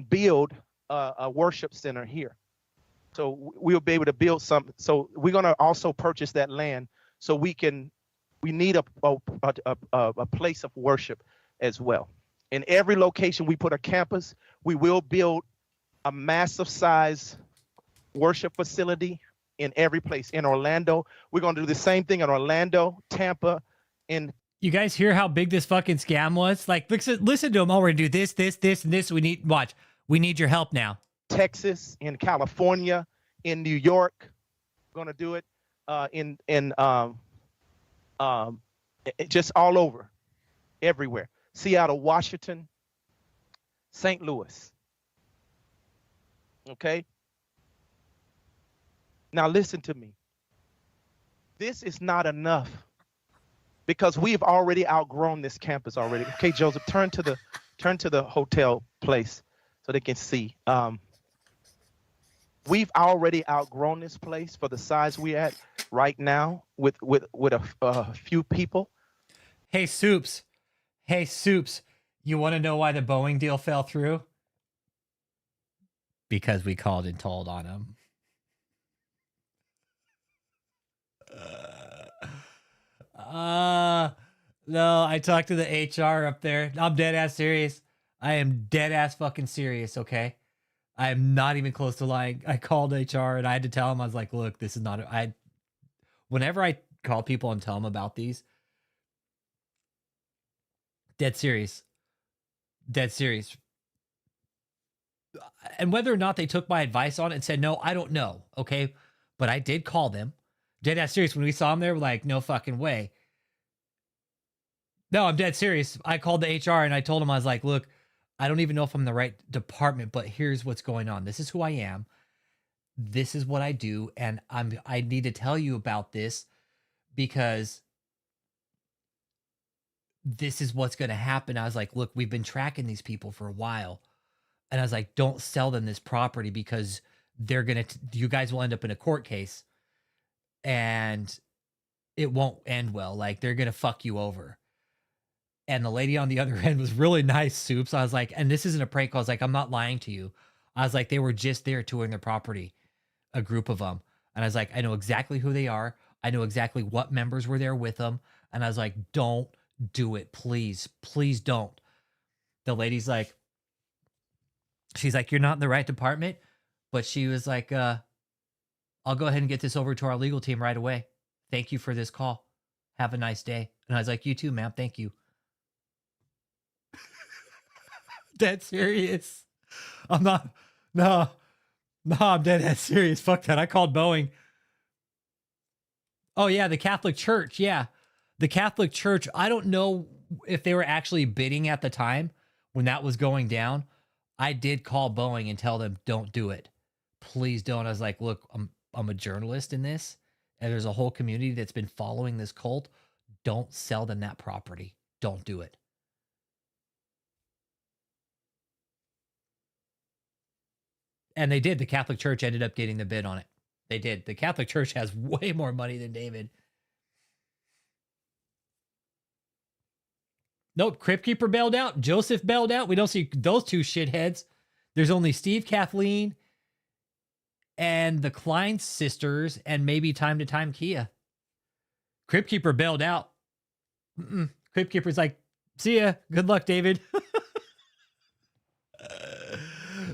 build a worship center here. So we'll be able to build something. So we're going to also purchase that land so we need a place of worship as well. In every location we put a campus, we will build a massive size worship facility in every place. In Orlando, we're going to do the same thing in Orlando, Tampa, and you guys hear how big this fucking scam was? Like, listen to them. Oh, we're going to do this, and this. We need your help now. Texas, in California, in New York. We're going to do it just all over, everywhere. Seattle, Washington, St. Louis. Okay? Now listen to me. This is not enough because we've already outgrown this campus already. Okay, Joseph, turn to the hotel place so they can see. We've already outgrown this place for the size we're at right now with a few people. Hey, Soups. You want to know why the Boeing deal fell through? Because we called and told on him. No, I talked to the HR up there. I'm dead ass serious. I am dead ass fucking serious, okay? I am not even close to lying. I called HR and I had to tell them, I was like, look, this is not, whenever I call people and tell them about these, dead serious. Dead serious. And whether or not they took my advice on it and said, no, I don't know, okay? But I did call them. Dead ass serious. When we saw them there, we're like, no fucking way. No, I'm dead serious. I called the HR and I told them, I was like, look, I don't even know if I'm in the right department, but here's what's going on. This is who I am. This is what I do. And I need to tell you about this because this is what's going to happen. I was like, look, we've been tracking these people for a while. And I was like, don't sell them this property because they're going to, you guys will end up in a court case and it won't end well. Like they're going to fuck you over. And the lady on the other end was really nice, Soups. I was like, and this isn't a prank. I was like, I'm not lying to you. I was like, they were just there touring their property, a group of them. And I was like, I know exactly who they are. I know exactly what members were there with them. And I was like, don't do it. Please, please don't. The lady's like, she's like, you're not in the right department. But she was like, I'll go ahead and get this over to our legal team right away. Thank you for this call. Have a nice day. And I was like, you too, ma'am. Thank you. Dead serious. I'm not. No, I'm dead ass serious. Fuck that. I called Boeing. Oh, yeah. The Catholic Church. Yeah. The Catholic Church. I don't know if they were actually bidding at the time when that was going down. I did call Boeing and tell them, don't do it. Please don't. I was like, look, I'm a journalist in this, and there's a whole community that's been following this cult. Don't sell them that property. Don't do it. And they did. The Catholic Church ended up getting the bid on it. They did. The Catholic Church has way more money than David. Nope. Crypt Keeper bailed out. Joseph bailed out. We don't see those two shitheads. There's only Steve, Kathleen, and the Klein sisters, and maybe time to time Kia. Crypt Keeper bailed out. Crypt Keeper's like, see ya. Good luck, David.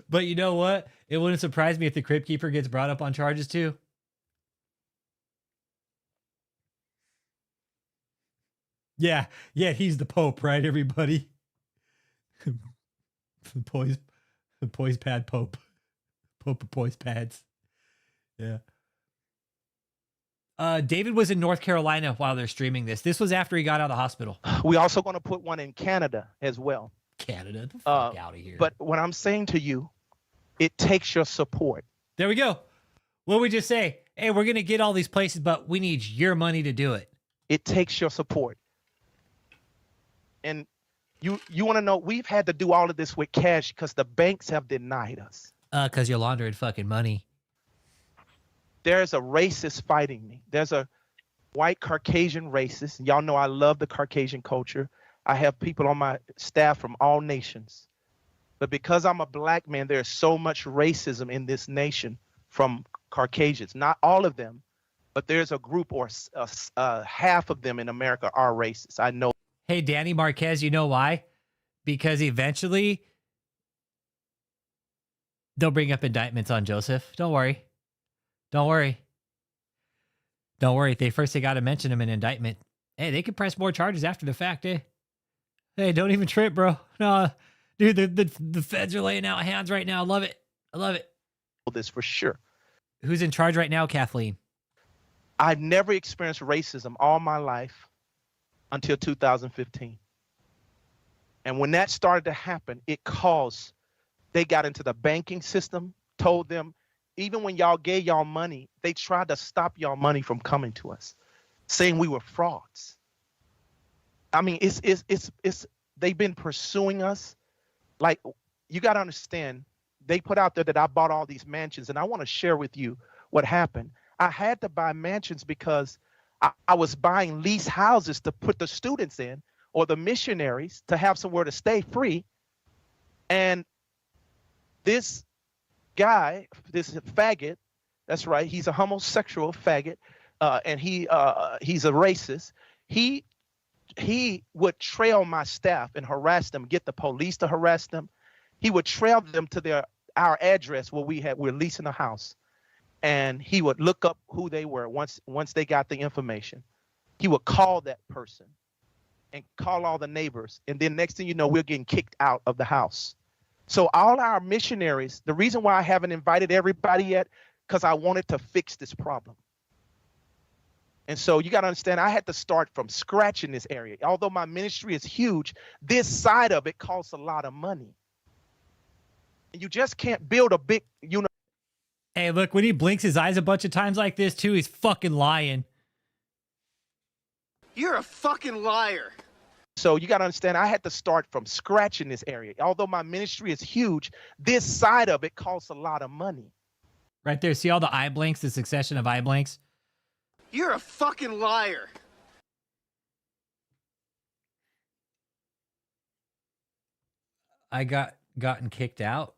But you know what? It wouldn't surprise me if the Crypt Keeper gets brought up on charges too. Yeah, he's the Pope, right, everybody? The poise pad Pope. Pope of poise pads. Yeah. David was in North Carolina while they're streaming this. This was after he got out of the hospital. We also going to put one in Canada as well. Canada? The fuck out of here. But what I'm saying to you, it takes your support. There we go. What we just say? Hey, we're going to get all these places, but we need your money to do it. It takes your support. And you want to know, we've had to do all of this with cash because the banks have denied us. Because you're laundering fucking money. There's a racist fighting me. There's a white Caucasian racist. Y'all know I love the Caucasian culture. I have people on my staff from all nations. But because I'm a black man, there's so much racism in this nation from Caucasians. Not all of them, but there's a group or half of them in America are racist. I know. Hey, Danny Marquez, you know why? Because eventually they'll bring up indictments on Joseph. Don't worry. Don't worry. Don't worry. They got to mention him in indictment. Hey, they could press more charges after the fact, eh? Hey, don't even trip, bro. No, dude, the feds are laying out hands right now. I love it. I love it. This for sure. Who's in charge right now, Kathleen? I've never experienced racism all my life until 2015. And when that started to happen, it caused, they got into the banking system, told them, even when y'all gave y'all money, they tried to stop y'all money from coming to us, saying we were frauds. I mean, it's they've been pursuing us. Like, you got to understand, they put out there that I bought all these mansions, and I want to share with you what happened. I had to buy mansions because I was buying lease houses to put the students in, or the missionaries to have somewhere to stay free. And this guy, this faggot, that's right, he's a homosexual faggot, and he's a racist. He would trail my staff and harass them, get the police to harass them. He would trail them to our address where we're leasing a house, and he would look up who they were once they got the information. He would call that person and call all the neighbors, and then next thing you know, we're getting kicked out of the house. So all our missionaries, the reason why I haven't invited everybody yet, because I wanted to fix this problem. And so you got to understand, I had to start from scratch in this area. Although my ministry is huge, this side of it costs a lot of money. And you just can't build a big, Hey, look, when he blinks his eyes a bunch of times like this too, he's fucking lying. You're a fucking liar. So you got to understand, I had to start from scratch in this area. Although my ministry is huge, this side of it costs a lot of money. Right there, see all the eye blinks, the succession of eye blinks? You're a fucking liar. I gotten kicked out.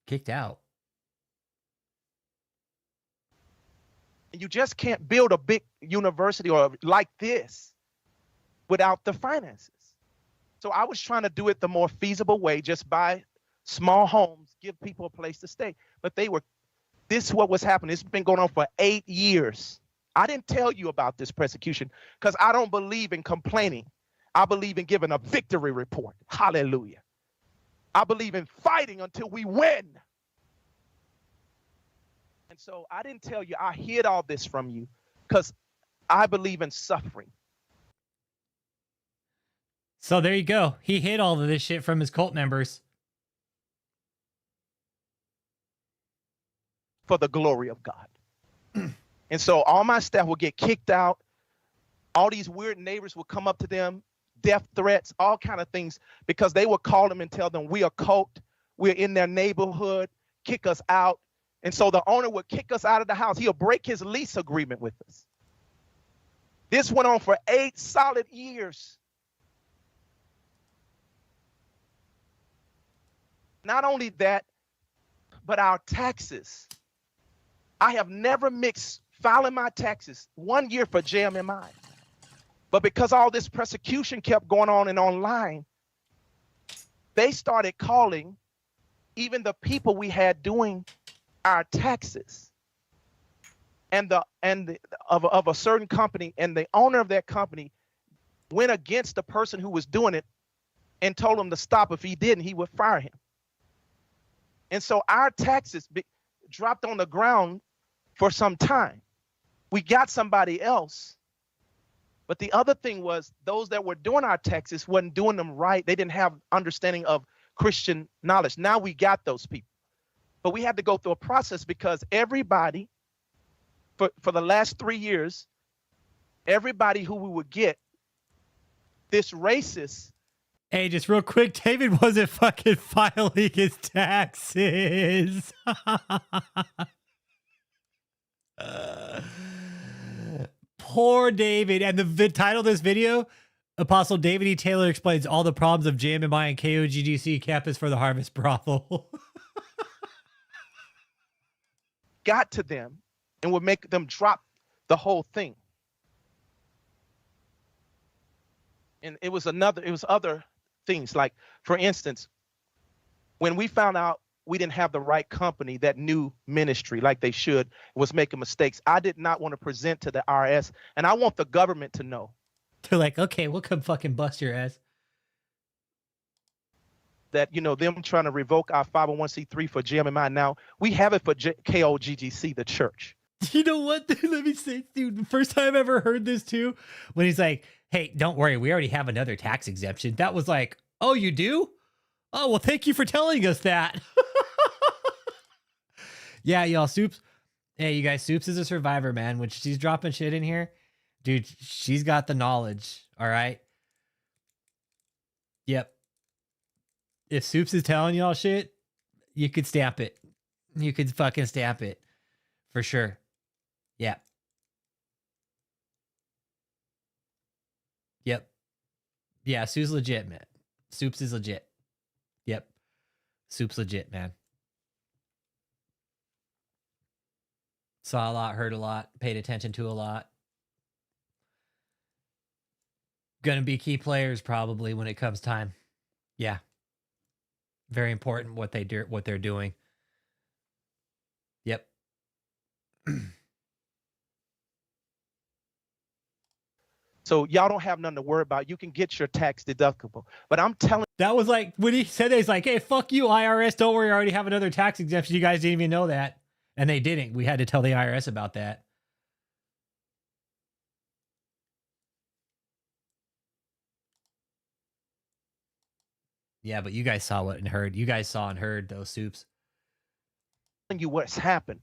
Kicked out. And you just can't build a big university or like this without the finances. So I was trying to do it the more feasible way, just buy small homes, give people a place to stay. But this is what was happening. It's been going on for 8 years. I didn't tell you about this persecution because I don't believe in complaining. I believe in giving a victory report. Hallelujah. I believe in fighting until we win. And so I didn't tell you, I hid all this from you because I believe in suffering. So there you go. He hid all of this shit from his cult members. For the glory of God. And so all my staff will get kicked out. All these weird neighbors will come up to them, death threats, all kind of things, because they will call them and tell them we are cult, we're in their neighborhood, kick us out. And so the owner would kick us out of the house. He'll break his lease agreement with us. This went on for 8 solid years. Not only that, but our taxes. I have never mixed filing my taxes 1 year for JMMI. But because all this persecution kept going on and online, they started calling even the people we had doing our taxes of a certain company, and the owner of that company went against the person who was doing it and told him to stop. If he didn't, he would fire him. And so our taxes dropped on the ground for some time. We got somebody else. But the other thing was those that were doing our taxes wasn't doing them right. They didn't have understanding of Christian knowledge. Now we got those people. But we had to go through a process because everybody, for the last 3 years, everybody who we would get, this racist. Hey, just real quick, David wasn't fucking filing his taxes. Poor David. And the title of this video, Apostle David E. Taylor explains all the problems of JMMI and KOGGC campus for the Harvest Brothel. Got to them and would make them drop the whole thing. And it was other things, like, for instance, when we found out we didn't have the right company that knew ministry like they should, was making mistakes, I did not want to present to the IRS, and I want the government to know. They're like, okay, we'll come fucking bust your ass. That, them trying to revoke our 501c3 for JMMI. Now, we have it for KOGGC, the church. You know what? Let me say, dude, the first time I ever heard this too, when he's like, hey, don't worry, we already have another tax exemption. That was like, oh, you do? Oh, well, thank you for telling us that. Yeah, y'all, Soups. Hey, you guys, Soups is a survivor, man. When she's dropping shit in here, dude, she's got the knowledge, all right? Yep. If Soups is telling y'all shit, you could stamp it. You could fucking stamp it. For sure. Yeah. Yep. Yeah, Sue's legit, man. Soups is legit. Yep. Soup's legit, man. Saw a lot, heard a lot, paid attention to a lot. Gonna be key players probably when it comes time. Yeah. Very important what they do, what they're doing. Yep. So y'all don't have nothing to worry about. You can get your tax deductible. But I'm telling that was like when he said that, he's like, hey, fuck you, IRS. Don't worry, I already have another tax exemption. You guys didn't even know that. And they didn't. We had to tell the IRS about that. Yeah, but you guys saw what and heard. You guys saw and heard those soups. you what's happened.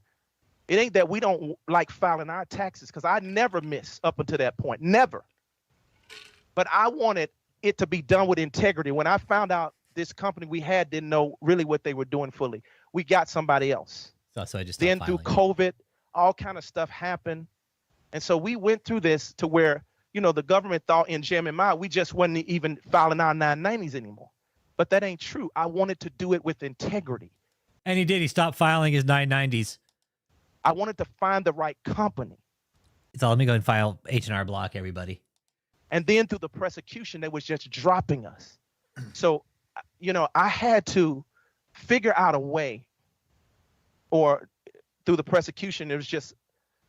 It ain't that we don't like filing our taxes, because I never miss up until that point. Never. But I wanted it to be done with integrity. When I found out this company we had didn't know really what they were doing fully, we got somebody else. So I just then through COVID, all kind of stuff happened. And so we went through this to where, you know, the government thought in JMMI, we just wasn't even filing our 990s anymore. But that ain't true. I wanted to do it with integrity. And he did. He stopped filing his 990s. I wanted to find the right company. So let me go and file H&R Block, everybody. And then through the prosecution, they was just dropping us. So, you know, I had to figure out a way, or through the prosecution, it was just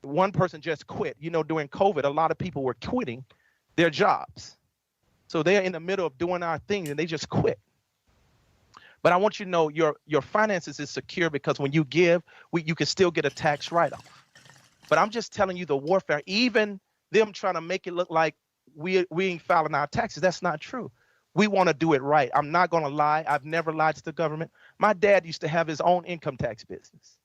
one person just quit. You know, during COVID, a lot of people were quitting their jobs. So they're in the middle of doing our thing and they just quit. But I want you to know your finances is secure, because when you give, you can still get a tax write-off. But I'm just telling you the warfare, even them trying to make it look like we ain't filing our taxes. That's not true. We want to do it right. I'm not going to lie. I've never lied to the government. My dad used to have his own income tax business.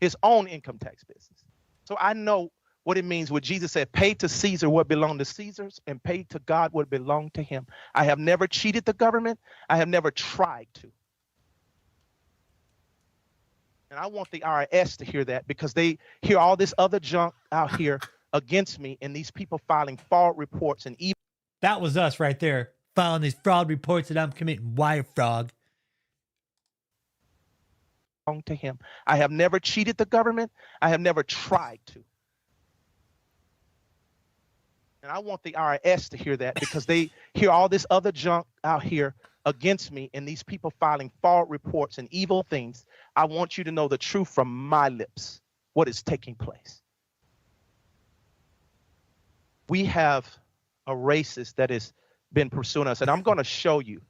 His own income tax business. So I know what it means when Jesus said, pay to Caesar what belonged to Caesar's and pay to God what belonged to him. I have never cheated the government. I have never tried to. And I want the IRS to hear that, because they hear all this other junk out here against me, and these people filing fraud reports and even. That was us right there, filing these fraud reports that I'm committing wire fraud. To him. I have never cheated the government. I have never tried to. And I want the IRS to hear that, because they hear all this other junk out here against me, and these people filing fraud reports and evil things. I want you to know the truth from my lips, what is taking place. We have a racist that has been pursuing us, and I'm going to show you.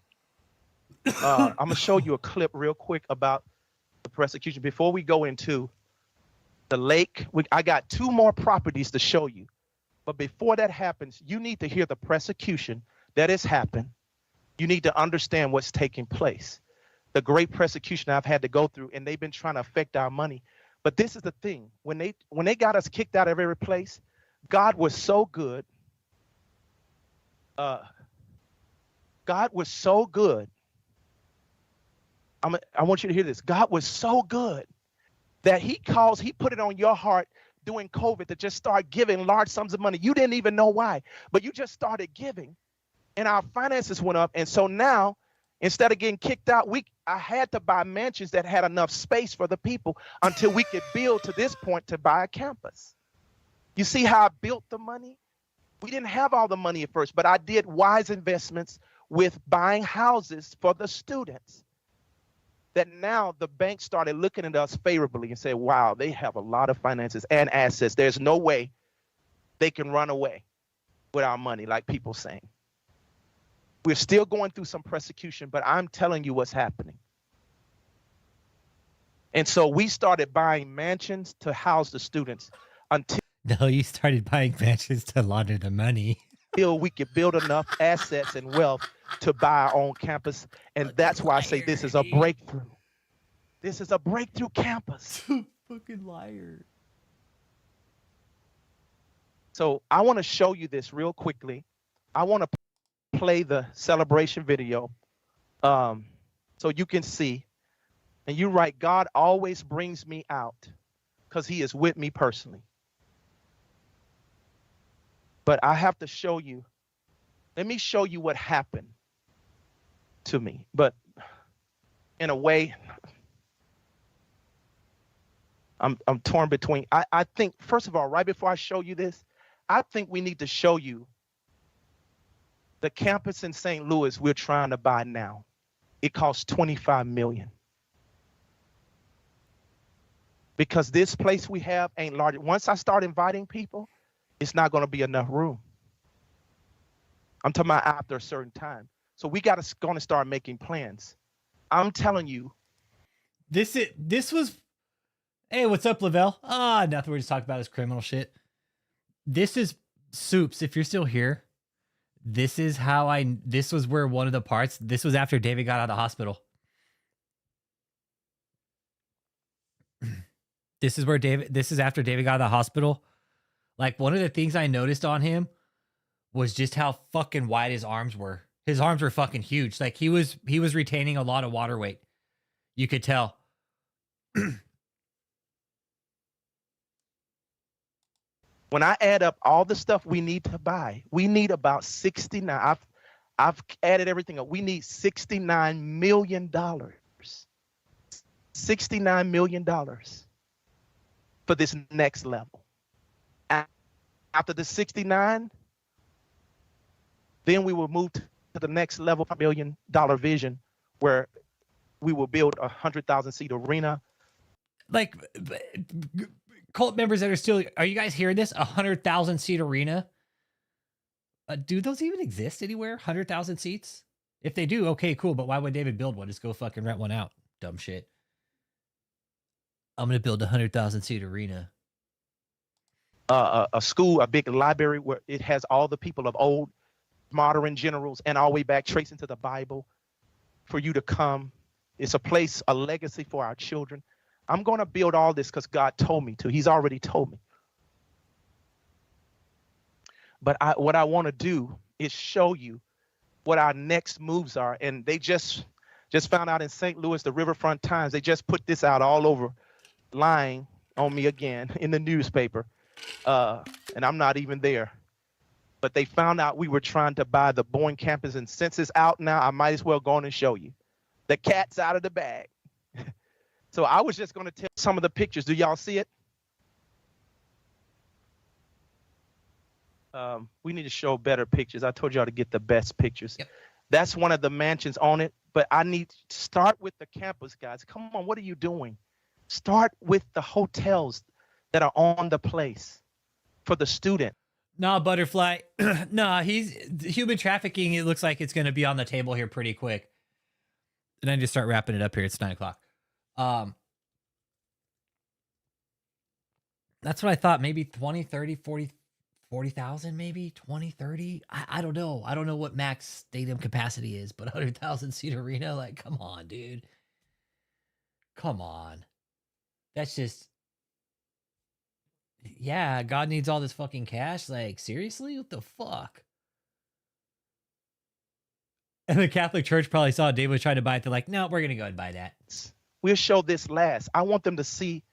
I'm going to show you a clip real quick about the prosecution before we go into the lake. I got 2 more properties to show you. But before that happens, you need to hear the persecution that has happened. You need to understand what's taking place. The great persecution I've had to go through, and they've been trying to affect our money. But this is the thing. When they got us kicked out of every place, God was so good. God was so good. I want you to hear this. God was so good that he put it on your heart during COVID to just start giving large sums of money. You didn't even know why, but you just started giving, and our finances went up. And so now, instead of getting kicked out, I had to buy mansions that had enough space for the people until we could build to this point to buy a campus. You see how I built the money? We didn't have all the money at first, but I did wise investments with buying houses for the students. That now the bank started looking at us favorably and said, wow, they have a lot of finances and assets. There's no way they can run away with our money, like people saying. We're still going through some persecution, but I'm telling you what's happening. And so we started buying mansions to house the students until. No, you started buying mansions to launder the money. Until we could build enough assets and wealth to buy our own campus. And that's why I say this is a breakthrough. This is a breakthrough campus. Fucking liar. So I want to show you this real quickly. I want to play the celebration video so you can see. And you write, God always brings me out because he is with me personally. But I have to show you Let me show you what happened to me. But in a way, I'm torn between. I think, first of all, right before I show you this, I think we need to show you the campus in St. Louis we're trying to buy now. It costs $25 million. Because this place we have ain't large. Once I start inviting people, it's not going to be enough room. I'm talking about after a certain time. So we got to going to start making plans. I'm telling you. This was. Hey, what's up, Lavelle? Nothing. We're just talking about his criminal shit. This is Soups. If you're still here, this is how this was where one of the parts. This was after David got out of the hospital. This is after David got out of the hospital. Like, one of the things I noticed on him was just how fucking wide his arms were. His arms were fucking huge. Like, he was retaining a lot of water weight. You could tell. When I add up all the stuff we need to buy, we need about 69. I've added everything up. We need $69 million. $69 million for this next level. After the 69, then we will move to the next level, $1 million vision, where we will build a 100,000-seat arena. Like, cult members that are still, are you guys hearing this? 100,000-seat arena. Do those even exist anywhere? 100,000 seats? If they do, okay, cool. But why would David build one? Just go fucking rent one out. Dumb shit. I'm gonna build a 100,000-seat arena. A school, a big library where it has all the people of old, modern generals, and all the way back tracing to the Bible, for you to come. It's a place, a legacy for our children. I'm going to build all this because God told me to. He's already told me. But what I want to do is show you what our next moves are. And they just found out in St. Louis, the Riverfront Times, they just put this out all over, lying on me again in the newspaper. And I'm not even there. But they found out we were trying to buy the Boeing campus, and since it's out now, I might as well go on and show you. The cat's out of the bag. So I was just going to tell some of the pictures. Do y'all see it? We need to show better pictures. I told y'all to get the best pictures. Yep. That's one of the mansions on it. But I need to start with the campus, guys. Come on, what are you doing? Start with the hotels that are on the place for the student. Nah, Butterfly. Nah, human trafficking. It looks like it's going to be on the table here pretty quick. And I just start wrapping it up here. It's 9 o'clock. That's what I thought. Maybe 20, 30, 40,000, maybe 20, 30. I don't know. I don't know what max stadium capacity is, but 100,000-seat arena, like, come on, dude. Come on. That's just, yeah, God needs all this fucking cash. Like, seriously? What the fuck? And the Catholic Church probably saw David was trying to buy it. They're like, no, we're going to go and buy that. We'll show this last. I want them to see.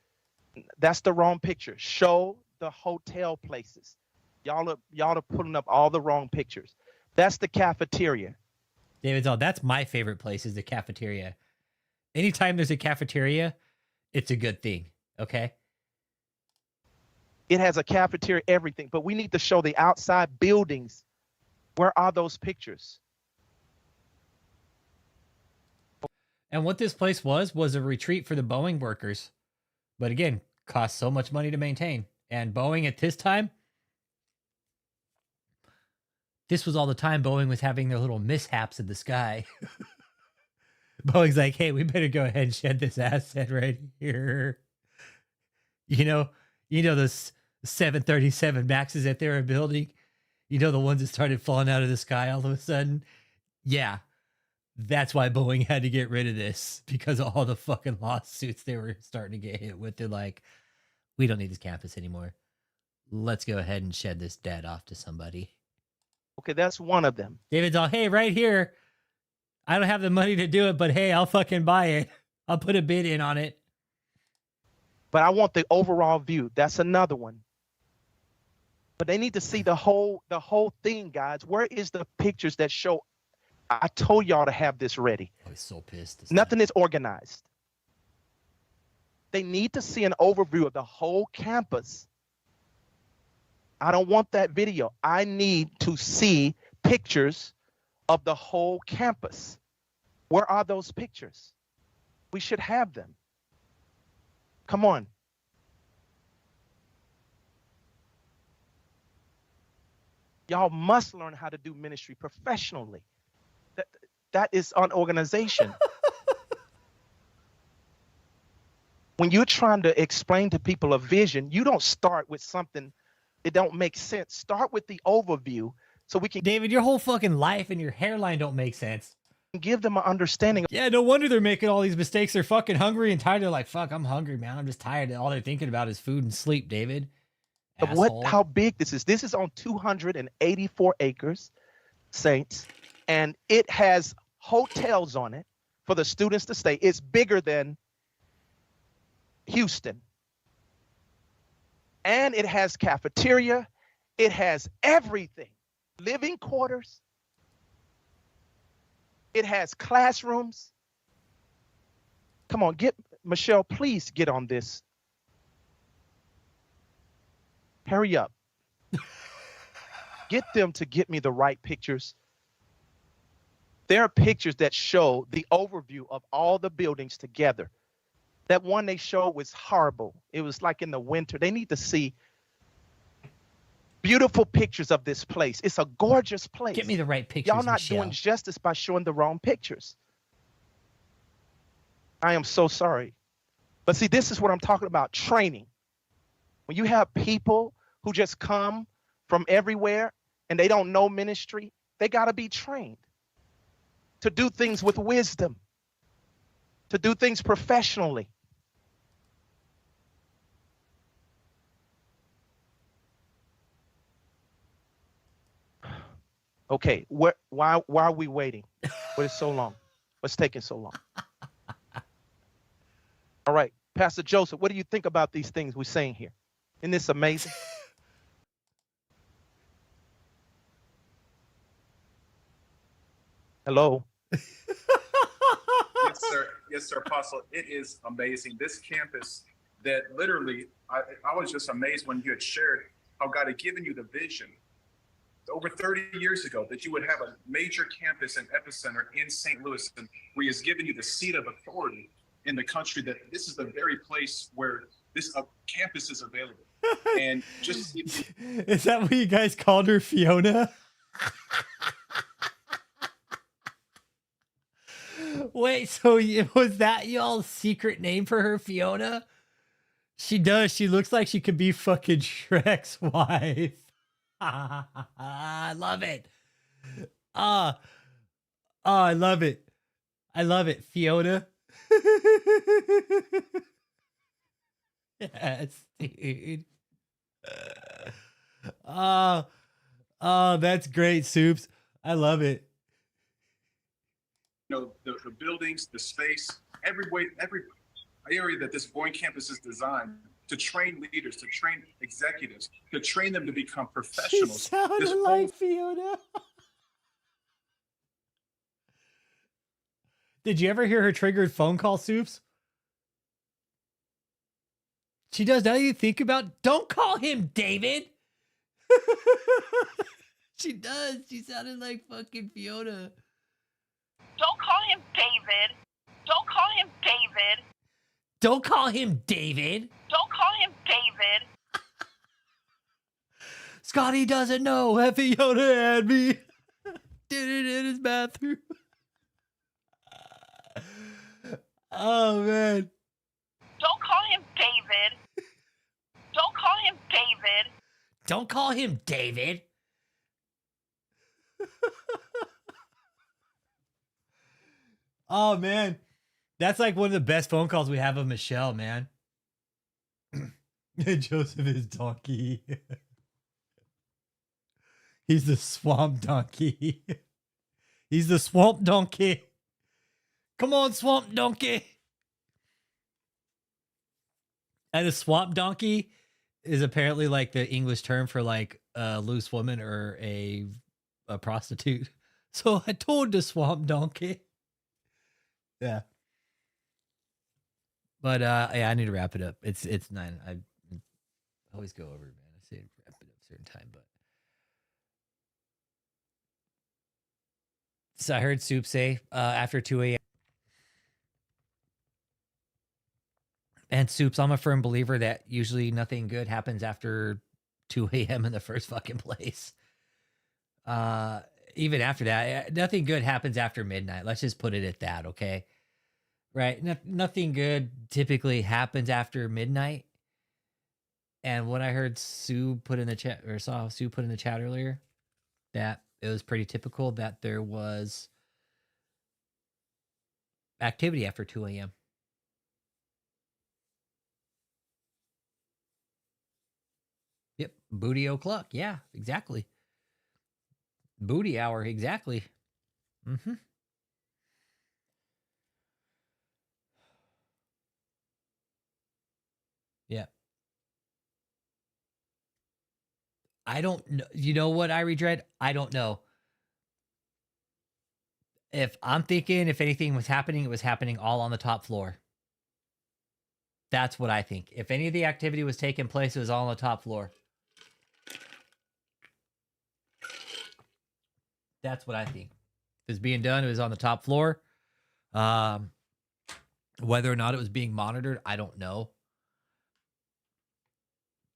That's the wrong picture. Show the hotel places. Y'all are putting up all the wrong pictures. That's the cafeteria. David's all, that's my favorite place, is the cafeteria. Anytime there's a cafeteria, it's a good thing. Okay. It has a cafeteria, everything, but we need to show the outside buildings. Where are those pictures? And what this place was a retreat for the Boeing workers. But again, cost so much money to maintain. And Boeing at this time, this was all the time Boeing was having their little mishaps in the sky. Boeing's like, hey, we better go ahead and shed this asset right here. You know those 737 Maxes that they were building? You know, the ones that started falling out of the sky all of a sudden? Yeah. That's why Boeing had to get rid of this, because of all the fucking lawsuits they were starting to get hit with. They're like, we don't need this campus anymore. Let's go ahead and shed this debt off to somebody. Okay, that's one of them. David's all, hey, right here. I don't have the money to do it, but hey, I'll fucking buy it. I'll put a bid in on it. But I want the overall view. That's another one. But they need to see the whole thing, guys. Where is the pictures that show? I told y'all to have this ready. I was so pissed. Nothing is organized. They need to see an overview of the whole campus. I don't want that video. I need to see pictures of the whole campus. Where are those pictures? We should have them. Come on. Y'all must learn how to do ministry professionally. That is on organization. When you're trying to explain to people a vision, you don't start with something that don't make sense. Start with the overview so we can... David, your whole fucking life and your hairline don't make sense. Give them an understanding. Yeah, no wonder they're making all these mistakes. They're fucking hungry and tired. They're like, fuck, I'm hungry, man. I'm just tired. All they're thinking about is food and sleep, David. How big this is. This is on 284 acres, Saints, and it has hotels on it for the students to stay. It's bigger than Houston. And it has cafeteria. It has everything. Living quarters. It has classrooms. Come on, Michelle, please get on this. Hurry up. Get them to get me the right pictures. There are pictures that show the overview of all the buildings together. That one they showed was horrible. It was like in the winter. They need to see beautiful pictures of this place. It's a gorgeous place. Get me the right pictures, Y'all not Michelle. doing justice by showing the wrong pictures. I am so sorry. But see, this is what I'm talking about, training. When you have people who just come from everywhere and they don't know ministry, they got to be trained to do things with wisdom, to do things professionally. Okay, why are we waiting? What is so long? What's taking so long? All right, Pastor Joseph, what do you think about these things we're saying here? Isn't this amazing? Hello? Yes, sir. Yes, sir, Apostle. It is amazing. This campus that literally, I was just amazed when you had shared how God had given you the vision over 30 years ago that you would have a major campus and epicenter in St. Louis, and where He has given you the seat of authority in the country, that this is the very place where this campus is available. And just... Is that what you guys called her, Fiona? Wait, so was that y'all's secret name for her, Fiona? She does. She looks like she could be fucking Shrek's wife. I love it. I love it. I love it, Fiona. Yes, dude. Oh, that's great, Soups. I love it. You know, the buildings, the space, every area that this Boyne campus is designed to train leaders, to train executives, to train them to become professionals. She sounded like Fiona. Did you ever hear her triggered phone call, Soups? She does. Now you think about, don't call him David. She does. She sounded like fucking Fiona. Don't call him David. Don't call him David. Don't call him David. Don't call him David. Scotty doesn't know that Fiona had me. Did it in his bathroom. Oh, man. Don't call him David. Don't call him David. Don't call him David. Oh, man. That's like one of the best phone calls we have of Michelle, man. Joseph is donkey. He's the swamp donkey. He's the swamp donkey. Come on, swamp donkey. And a swamp donkey is apparently like the English term for like a loose woman or a prostitute. So I told the swamp donkey. Yeah. But yeah, I need to wrap it up. It's 9. I always go over, man. I say wrap it up a certain time, but so I heard Soup say after 2 a.m. And Soups, I'm a firm believer that usually nothing good happens after 2 a.m. in the first fucking place. Even after that, nothing good happens after midnight. Let's just put it at that, okay? Right? Nothing good typically happens after midnight. And what I heard Sue put in the chat, or saw Sue put in the chat earlier, that it was pretty typical that there was activity after 2 a.m. Yep. Booty o'clock. Yeah, exactly. Booty hour. Exactly. Mm-hmm. Yeah. I don't know. You know what I regret? I don't know. If I'm thinking if anything was happening, it was happening all on the top floor. That's what I think. If any of the activity was taking place, it was all on the top floor. That's what I think. If it's being done, it was on the top floor. Whether or not it was being monitored, I don't know.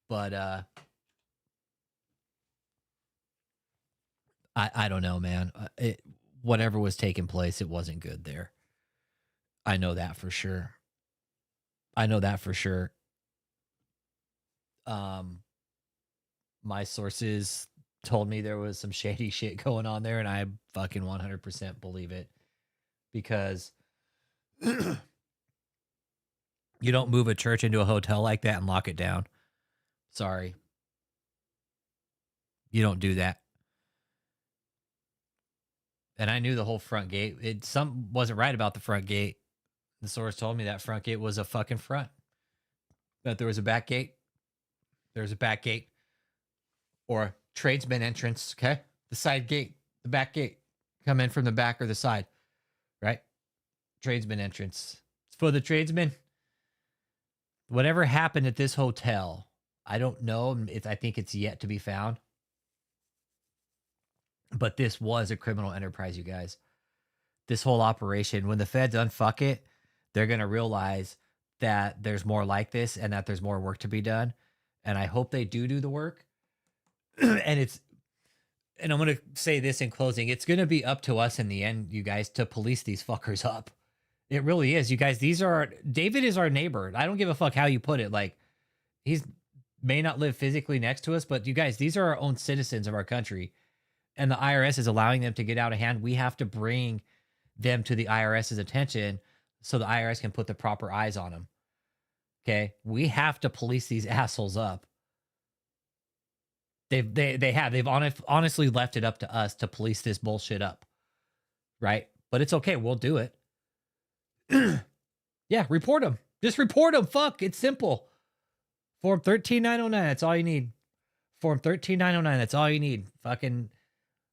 But I don't know, man. Whatever was taking place, it wasn't good there. I know that for sure. My sources told me there was some shady shit going on there, and I fucking 100% believe it. Because you don't move a church into a hotel like that and lock it down. Sorry. You don't do that. And I knew the whole front gate. Something wasn't right about the front gate. The source told me that front gate was a fucking front. That there was a back gate. There's a back gate. Or a tradesman entrance, okay? The side gate, the back gate. Come in from the back or the side, right? Tradesman entrance. It's for the tradesmen. Whatever happened at this hotel, I don't know. I think it's yet to be found. But this was a criminal enterprise, you guys. This whole operation, when the feds unfuck it, they're going to realize that there's more like this and that there's more work to be done. And I hope they do the work. And I'm going to say this in closing. It's going to be up to us in the end, you guys, to police these fuckers up. It really is. You guys, David is our neighbor. I don't give a fuck how you put it. Like, he's may not live physically next to us, but you guys, these are our own citizens of our country. And the IRS is allowing them to get out of hand. We have to bring them to the IRS's attention so the IRS can put the proper eyes on them. Okay? We have to police these assholes up. They've honestly left it up to us to police this bullshit up. Right? But it's okay. We'll do it. Yeah, report them. Just report them. Fuck, it's simple. Form 13909, that's all you need. Form 13909, that's all you need. Fucking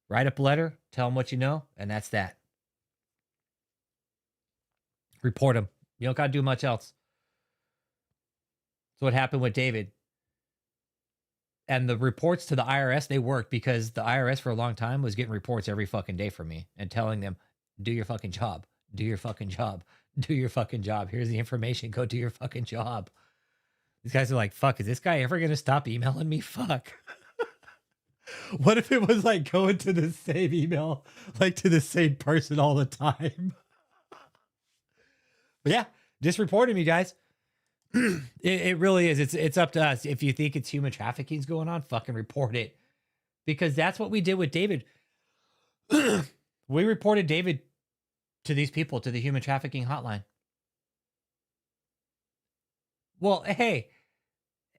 write up a letter, tell them what you know, and that's that. Report them. You don't got to do much else. So what happened with David? And the reports to the IRS, they worked because the IRS for a long time was getting reports every fucking day from me and telling them, do your fucking job. Do your fucking job. Do your fucking job. Here's the information. Go do your fucking job. These guys are like, fuck, is this guy ever going to stop emailing me? Fuck. What if it was like going to the same email, like to the same person all the time? But yeah, just reporting me, guys. It really is. It's up to us. If you think it's human trafficking's going on, fucking report it. Because that's what we did with David. We reported David to these people, to the human trafficking hotline. Well, hey,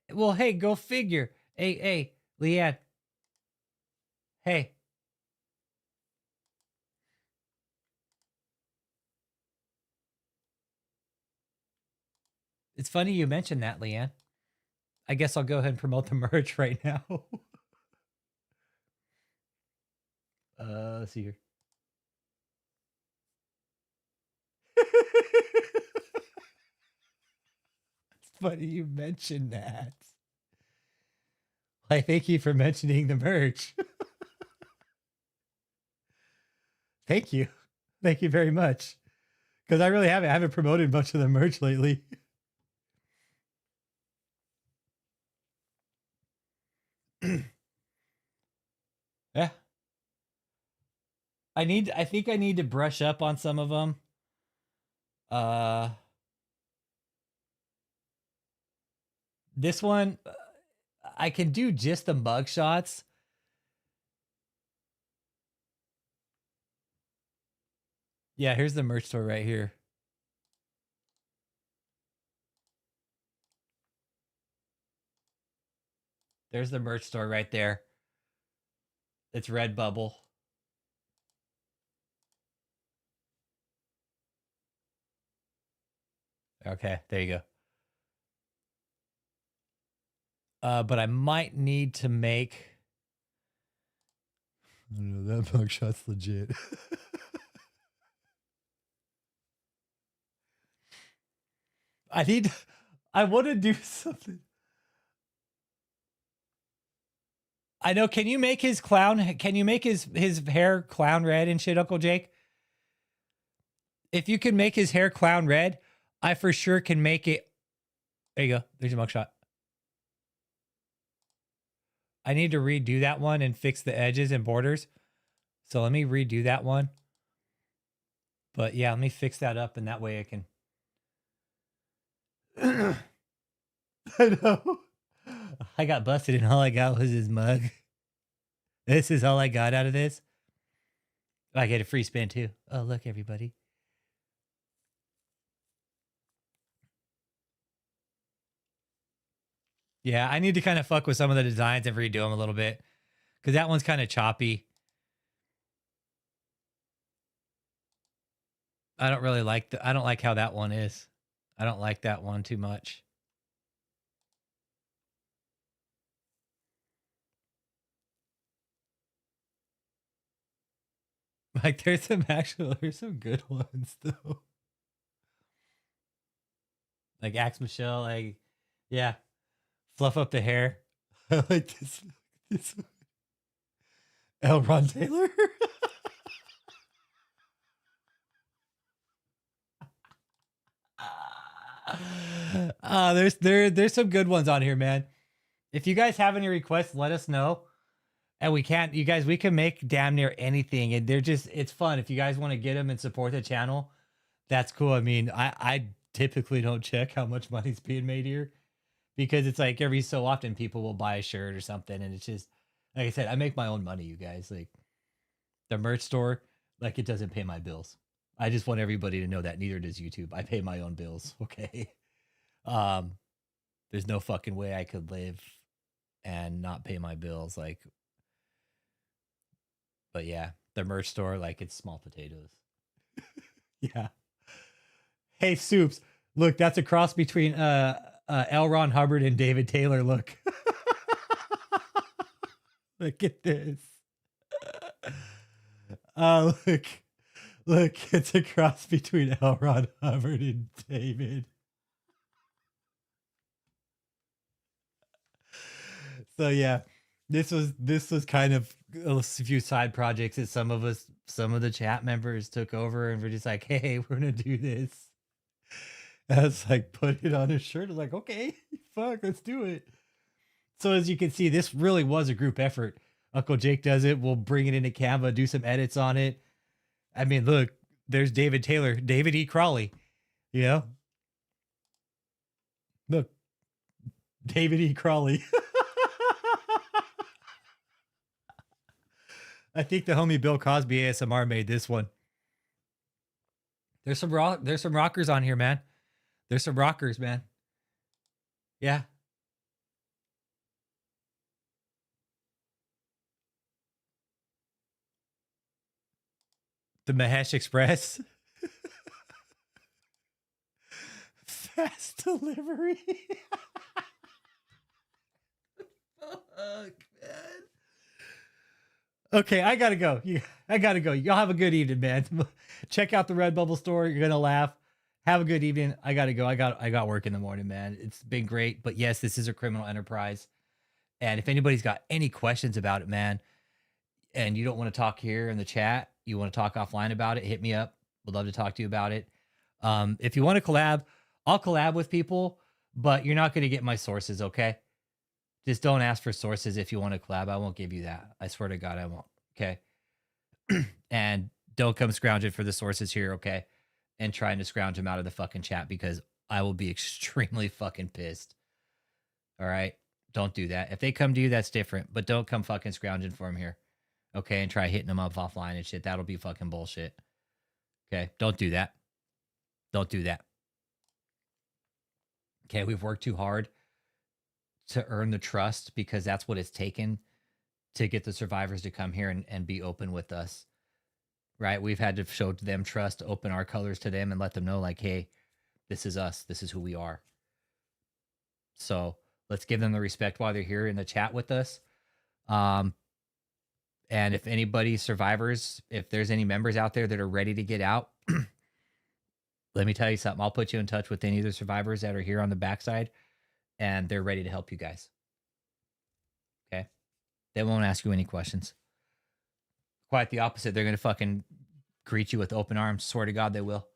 go figure. Hey, Leanne. Hey. It's funny you mentioned that, Leanne. I guess I'll go ahead and promote the merch right now. Let's see here. It's funny you mentioned that. I thank you for mentioning the merch. Thank you. Thank you very much. Because I really haven't. I haven't promoted much of the merch lately. Yeah. I think I need to brush up on some of them. This one, I can do just the mug shots. Yeah, here's the merch store right here. There's the merch store right there. It's Redbubble. Okay, there you go. But I might need to make... I don't know, that mugshot's legit. I want to do something. I know, can you make his hair clown red and shit, Uncle Jake? If you can make his hair clown red, I for sure can make it. There you go. There's your mugshot. I need to redo that one and fix the edges and borders. So let me redo that one. But yeah, let me fix that up and that way I can. I know. I got busted and all I got was his mug. This is all I got out of this. I get a free spin too. Oh, look, everybody. Yeah, I need to kind of fuck with some of the designs and redo them a little bit. Because that one's kind of choppy. I don't really like I don't like how that one is. I don't like that one too much. Like there's some good ones though. Like Axe Michelle, like yeah. Fluff up the hair. I like this one. L. Ron Taylor. There's some good ones on here, man. If you guys have any requests, let us know. And we can make damn near anything. And it's fun. If you guys want to get them and support the channel, that's cool. I mean, I typically don't check how much money's being made here because it's like every so often people will buy a shirt or something. And it's just, like I said, I make my own money, you guys. Like the merch store, like it doesn't pay my bills. I just want everybody to know that neither does YouTube. I pay my own bills. Okay. There's no fucking way I could live and not pay my bills. But yeah, the merch store, like it's small potatoes. Yeah. Hey, Soups. Look, that's a cross between L. Ron Hubbard and David Taylor. Look. Look at this. Look, it's a cross between L. Ron Hubbard and David. So yeah, this was kind of a few side projects that some of the chat members took over and were just like, hey, we're gonna do this. And I was like, put it on a shirt. I was like, okay, fuck, let's do it. So as you can see, this really was a group effort. Uncle Jake does it. We'll bring it into Canva, do some edits on it. I mean, look, there's David Taylor, David E. Crawley, you know? Look, David E. Crawley. I think the homie Bill Cosby ASMR made this one. There's some rockers on here, man. There's some rockers, man. Yeah. The Mahesh Express. Fast delivery. Okay, I gotta go. I gotta go. Y'all have a good evening, man. Check out the Redbubble store. You're gonna laugh. Have a good evening. I gotta go. I got work in the morning, man. It's been great. But yes, this is a criminal enterprise. And if anybody's got any questions about it, man, and you don't want to talk here in the chat, you want to talk offline about it, hit me up. Would love to talk to you about it. If you want to collab, I'll collab with people, but you're not going to get my sources, okay? Just don't ask for sources if you want to collab. I won't give you that. I swear to God, I won't, okay? And don't come scrounging for the sources here, okay? And trying to scrounge them out of the fucking chat because I will be extremely fucking pissed. All right? Don't do that. If they come to you, that's different, but don't come fucking scrounging for them here, okay? And try hitting them up offline and shit. That'll be fucking bullshit. Okay? Don't do that. Don't do that. Okay, we've worked too hard to earn the trust because that's what it's taken to get the survivors to come here and be open with us, right? We've had to show them trust, open our colors to them and let them know like, hey, this is us. This is who we are. So let's give them the respect while they're here in the chat with us. And if anybody survivors, if there's any members out there that are ready to get out, let me tell you something. I'll put you in touch with any of the survivors that are here on the backside, and they're ready to help you guys. Okay? They won't ask you any questions. Quite the opposite. They're going to fucking greet you with open arms. Swear to God, they will.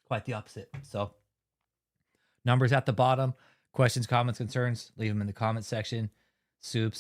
Quite the opposite. So, numbers at the bottom. Questions, comments, concerns, leave them in the comment section. Soups.